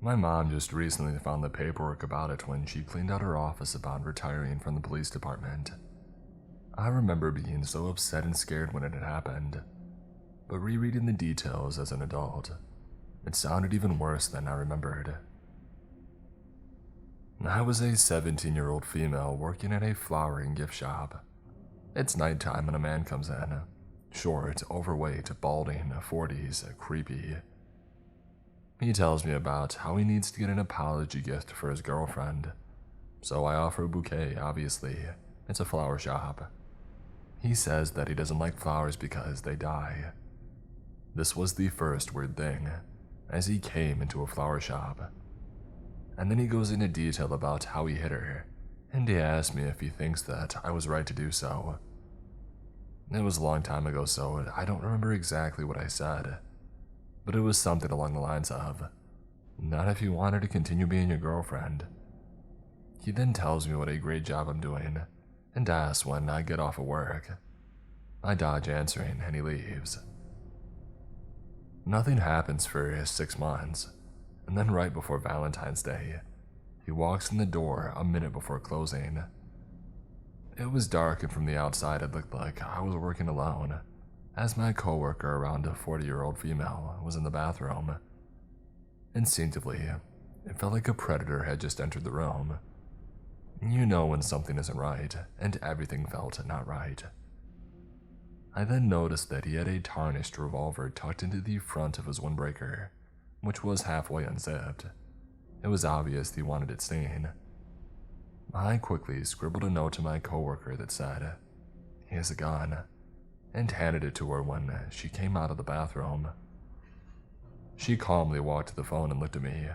My mom just recently found the paperwork about it when she cleaned out her office about retiring from the police department. I remember being so upset and scared when it had happened, but rereading the details as an adult, it sounded even worse than I remembered. I was a 17-year-old female working at a flowering gift shop. It's nighttime and a man comes in. Short, overweight, balding, 40s, creepy. He tells me about how he needs to get an apology gift for his girlfriend. So I offer a bouquet, obviously. It's a flower shop. He says that he doesn't like flowers because they die. This was the first weird thing, as he came into a flower shop. And then he goes into detail about how he hit her, and he asked me if he thinks that I was right to do so. It was a long time ago, so I don't remember exactly what I said, but it was something along the lines of, "Not if you want her to continue being your girlfriend." He then tells me what a great job I'm doing, and asks when I get off of work. I dodge answering, and he leaves. Nothing happens for 6 months, and then right before Valentine's Day, he walks in the door a minute before closing. It was dark, and from the outside it looked like I was working alone, as my coworker, around a 40-year-old female, was in the bathroom. Instinctively, it felt like a predator had just entered the room. You know when something isn't right, and everything felt not right. I then noticed that he had a tarnished revolver tucked into the front of his windbreaker, which was halfway unzipped. It was obvious he wanted it seen. I quickly scribbled a note to my coworker that said, "He has a gun," and handed it to her when she came out of the bathroom. She calmly walked to the phone and looked at me,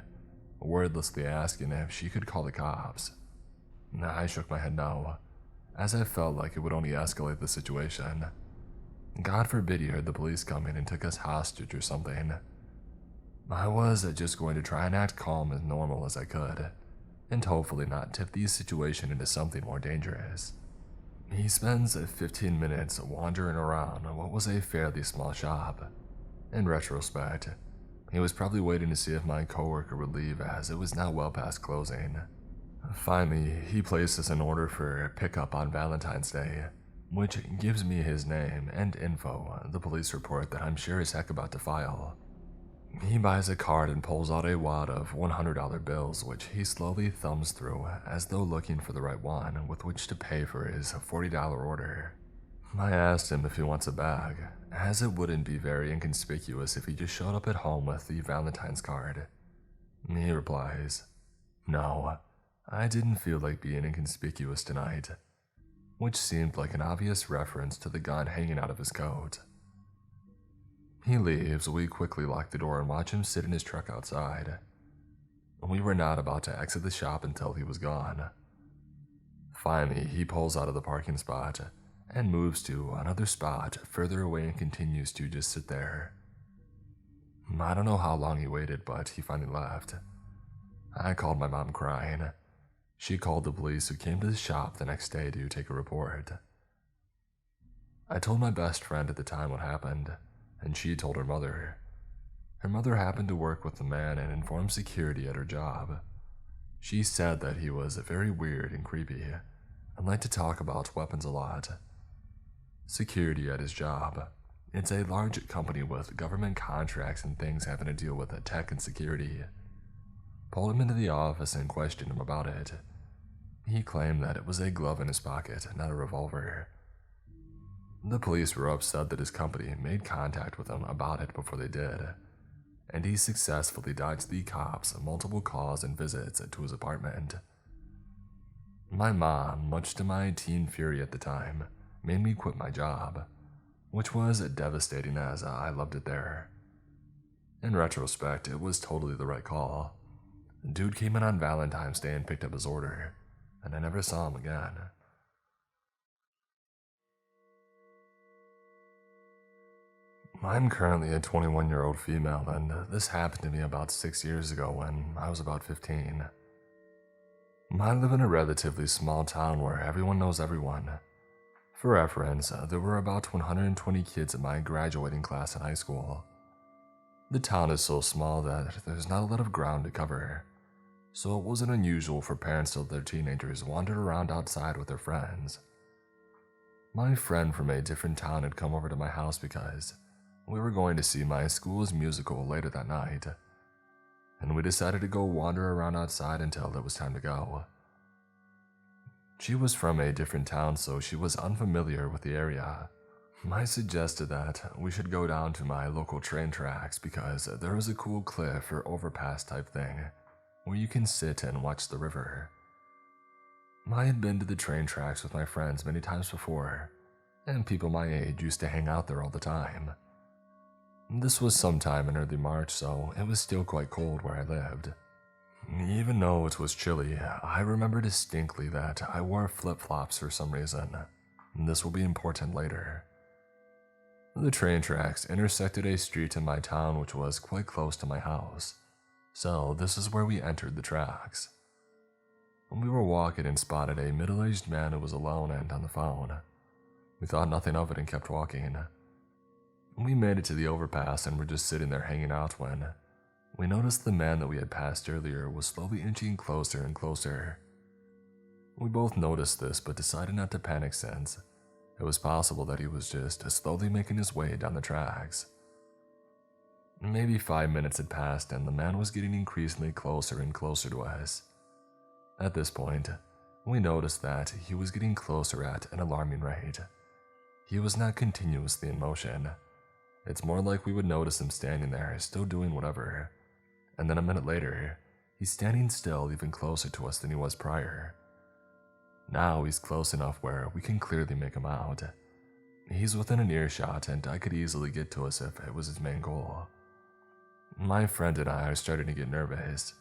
wordlessly asking if she could call the cops. I shook my head no, as I felt like it would only escalate the situation. God forbid he heard the police coming and took us hostage or something. I was just going to try and act calm and normal as I could, and hopefully not tip the situation into something more dangerous. He spends 15 minutes wandering around what was a fairly small shop. In retrospect, he was probably waiting to see if my coworker would leave, as it was now well past closing. Finally, he places an order for pickup on Valentine's Day, which gives me his name and info, the police report that I'm sure as heck about to file. He buys a card and pulls out a wad of $100 bills, which he slowly thumbs through as though looking for the right one with which to pay for his $40 order. I asked him if he wants a bag, as it wouldn't be very inconspicuous if he just showed up at home with the Valentine's card. He replies, "No, I didn't feel like being inconspicuous tonight," which seemed like an obvious reference to the gun hanging out of his coat. He leaves. We quickly lock the door and watch him sit in his truck outside. We were not about to exit the shop until he was gone. Finally, he pulls out of the parking spot and moves to another spot further away and continues to just sit there. I don't know how long he waited, but he finally left. I called my mom crying. She called the police, who came to the shop the next day to take a report. I told my best friend at the time what happened, and she told her mother. Her mother happened to work with the man and informed security at her job. She said that he was very weird and creepy, and liked to talk about weapons a lot. Security at his job. It's a large company with government contracts and things having to deal with tech and security. Pulled him into the office and questioned him about it. He claimed that it was a glove in his pocket, not a revolver. The police were upset that his company made contact with him about it before they did, and he successfully dodged the cops multiple calls and visits to his apartment. My mom, much to my teen fury at the time, made me quit my job, which was devastating as I loved it there. In retrospect, it was totally the right call. The dude came in on Valentine's Day and picked up his order, and I never saw him again. I'm currently a 21-year-old female, and this happened to me about 6 years ago when I was about 15. I live in a relatively small town where everyone knows everyone. For reference, there were about 120 kids in my graduating class in high school. The town is so small that there's not a lot of ground to cover, so it wasn't unusual for parents to let their teenagers wander around outside with their friends. My friend from a different town had come over to my house because we were going to see my school's musical later that night, and we decided to go wander around outside until it was time to go. She was from a different town, so she was unfamiliar with the area. I suggested that we should go down to my local train tracks because there was a cool cliff or overpass type thing where you can sit and watch the river. I had been to the train tracks with my friends many times before, and people my age used to hang out there all the time. This was sometime in early March, so it was still quite cold where I lived. Even though it was chilly, I remember distinctly that I wore flip-flops for some reason. This will be important later. The train tracks intersected a street in my town which was quite close to my house, so this is where we entered the tracks. We were walking and spotted a middle-aged man who was alone and on the phone. We thought nothing of it and kept walking. We made it to the overpass and were just sitting there hanging out when we noticed the man that we had passed earlier was slowly inching closer and closer. We both noticed this but decided not to panic since it was possible that he was just slowly making his way down the tracks. Maybe 5 minutes had passed and the man was getting increasingly closer and closer to us. At this point, we noticed that he was getting closer at an alarming rate. He was not continuously in motion. It's more like we would notice him standing there, still doing whatever, and then a minute later, he's standing still even closer to us than he was prior. Now he's close enough where we can clearly make him out. He's within an earshot and I could easily get to us if it was his main goal. My friend and I are starting to get nervous.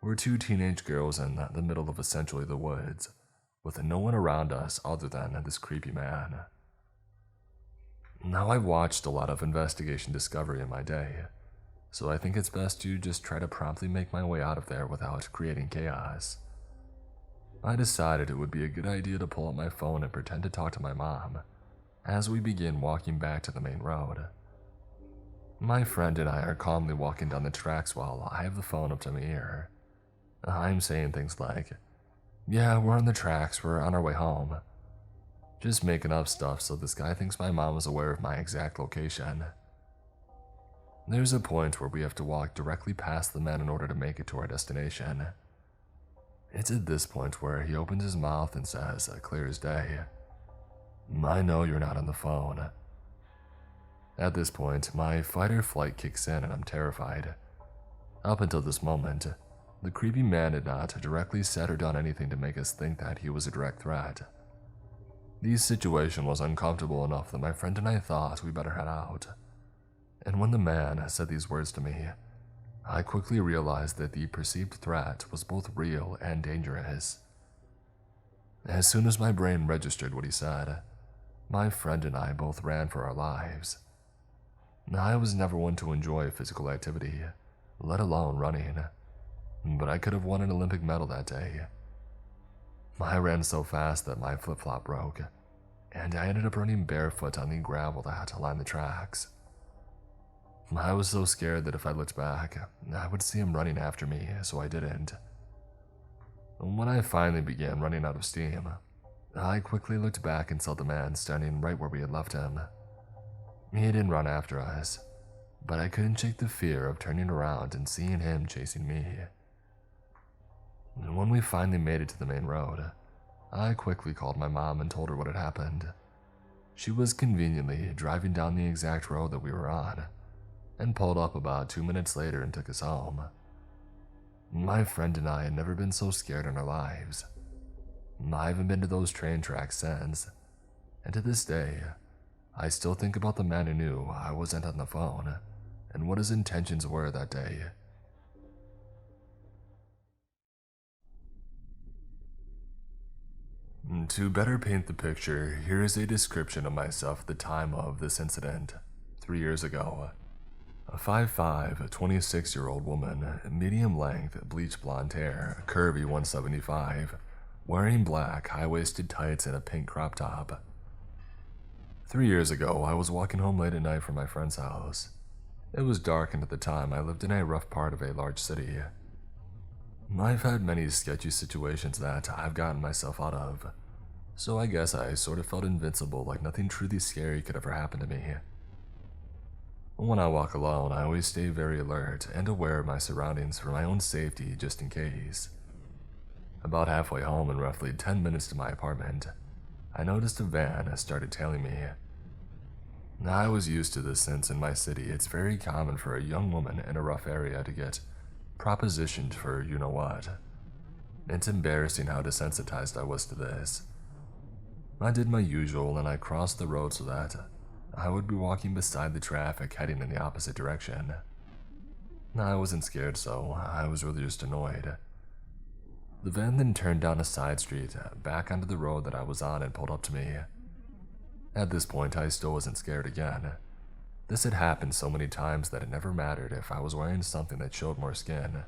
We're two teenage girls in the middle of essentially the woods, with no one around us other than this creepy man. Now, I've watched a lot of investigation discovery in my day, so I think it's best to just try to promptly make my way out of there without creating chaos. I decided it would be a good idea to pull out my phone and pretend to talk to my mom as we begin walking back to the main road. My friend and I are calmly walking down the tracks while I have the phone up to my ear. I'm saying things like, "Yeah, we're on the tracks, we're on our way home." Just making up stuff so this guy thinks my mom is aware of my exact location. There's a point where we have to walk directly past the man in order to make it to our destination. It's at this point where he opens his mouth and says, clear as day, "I know you're not on the phone." At this point, my fight or flight kicks in and I'm terrified. Up until this moment, the creepy man had not directly said or done anything to make us think that he was a direct threat. The situation was uncomfortable enough that my friend and I thought we better head out. And when the man said these words to me, I quickly realized that the perceived threat was both real and dangerous. As soon as my brain registered what he said, my friend and I both ran for our lives. I was never one to enjoy physical activity, let alone running, but I could have won an Olympic medal that day. I ran so fast that my flip-flop broke, and I ended up running barefoot on the gravel that lined the tracks. I was so scared that if I looked back, I would see him running after me, so I didn't. When I finally began running out of steam, I quickly looked back and saw the man standing right where we had left him. He didn't run after us, but I couldn't shake the fear of turning around and seeing him chasing me. When we finally made it to the main road, I quickly called my mom and told her what had happened. She was conveniently driving down the exact road that we were on, and pulled up about 2 minutes later and took us home. My friend and I had never been so scared in our lives. I haven't been to those train tracks since, and to this day, I still think about the man who knew I wasn't on the phone and what his intentions were that day. To better paint the picture, here is a description of myself at the time of this incident, 3 years ago. A 5'5", 26-year-old woman, medium length, bleach blonde hair, curvy 175, wearing black, high-waisted tights and a pink crop top. 3 years ago, I was walking home late at night from my friend's house. It was dark, and at the time, I lived in a rough part of a large city. I've had many sketchy situations that I've gotten myself out of, so I guess I sort of felt invincible, like nothing truly scary could ever happen to me. When I walk alone, I always stay very alert and aware of my surroundings for my own safety, just in case. About halfway home and roughly 10 minutes to my apartment, I noticed a van started tailing me. I was used to this since in my city it's very common for a young woman in a rough area to get propositioned for you-know-what. It's embarrassing how desensitized I was to this. I did my usual and I crossed the road so that I would be walking beside the traffic heading in the opposite direction. I wasn't scared, so I was really just annoyed. The van then turned down a side street, back onto the road that I was on and pulled up to me. At this point, I still wasn't scared again. This had happened so many times that it never mattered if I was wearing something that showed more skin,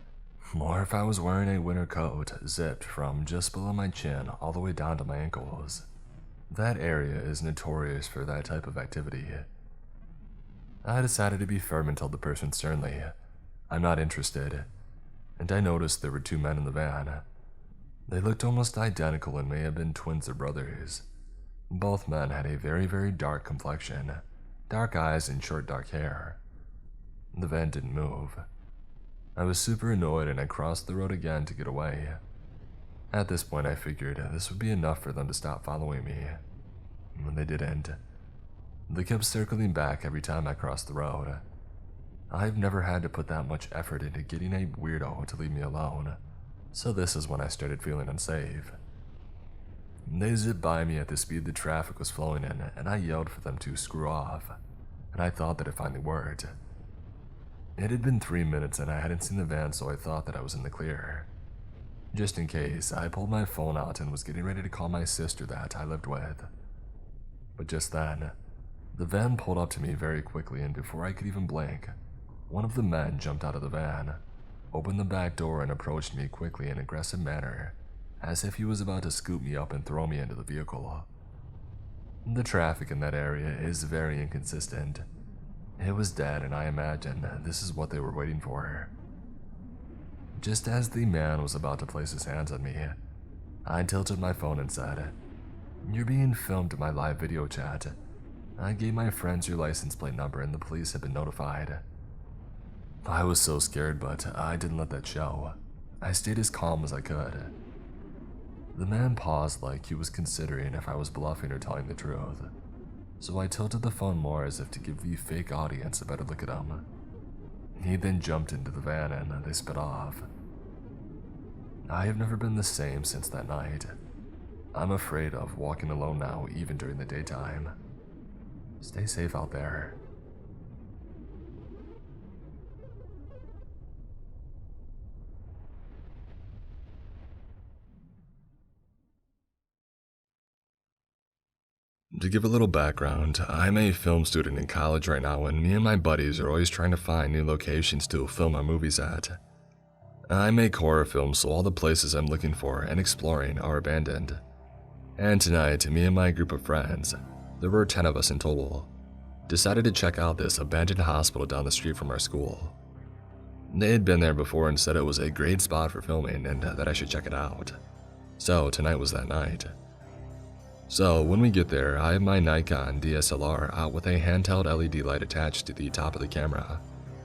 or if I was wearing a winter coat zipped from just below my chin all the way down to my ankles. That area is notorious for that type of activity. I decided to be firm and told the person sternly, "I'm not interested," and I noticed there were two men in the van. They looked almost identical and may have been twins or brothers. Both men had a very, very dark complexion, dark eyes and short dark hair. The van didn't move. I was super annoyed and I crossed the road again to get away. At this point I figured this would be enough for them to stop following me. When they didn't. They kept circling back every time I crossed the road. I've never had to put that much effort into getting a weirdo to leave me alone, so this is when I started feeling unsafe. They zipped by me at the speed the traffic was flowing in, and I yelled for them to screw off, and I thought that it finally worked. It had been 3 minutes and I hadn't seen the van, so I thought that I was in the clear. Just in case, I pulled my phone out and was getting ready to call my sister that I lived with. But just then, the van pulled up to me very quickly, and before I could even blink, one of the men jumped out of the van, opened the back door and approached me quickly in an aggressive manner, as if he was about to scoop me up and throw me into the vehicle. The traffic in that area is very inconsistent. It was dead, and I imagine this is what they were waiting for. Just as the man was about to place his hands on me, I tilted my phone and said, "You're being filmed in my live video chat. I gave my friends your license plate number and the police have been notified." I was so scared, but I didn't let that show. I stayed as calm as I could. The man paused like he was considering if I was bluffing or telling the truth, so I tilted the phone more as if to give the fake audience a better look at him. He then jumped into the van and they sped off. I have never been the same since that night. I'm afraid of walking alone now, even during the daytime. Stay safe out there. To give a little background, I'm a film student in college right now, and me and my buddies are always trying to find new locations to film our movies at. I make horror films, so all the places I'm looking for and exploring are abandoned. And tonight, me and my group of friends, there were 10 of us in total, decided to check out this abandoned hospital down the street from our school. They had been there before and said it was a great spot for filming and that I should check it out. So tonight was that night. So when we get there, I have my Nikon DSLR out with a handheld LED light attached to the top of the camera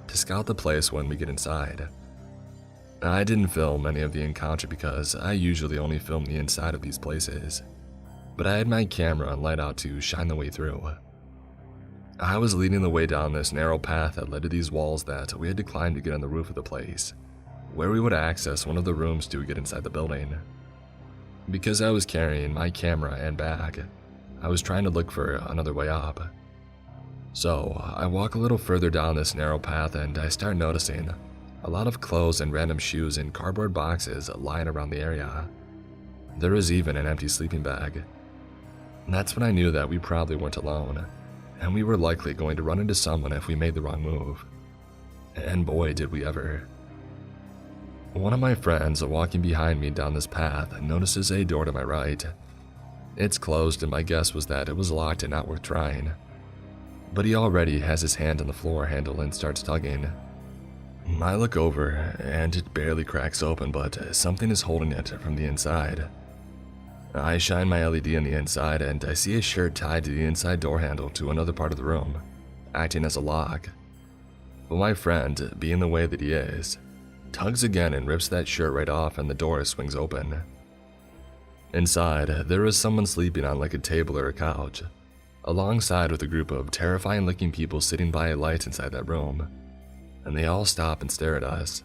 to scout the place when we get inside. I didn't film any of the encounter because I usually only film the inside of these places, but I had my camera and light out to shine the way through. I was leading the way down this narrow path that led to these walls that we had to climb to get on the roof of the place, where we would access one of the rooms to get inside the building. Because I was carrying my camera and bag, I was trying to look for another way up. So I walk a little further down this narrow path and I start noticing a lot of clothes and random shoes in cardboard boxes lying around the area. There was even an empty sleeping bag. That's when I knew that we probably weren't alone, and we were likely going to run into someone if we made the wrong move. And boy, did we ever. One of my friends walking behind me down this path notices a door to my right. It's closed, and my guess was that it was locked and not worth trying. But he already has his hand on the floor handle and starts tugging. I look over, and it barely cracks open, but something is holding it from the inside. I shine my LED on the inside, and I see a shirt tied to the inside door handle to another part of the room, acting as a lock. But my friend, being the way that he is, tugs again and rips that shirt right off, and the door swings open. Inside, there is someone sleeping on like a table or a couch, alongside with a group of terrifying looking people sitting by a light inside that room, and they all stop and stare at us.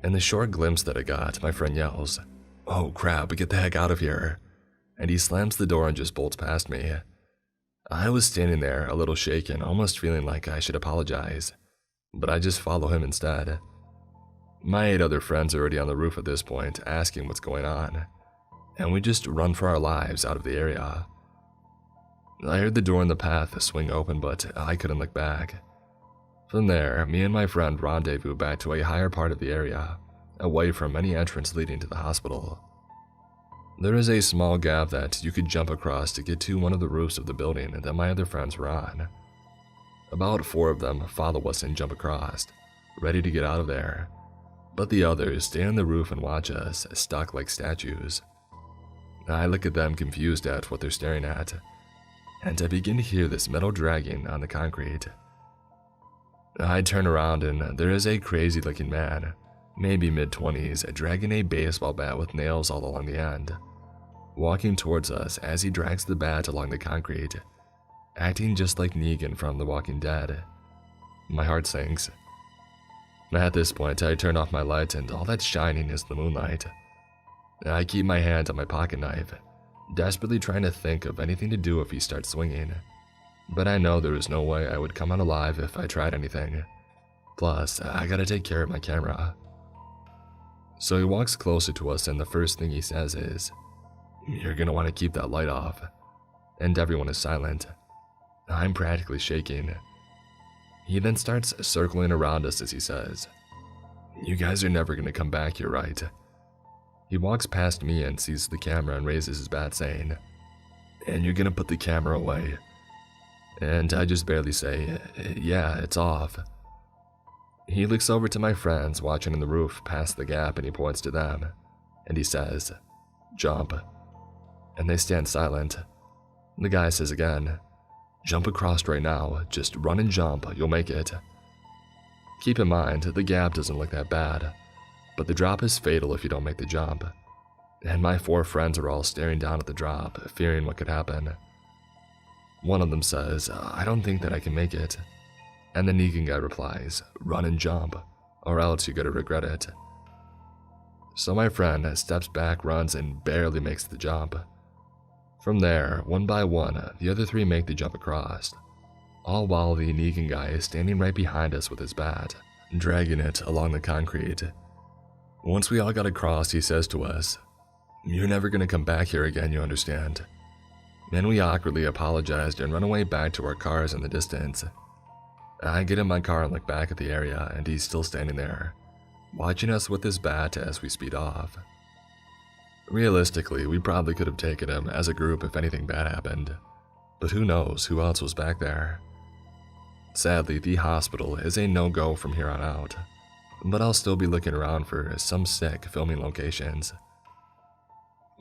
In the short glimpse that I got, my friend yells, "Oh crap, get the heck out of here," and he slams the door and just bolts past me. I was standing there, a little shaken, almost feeling like I should apologize, but I just follow him instead. My 8 other friends are already on the roof at this point, asking what's going on, and we just run for our lives out of the area. I heard the door in the path swing open, but I couldn't look back. From there, me and my friend rendezvous back to a higher part of the area, away from any entrance leading to the hospital. There is a small gap that you could jump across to get to one of the roofs of the building that my other friends were on. About 4 of them follow us and jump across, ready to get out of there, but the others stay on the roof and watch us, stuck like statues. I look at them confused at what they're staring at, and I begin to hear this metal dragging on the concrete. I turn around and there is a crazy looking man, maybe mid-20s, dragging a baseball bat with nails all along the end, walking towards us as he drags the bat along the concrete, acting just like Negan from The Walking Dead. My heart sinks. At this point, I turn off my light and all that's shining is the moonlight. I keep my hand on my pocket knife, desperately trying to think of anything to do if he starts swinging. But I know there is no way I would come out alive if I tried anything. Plus, I gotta take care of my camera. So he walks closer to us and the first thing he says is, "You're gonna want to keep that light off." And everyone is silent. I'm practically shaking. He then starts circling around us as he says, "You guys are never gonna come back here, right?" He walks past me and sees the camera and raises his bat saying, "And you're gonna put the camera away." And I just barely say, "Yeah, it's off." He looks over to my friends watching on the roof past the gap and he points to them, and he says, "Jump." And they stand silent. The guy says again, "Jump across right now, just run and jump, you'll make it." Keep in mind, the gap doesn't look that bad, but the drop is fatal if you don't make the jump. And my 4 friends are all staring down at the drop, fearing what could happen. One of them says, "I don't think that I can make it." And the Negan guy replies, "Run and jump, or else you're gonna regret it." So my friend steps back, runs, and barely makes the jump. From there, one by one, the other 3 make the jump across, all while the Negan guy is standing right behind us with his bat, dragging it along the concrete. Once we all got across, he says to us, "You're never gonna come back here again, you understand?" And we awkwardly apologized and run away back to our cars in the distance. I get in my car and look back at the area, and he's still standing there, watching us with his bat as we speed off. Realistically, we probably could have taken him as a group if anything bad happened, but who knows who else was back there. Sadly, the hospital is a no-go from here on out, but I'll still be looking around for some sick filming locations.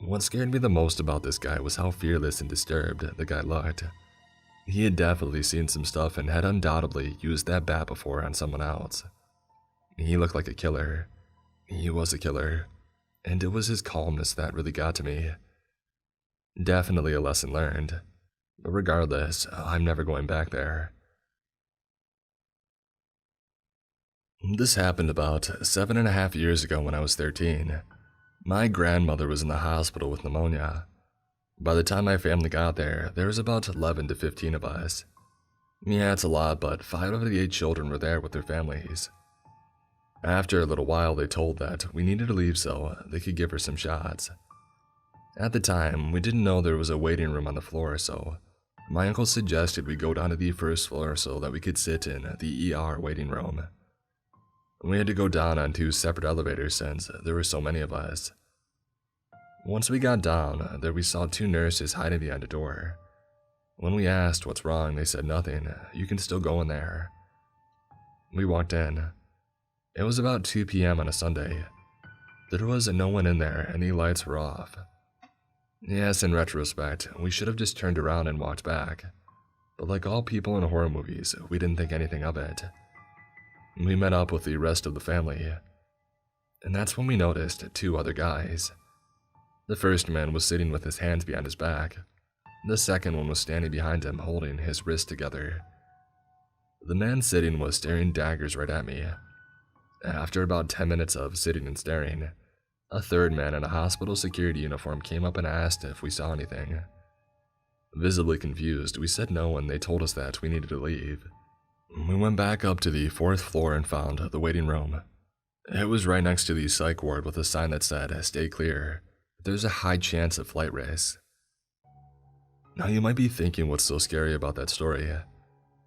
What scared me the most about this guy was how fearless and disturbed the guy looked. He had definitely seen some stuff and had undoubtedly used that bat before on someone else. He looked like a killer. He was a killer, and it was his calmness that really got to me. Definitely a lesson learned, but regardless, I'm never going back there. This happened about 7.5 years ago when I was 13. My grandmother was in the hospital with pneumonia. By the time my family got there, there was about 11 to 15 of us. Yeah, it's a lot, but 5 out of the 8 children were there with their families. After a little while, they told that we needed to leave so they could give her some shots. At the time, we didn't know there was a waiting room on the floor, so my uncle suggested we go down to the first floor so that we could sit in the ER waiting room. We had to go down on 2 separate elevators since there were so many of us. Once we got down, there we saw 2 nurses hiding behind a door. When we asked what's wrong, they said nothing, you can still go in there. We walked in. It was about 2 p.m. on a Sunday. There was no one in there and the lights were off. Yes, in retrospect, we should have just turned around and walked back. But like all people in horror movies, we didn't think anything of it. We met up with the rest of the family, and that's when we noticed 2 other guys. The first man was sitting with his hands behind his back. The second one was standing behind him holding his wrists together. The man sitting was staring daggers right at me. After about 10 minutes of sitting and staring, a third man in a hospital security uniform came up and asked if we saw anything. Visibly confused, we said no and they told us that we needed to leave. We went back up to the 4th floor and found the waiting room. It was right next to the psych ward with a sign that said, "Stay clear. There's a high chance of flight risk." Now you might be thinking what's so scary about that story.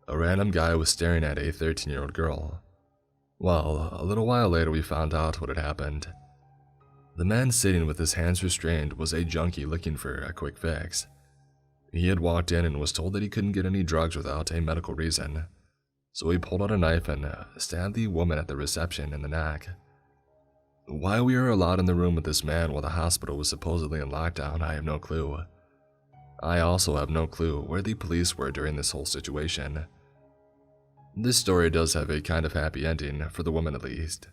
A random guy was staring at a 13-year-old girl. Well, a little while later we found out what had happened. The man sitting with his hands restrained was a junkie looking for a quick fix. He had walked in and was told that he couldn't get any drugs without a medical reason. So he pulled out a knife and stabbed the woman at the reception in the neck. Why we were allowed in the room with this man while the hospital was supposedly in lockdown, I have no clue. I also have no clue where the police were during this whole situation. This story does have a kind of happy ending, for the woman at least.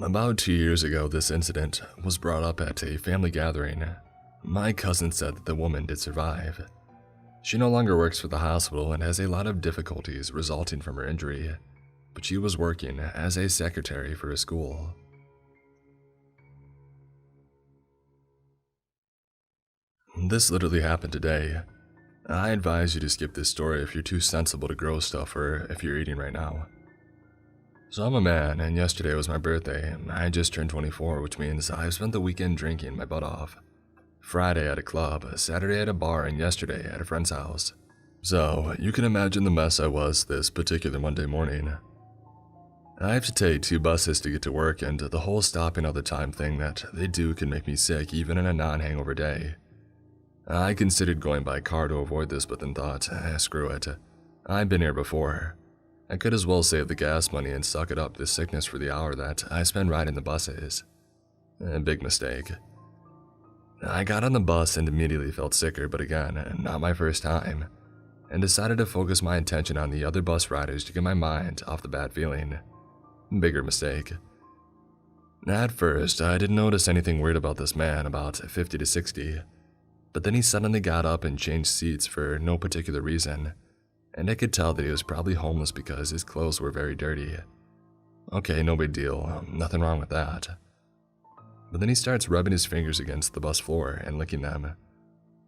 About 2 years ago, this incident was brought up at a family gathering. My cousin said that the woman did survive. She no longer works for the hospital and has a lot of difficulties resulting from her injury, but she was working as a secretary for a school. This literally happened today. I advise you to skip this story if you're too sensible to gross stuff or if you're eating right now. So I'm a man, and yesterday was my birthday. I just turned 24, which means I've spent the weekend drinking my butt off. Friday at a club, Saturday at a bar, and yesterday at a friend's house. So, you can imagine the mess I was this particular Monday morning. I have to take 2 buses to get to work, and the whole stopping all the time thing that they do can make me sick even in a non-hangover day. I considered going by car to avoid this, but then thought, screw it. I've been here before. I could as well save the gas money and suck it up this sickness for the hour that I spend riding the buses. A big mistake. I got on the bus and immediately felt sicker, but again, not my first time, and decided to focus my attention on the other bus riders to get my mind off the bad feeling. Bigger mistake. At first, I didn't notice anything weird about this man, about 50 to 60, but then he suddenly got up and changed seats for no particular reason, and I could tell that he was probably homeless because his clothes were very dirty. Okay, no big deal, nothing wrong with that. But then he starts rubbing his fingers against the bus floor and licking them.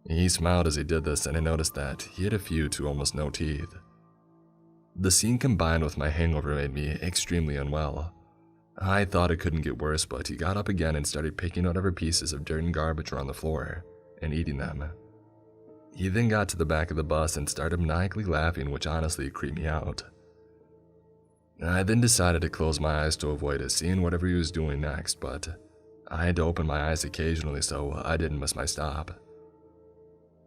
He smiled as he did this, and I noticed that he had a few to almost no teeth. The scene combined with my hangover made me extremely unwell. I thought it couldn't get worse, but he got up again and started picking whatever pieces of dirt and garbage were on the floor and eating them. He then got to the back of the bus and started maniacally laughing, which honestly creeped me out. I then decided to close my eyes to avoid seeing whatever he was doing next, but I had to open my eyes occasionally so I didn't miss my stop.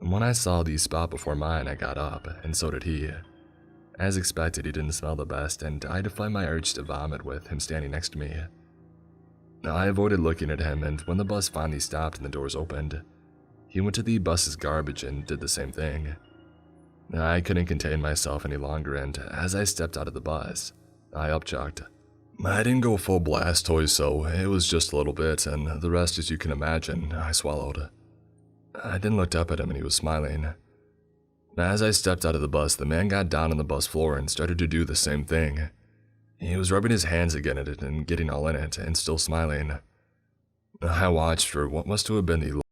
And when I saw the spot before mine, I got up, and so did he. As expected, he didn't smell the best, and I defied my urge to vomit with him standing next to me. I avoided looking at him, and when the bus finally stopped and the doors opened, he went to the bus's garbage and did the same thing. I couldn't contain myself any longer, and as I stepped out of the bus, I upchucked. I didn't go full blast toys, so it was just a little bit, and the rest, as you can imagine, I swallowed. I then looked up at him and he was smiling. As I stepped out of the bus, the man got down on the bus floor and started to do the same thing. He was rubbing his hands again at it and getting all in it and still smiling. I watched for what must have been the